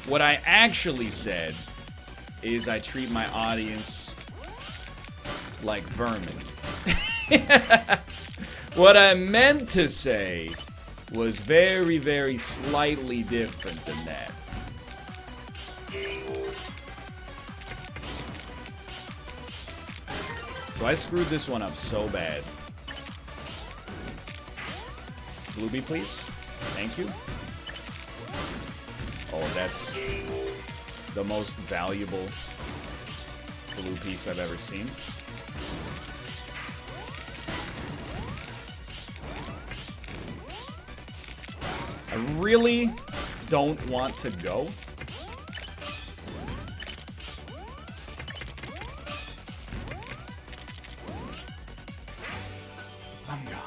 What I actually said is I treat my audience like vermin. What I meant to say was very, very slightly different than that. So I screwed this one up so bad. Bluebee, please. Thank you. Oh, that's the most valuable blue piece I've ever seen. I really don't want to go. I'm gone.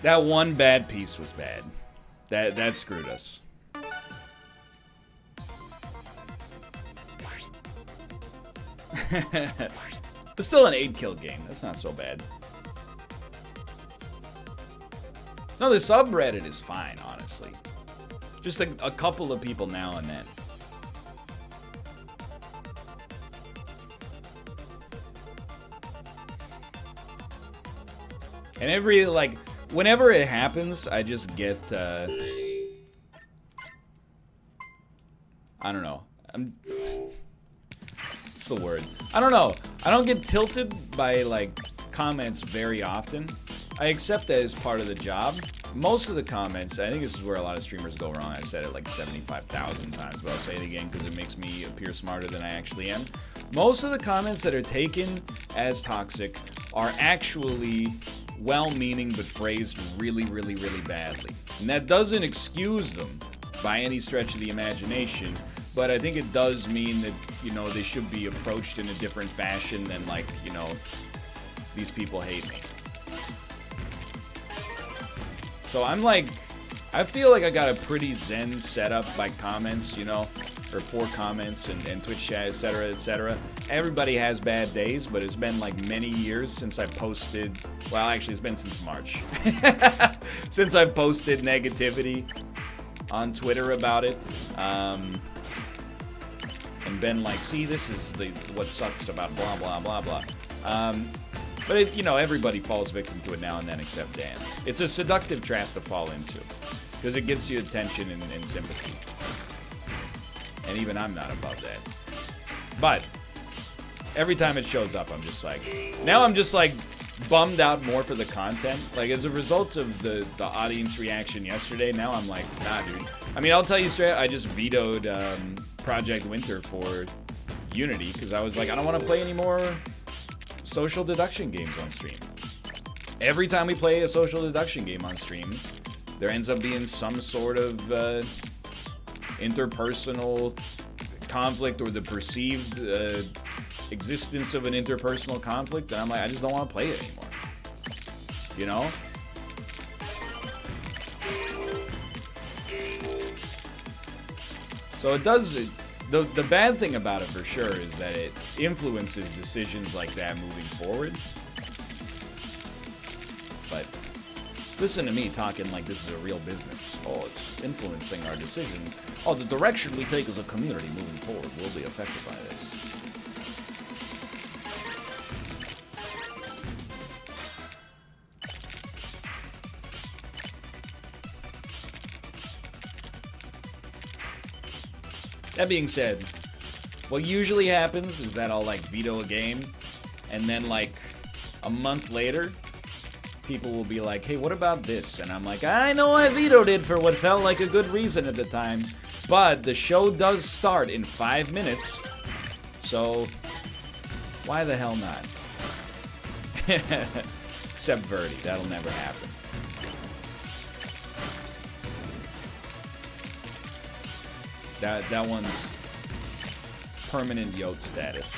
That one bad piece was bad. That screwed us. It's still an 8-kill game. That's not so bad. No, the subreddit is fine, honestly. Just a couple of people now and then. And every, like, whenever it happens, I just get, I don't know. What's the word? I don't know. I don't get tilted by, like, comments very often. I accept that as part of the job. Most of the comments, I think this is where a lot of streamers go wrong. I said it like 75,000 times, but I'll say it again because it makes me appear smarter than I actually am. Most of the comments that are taken as toxic are actually well-meaning but phrased really, really, really badly. And that doesn't excuse them by any stretch of the imagination, but I think it does mean that, you know, they should be approached in a different fashion than, like, you know, these people hate me. So I'm like, I feel like I got a pretty zen setup by comments, you know, or for comments and Twitch chat, etc., etc. Everybody has bad days, but it's been like many years since I posted, well, actually it's been since March, since I've posted negativity on Twitter about it, and been like, see, this is what sucks about blah, blah, blah, blah. But, it, you know, everybody falls victim to it now and then except Dan. It's a seductive trap to fall into because it gets you attention and sympathy. And even I'm not above that. But every time it shows up, I'm just like... Now I'm just, like, bummed out more for the content. Like, as a result of the audience reaction yesterday, now I'm like, nah, dude. I mean, I'll tell you straight, I just vetoed Project Winter for Unity because I was like, I don't want to play any more social deduction games on stream. Every time we play a social deduction game on stream, there ends up being some sort of interpersonal conflict or the perceived existence of an interpersonal conflict, and I'm like, I just don't want to play it anymore. You know? So it does... The bad thing about it, for sure, is that it influences decisions like that moving forward. But listen to me talking like this is a real business. Oh, it's influencing our decision. Oh, the direction we take as a community moving forward will be affected by this. That being said, what usually happens is that I'll like veto a game, and then like a month later, people will be like, hey, what about this? And I'm like, I know I vetoed it for what felt like a good reason at the time, but the show does start in 5 minutes, so why the hell not? Except Verdi, that'll never happen. That one's permanent Yote status.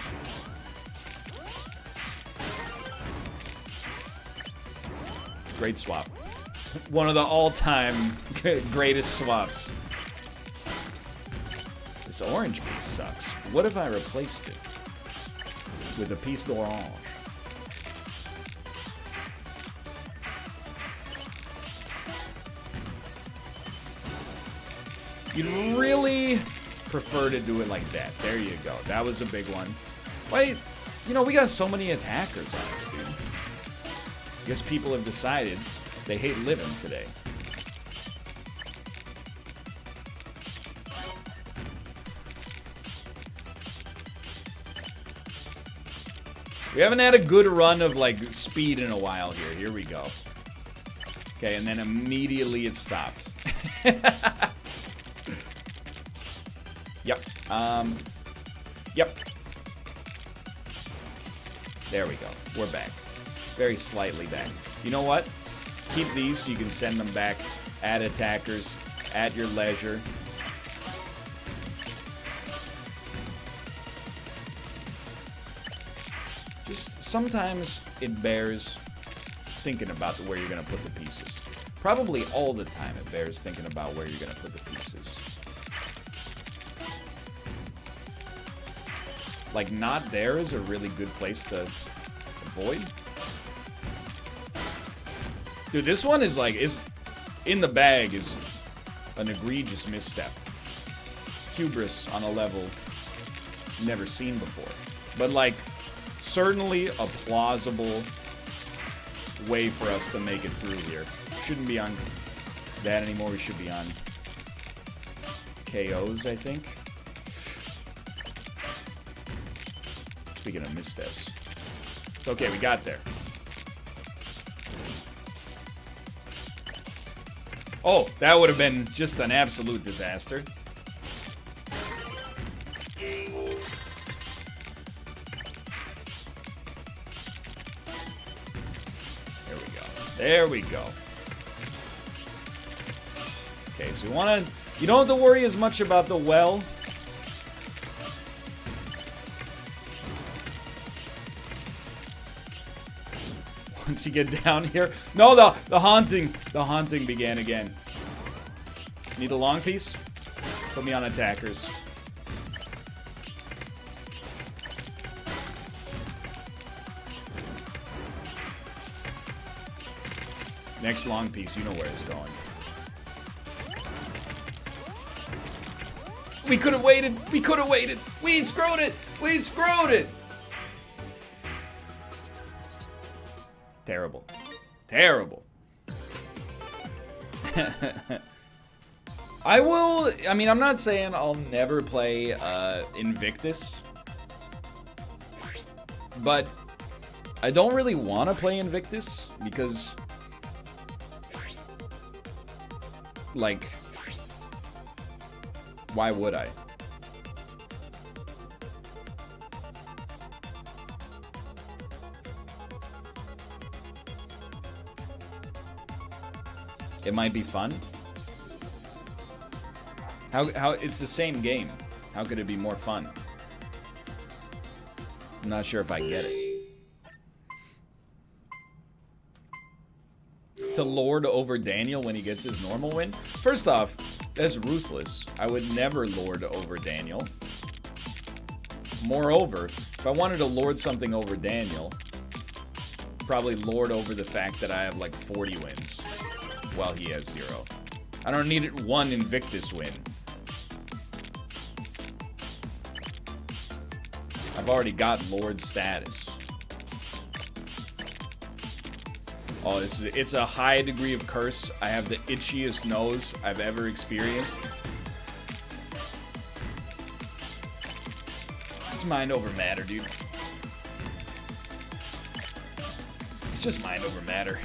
Great swap. One of the all-time greatest swaps. This orange piece sucks. What if I replaced it with a piece d'orange? You'd really prefer to do it like that. There you go. That was a big one. Wait, you know, we got so many attackers on us, dude. I guess people have decided they hate living today. We haven't had a good run of, like, speed in a while here. Here we go. Okay, and then immediately it stopped. Yep. Yep. There we go. We're back. Very slightly back. You know what? Keep these so you can send them back at attackers at your leisure. Just sometimes it bears thinking about where you're going to put the pieces. Probably all the time it bears thinking about where you're going to put the pieces. Like, not there is a really good place to avoid. Dude, this one is like, is in the bag is an egregious misstep. Hubris on a level never seen before. But, like, certainly a plausible way for us to make it through here. Shouldn't be on that anymore. We should be on KOs, I think. Speaking of missteps. It's okay, we got there. Oh, that would have been just an absolute disaster. There we go. There we go. Okay, so you don't have to worry as much about the well. Once you get down here. No, the haunting began again. Need a long piece? Put me on attackers. Next long piece, you know where it's going. We could have waited. We could have waited. We screwed it. We screwed it. Terrible. Terrible. I mean, I'm not saying I'll never play Invictus. But I don't really want to play Invictus because, like, why would I? It might be fun. How it's the same game. How could it be more fun? I'm not sure if I get it. To lord over Daniel when he gets his normal win? First off, that's ruthless. I would never lord over Daniel. Moreover, if I wanted to lord something over Daniel, probably lord over the fact that I have like 40 wins while he has 0. I don't need one Invictus win. I've already got Lord status. Oh, it's a high degree of curse. I have the itchiest nose I've ever experienced. It's mind over matter, dude. It's just mind over matter.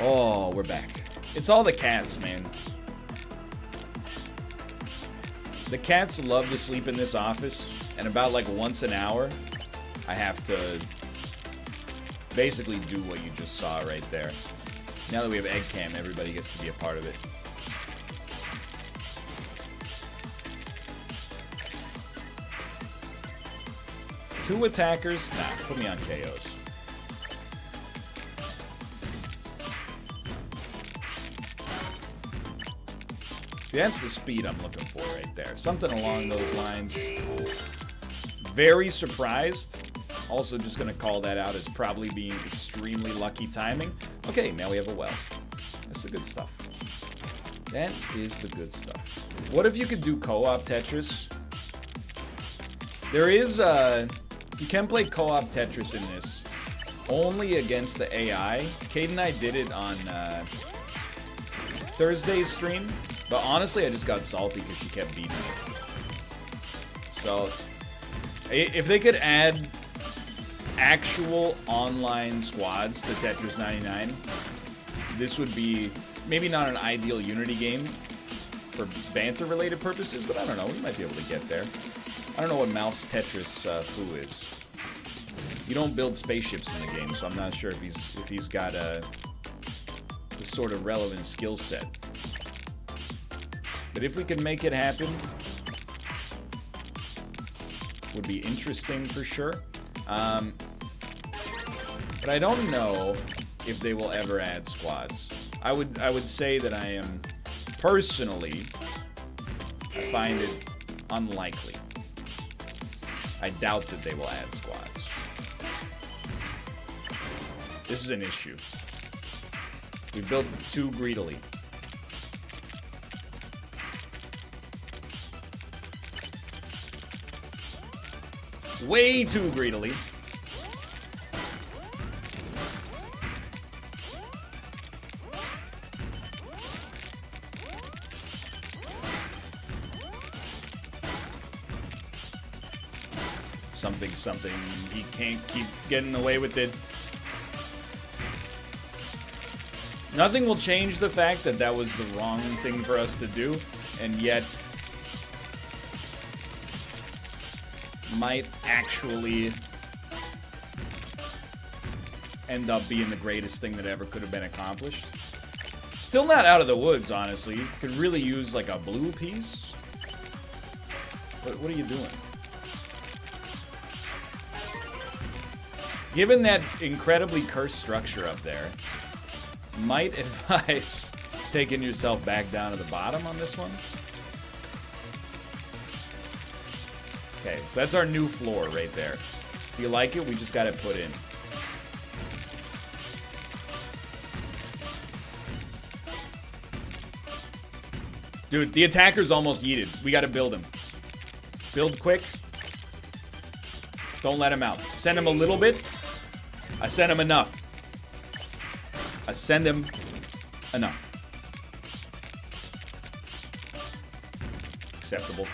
Oh, we're back. It's all the cats, man. The cats love to sleep in this office, and about like once an hour, I have to basically do what you just saw right there. Now that we have egg cam, everybody gets to be a part of it. Two attackers? Nah, put me on KOs. See, that's the speed I'm looking for right there. Something along those lines. Very surprised. Also just going to call that out as probably being extremely lucky timing. Okay, now we have a well. That's the good stuff. That is the good stuff. What if you could do co-op Tetris? There is you can play co-op Tetris in this, only against the AI. Kate and I did it on Thursday's stream, but honestly, I just got salty because she kept beating me. So, if they could add actual online squads to Tetris 99, this would be maybe not an ideal Unity game for banter-related purposes, but I don't know, we might be able to get there. I don't know what Mouth's Tetris foo is. You don't build spaceships in the game, so I'm not sure if he's got a sort of relevant skill set. But if we can make it happen, would be interesting for sure. But I don't know if they will ever add squads. I would say that I am personally, I find it unlikely. I doubt that they will add squads. This is an issue. We built too greedily. Way too greedily. Something. He can't keep getting away with it. Nothing will change the fact that that was the wrong thing for us to do, and yet might actually end up being the greatest thing that ever could have been accomplished. Still not out of the woods, honestly. Could really use like a blue piece. What are you doing? Given that incredibly cursed structure up there, might advise taking yourself back down to the bottom on this one. Okay, so that's our new floor right there. If you like it, we just got it put in. Dude, the attacker's almost yeeted. We gotta build him. Build quick. Don't let him out. Send him a little bit. I sent him enough. I send him enough. Acceptable.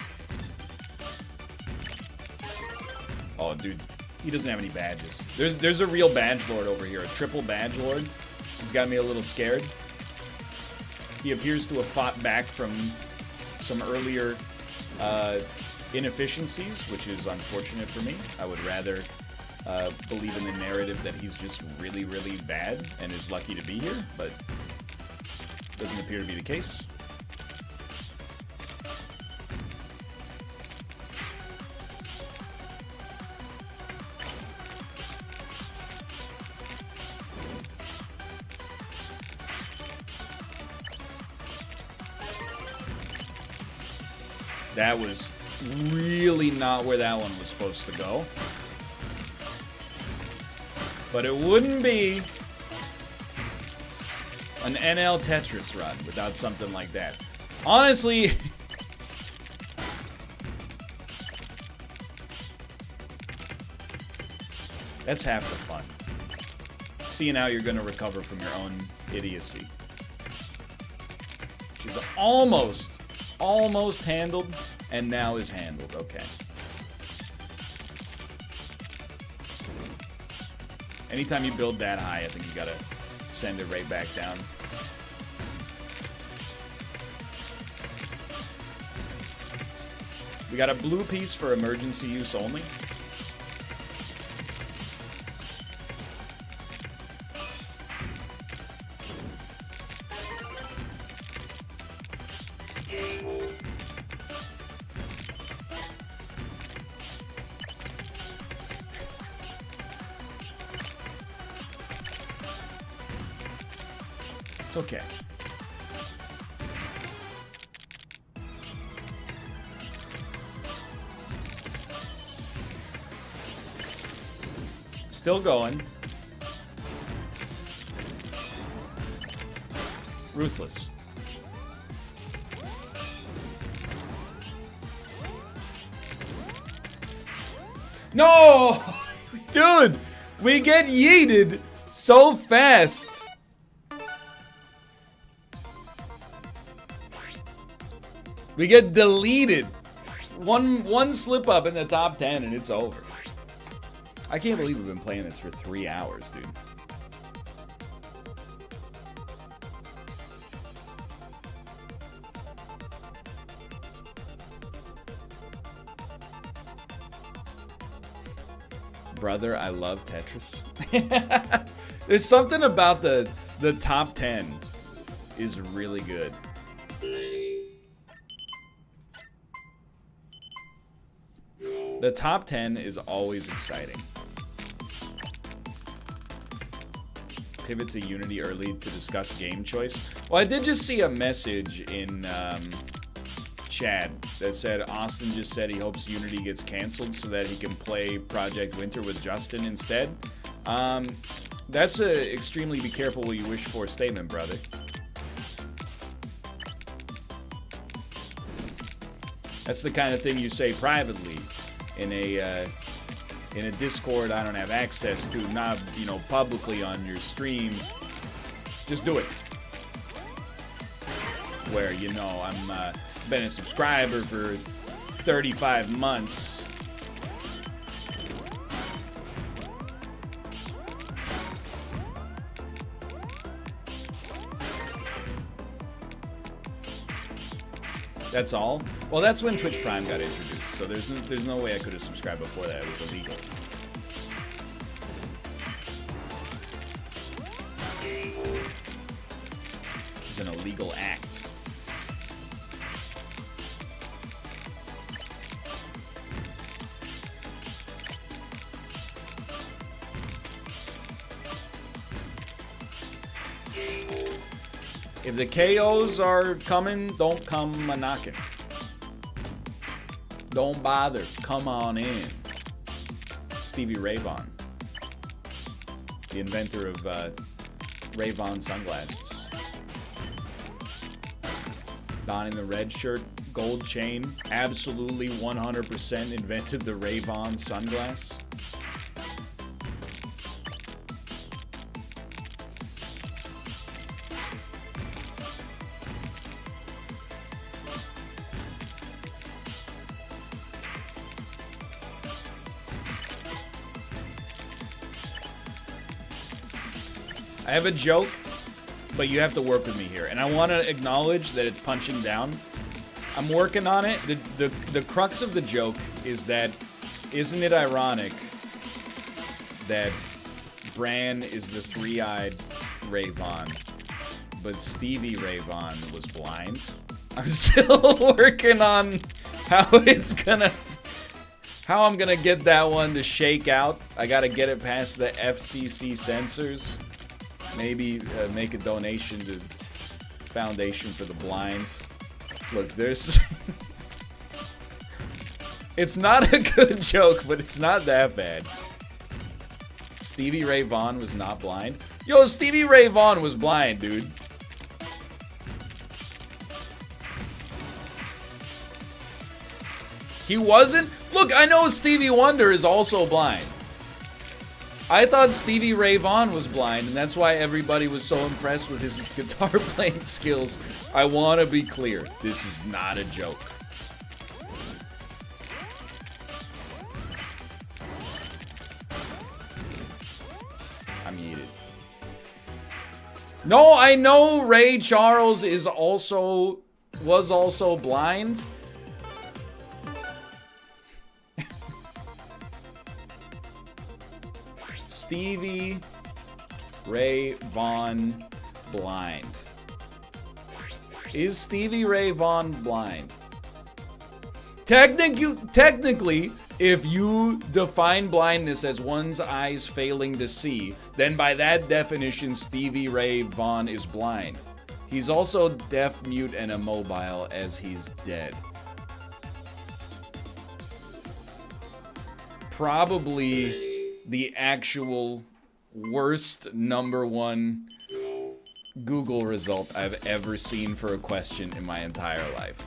Oh, dude. He doesn't have any badges. There's a real badge lord over here. A triple badge lord. He's got me a little scared. He appears to have fought back from some earlier inefficiencies, which is unfortunate for me. I would rather believe in the narrative that he's just really, really bad and is lucky to be here, but doesn't appear to be the case. That was really not where that one was supposed to go. But it wouldn't be an NL Tetris run without something like that. Honestly, that's half the fun. Seeing how you're going to recover from your own idiocy. She's almost handled, and now is handled. Okay. Anytime you build that high, I think you gotta send it right back down. We got a blue piece for emergency use only. It's okay. Still going. Ruthless. No! Dude! We get yeeted so fast! We get deleted. One slip up in the top 10 and it's over. I can't believe we've been playing this for 3 hours, dude. Brother, I love Tetris. There's something about the top 10 is really good. The top 10 is always exciting. Pivot to Unity early to discuss game choice. Well, I did just see a message in chat that said Austin just said he hopes Unity gets canceled so that he can play Project Winter with Justin instead. That's a extremely be careful what you wish for statement, brother. That's the kind of thing you say privately in a Discord I don't have access to, not, you know, publicly on your stream. Just do it. Where, you know, I'm been a subscriber for 35 months. That's all? Well, that's when Twitch Prime got introduced, so there's no way I could have subscribed before that. It was illegal. It's an illegal act. If the KOs are coming, don't come a-knocking. Don't bother. Come on in. Stevie Ray Vaughan. The inventor of Ray Vaughan sunglasses. Donning the red shirt, gold chain. Absolutely 100% invented the Ray Vaughan sunglass. I have a joke, but you have to work with me here. And I want to acknowledge that it's punching down. I'm working on it. The crux of the joke is that, isn't it ironic that Bran is the three-eyed Ray Vaughan, but Stevie Ray Vaughan was blind? I'm still working on how I'm gonna get that one to shake out. I gotta get it past the FCC censors. Maybe make a donation to Foundation for the Blind. Look, there's... It's not a good joke, but it's not that bad. Stevie Ray Vaughan was not blind. Yo, Stevie Ray Vaughan was blind, dude. He wasn't? Look, I know Stevie Wonder is also blind. I thought Stevie Ray Vaughan was blind, and that's why everybody was so impressed with his guitar playing skills. I want to be clear. This is not a joke. I'm yeeted. No, I know Ray Charles was also blind. Stevie Ray Vaughan blind. Is Stevie Ray Vaughan blind? Technically, if you define blindness as one's eyes failing to see, then by that definition, Stevie Ray Vaughan is blind. He's also deaf, mute, and immobile as he's dead. Probably the actual worst #1 Google result I've ever seen for a question in my entire life.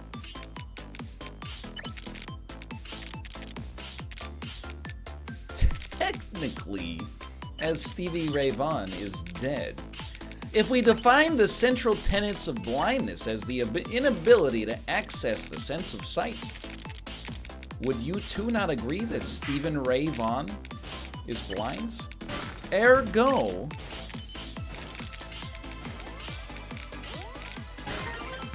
Technically, as Stevie Ray Vaughan is dead. If we define the central tenets of blindness as the inability to access the sense of sight, would you two not agree that Stephen Ray Vaughan is blind? Ergo,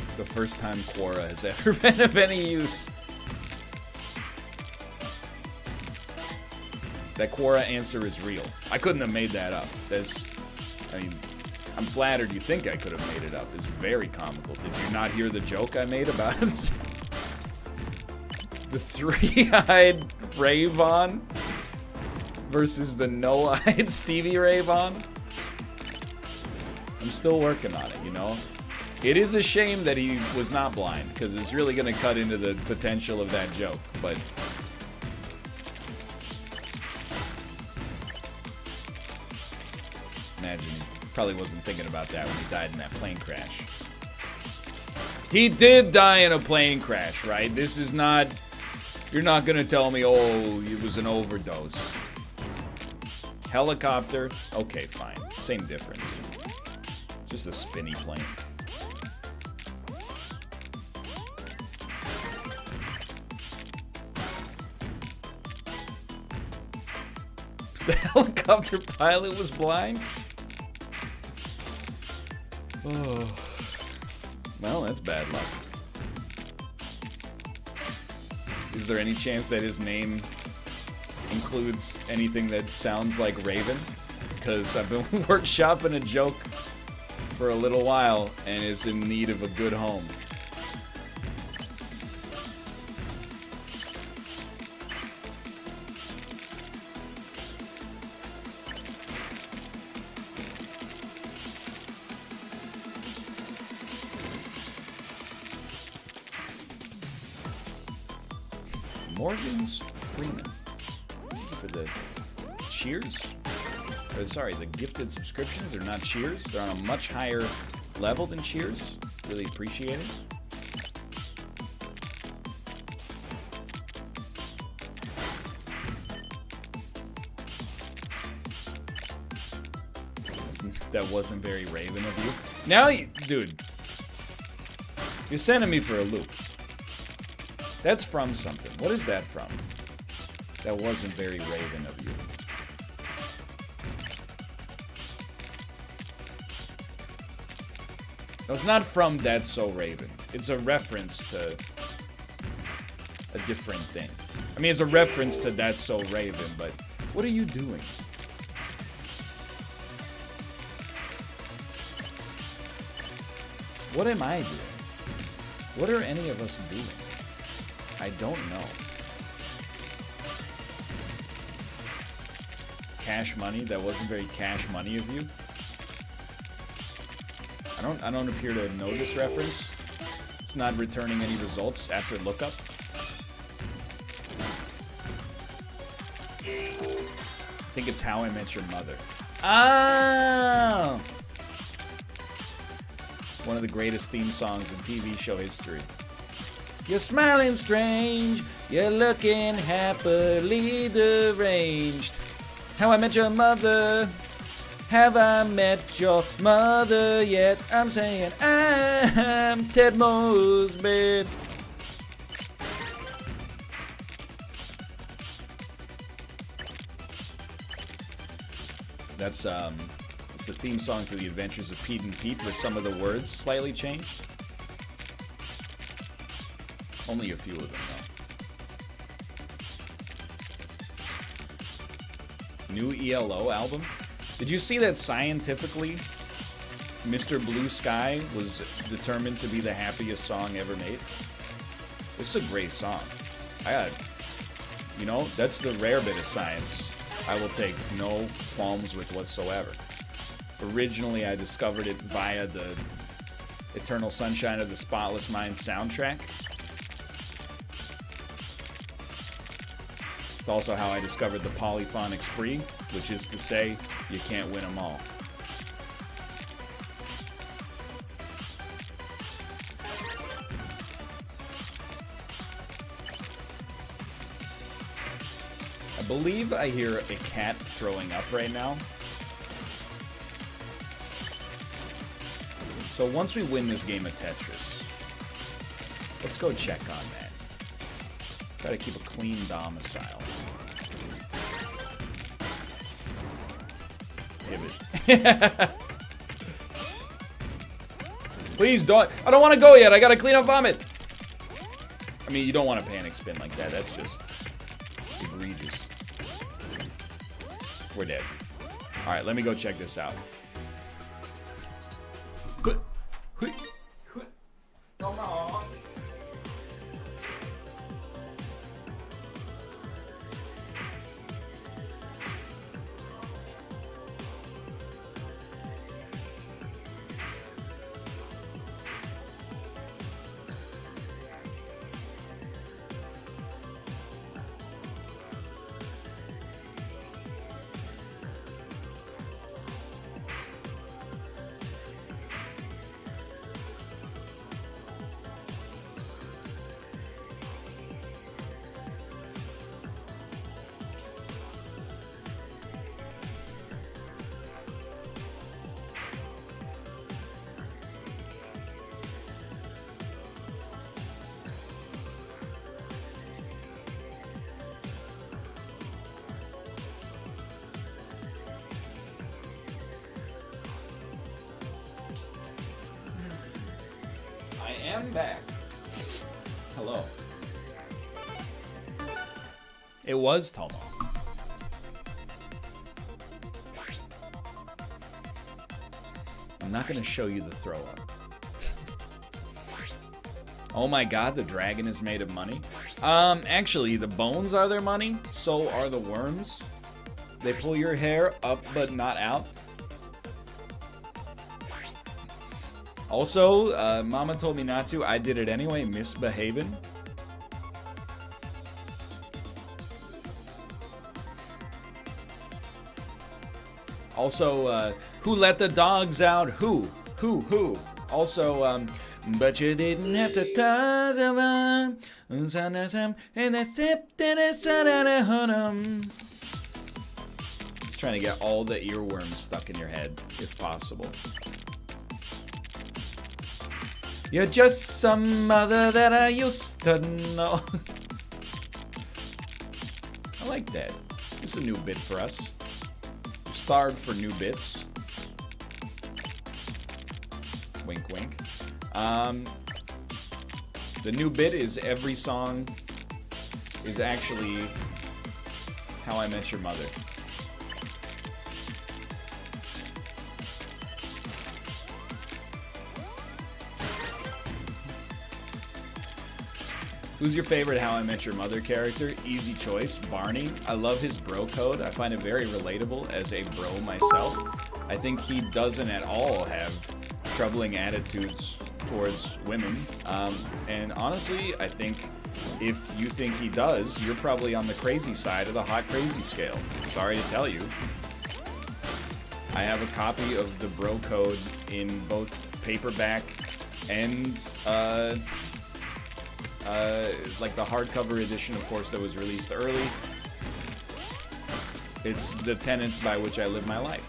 it's the first time Quora has ever been of any use. That Quora answer is real. I couldn't have made that up. I'm flattered you think I could have made it up. It's very comical. Did you not hear the joke I made about it? The three-eyed Ray Vaughan versus the no-eyed Stevie Ray Vaughan. I'm still working on it, you know? It is a shame that he was not blind, because it's really going to cut into the potential of that joke, but... Imagine he probably wasn't thinking about that when he died in that plane crash. He did die in a plane crash, right? This is not... You're not gonna tell me, oh, it was an overdose. Helicopter? Okay, fine. Same difference. Just a spinny plane. The helicopter pilot was blind? Oh. Well, that's bad luck. Is there any chance that his name includes anything that sounds like Raven? Because I've been workshopping a joke for a little while and is in need of a good home. Morgan's Freeman for the cheers. Or, sorry, the gifted subscriptions are not cheers. They're on a much higher level than cheers. Really appreciate it. That wasn't very Raven of you. Now, dude, you're sending me for a loop. That's from something. What is that from? That wasn't very Raven of you. No, it's not from That's So Raven. It's a reference to a different thing. I mean, it's a reference to That's So Raven, but what are you doing? What am I doing? What are any of us doing? I don't know. Cash money? That wasn't very cash money of you. I don't appear to know this reference. It's not returning any results after lookup. I think it's How I Met Your Mother. Oh! One of the greatest theme songs in TV show history. You're smiling strange, you're looking happily deranged. How I Met Your Mother. Have I met your mother yet? I'm saying I'm Ted Mosby. That's it's the theme song to The Adventures of Pete and Pete with some of the words slightly changed. Only a few of them, though. New ELO album? Did you see that scientifically Mr. Blue Sky was determined to be the happiest song ever made? This is a great song. You know, that's the rare bit of science I will take no qualms with whatsoever. Originally, I discovered it via the Eternal Sunshine of the Spotless Mind soundtrack. It's also how I discovered the polyphonic spree, which is to say, you can't win them all. I believe I hear a cat throwing up right now. So once we win this game of Tetris, let's go check on that. Try to keep a clean domicile. Pivot. Please don't. I don't want to go yet. I gotta clean up vomit. I mean, you don't want to panic spin like that. That's just egregious. We're dead. All right, let me go check this out. Come on. I am back. Hello. It was Tomo. I'm not going to show you the throw up. Oh my god, the dragon is made of money. Actually, the bones are their money. So are the worms. They pull your hair up but not out. Also, Mama told me not to. I did it anyway, misbehaving. Also, who let the dogs out? Who? Also, but you didn't have to cause them. Just trying to get all the earworms stuck in your head, if possible. You're just some mother that I used to know. I like that. It's a new bit for us. We're starved for new bits. Wink, wink. The new bit is every song is actually How I Met Your Mother. Who's your favorite How I Met Your Mother character? Easy choice, Barney. I love his bro code. I find it very relatable as a bro myself. I think he doesn't at all have troubling attitudes towards women. And honestly, I think if you think he does, you're probably on the crazy side of the hot crazy scale. Sorry to tell you. I have a copy of the bro code in both paperback and like the hardcover edition, of course, that was released early. It's the tenets by which I live my life.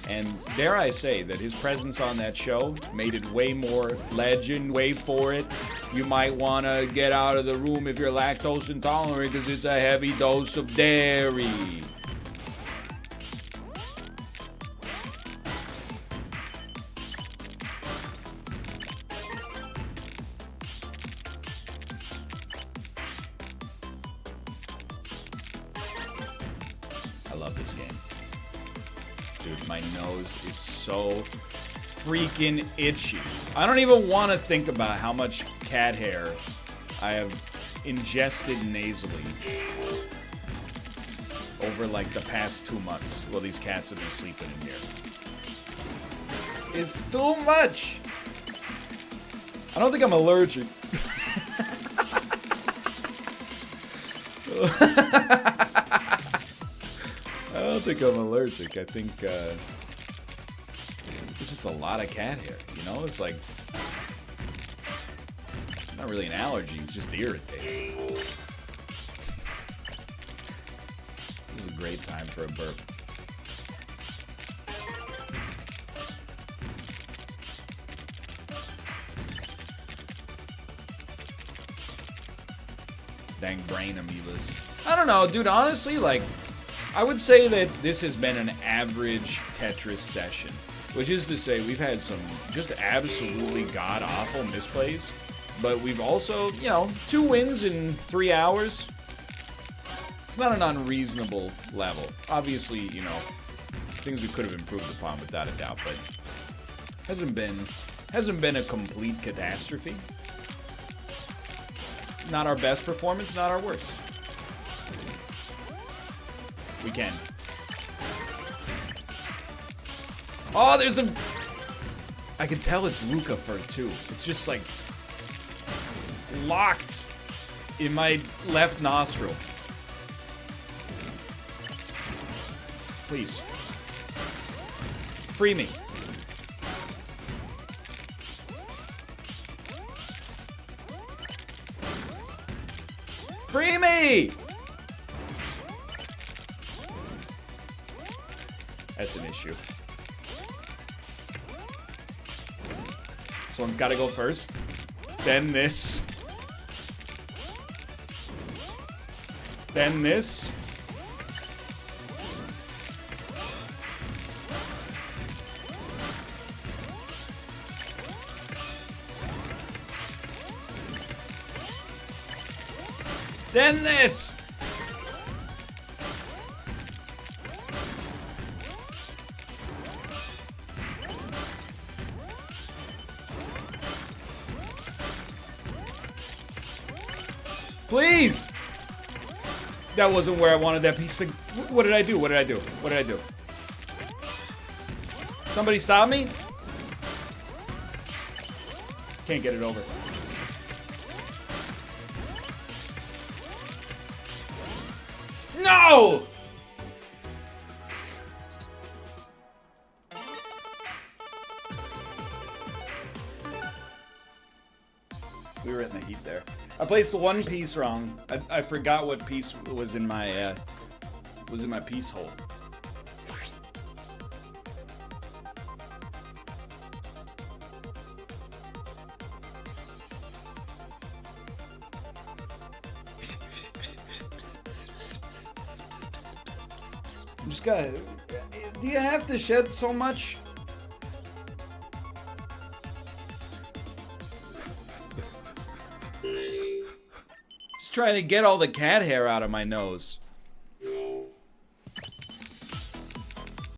And dare I say that his presence on that show made it way more legend. Wait for it. You might want to get out of the room if you're lactose intolerant because it's a heavy dose of dairy. I love this game. Dude, my nose is so freaking itchy. I don't even want to think about how much cat hair I have ingested nasally over like the past 2 months while these cats have been sleeping in here. It's too much. I don't think I'm allergic. I don't think I'm allergic. I think it's just a lot of cat hair, you know? It's like not really an allergy, it's just irritating. This is a great time for a burp. Dang brain amoebas. I don't know, dude, honestly, like, I would say that this has been an average Tetris session. Which is to say, we've had some just absolutely god-awful misplays. But we've also, you know, 2 wins in 3 hours. It's not an unreasonable level. Obviously, you know, things we could have improved upon without a doubt, but hasn't been a complete catastrophe. Not our best performance, not our worst. We can. Oh, there's a... I can tell it's Ruka fur, too. It's just, like, locked in my left nostril. Please. Free me. Free me! That's an issue. This one's gotta go first. Then this. Then this. Then this. Please! That wasn't where I wanted that piece to... What did I do? What did I do? What did I do? Somebody stop me? Can't get it over. No! We were in the heat there. I placed one piece wrong. I forgot what piece was in my piece hole. I'm just gotta... Do you have to shed so much? Just trying to get all the cat hair out of my nose.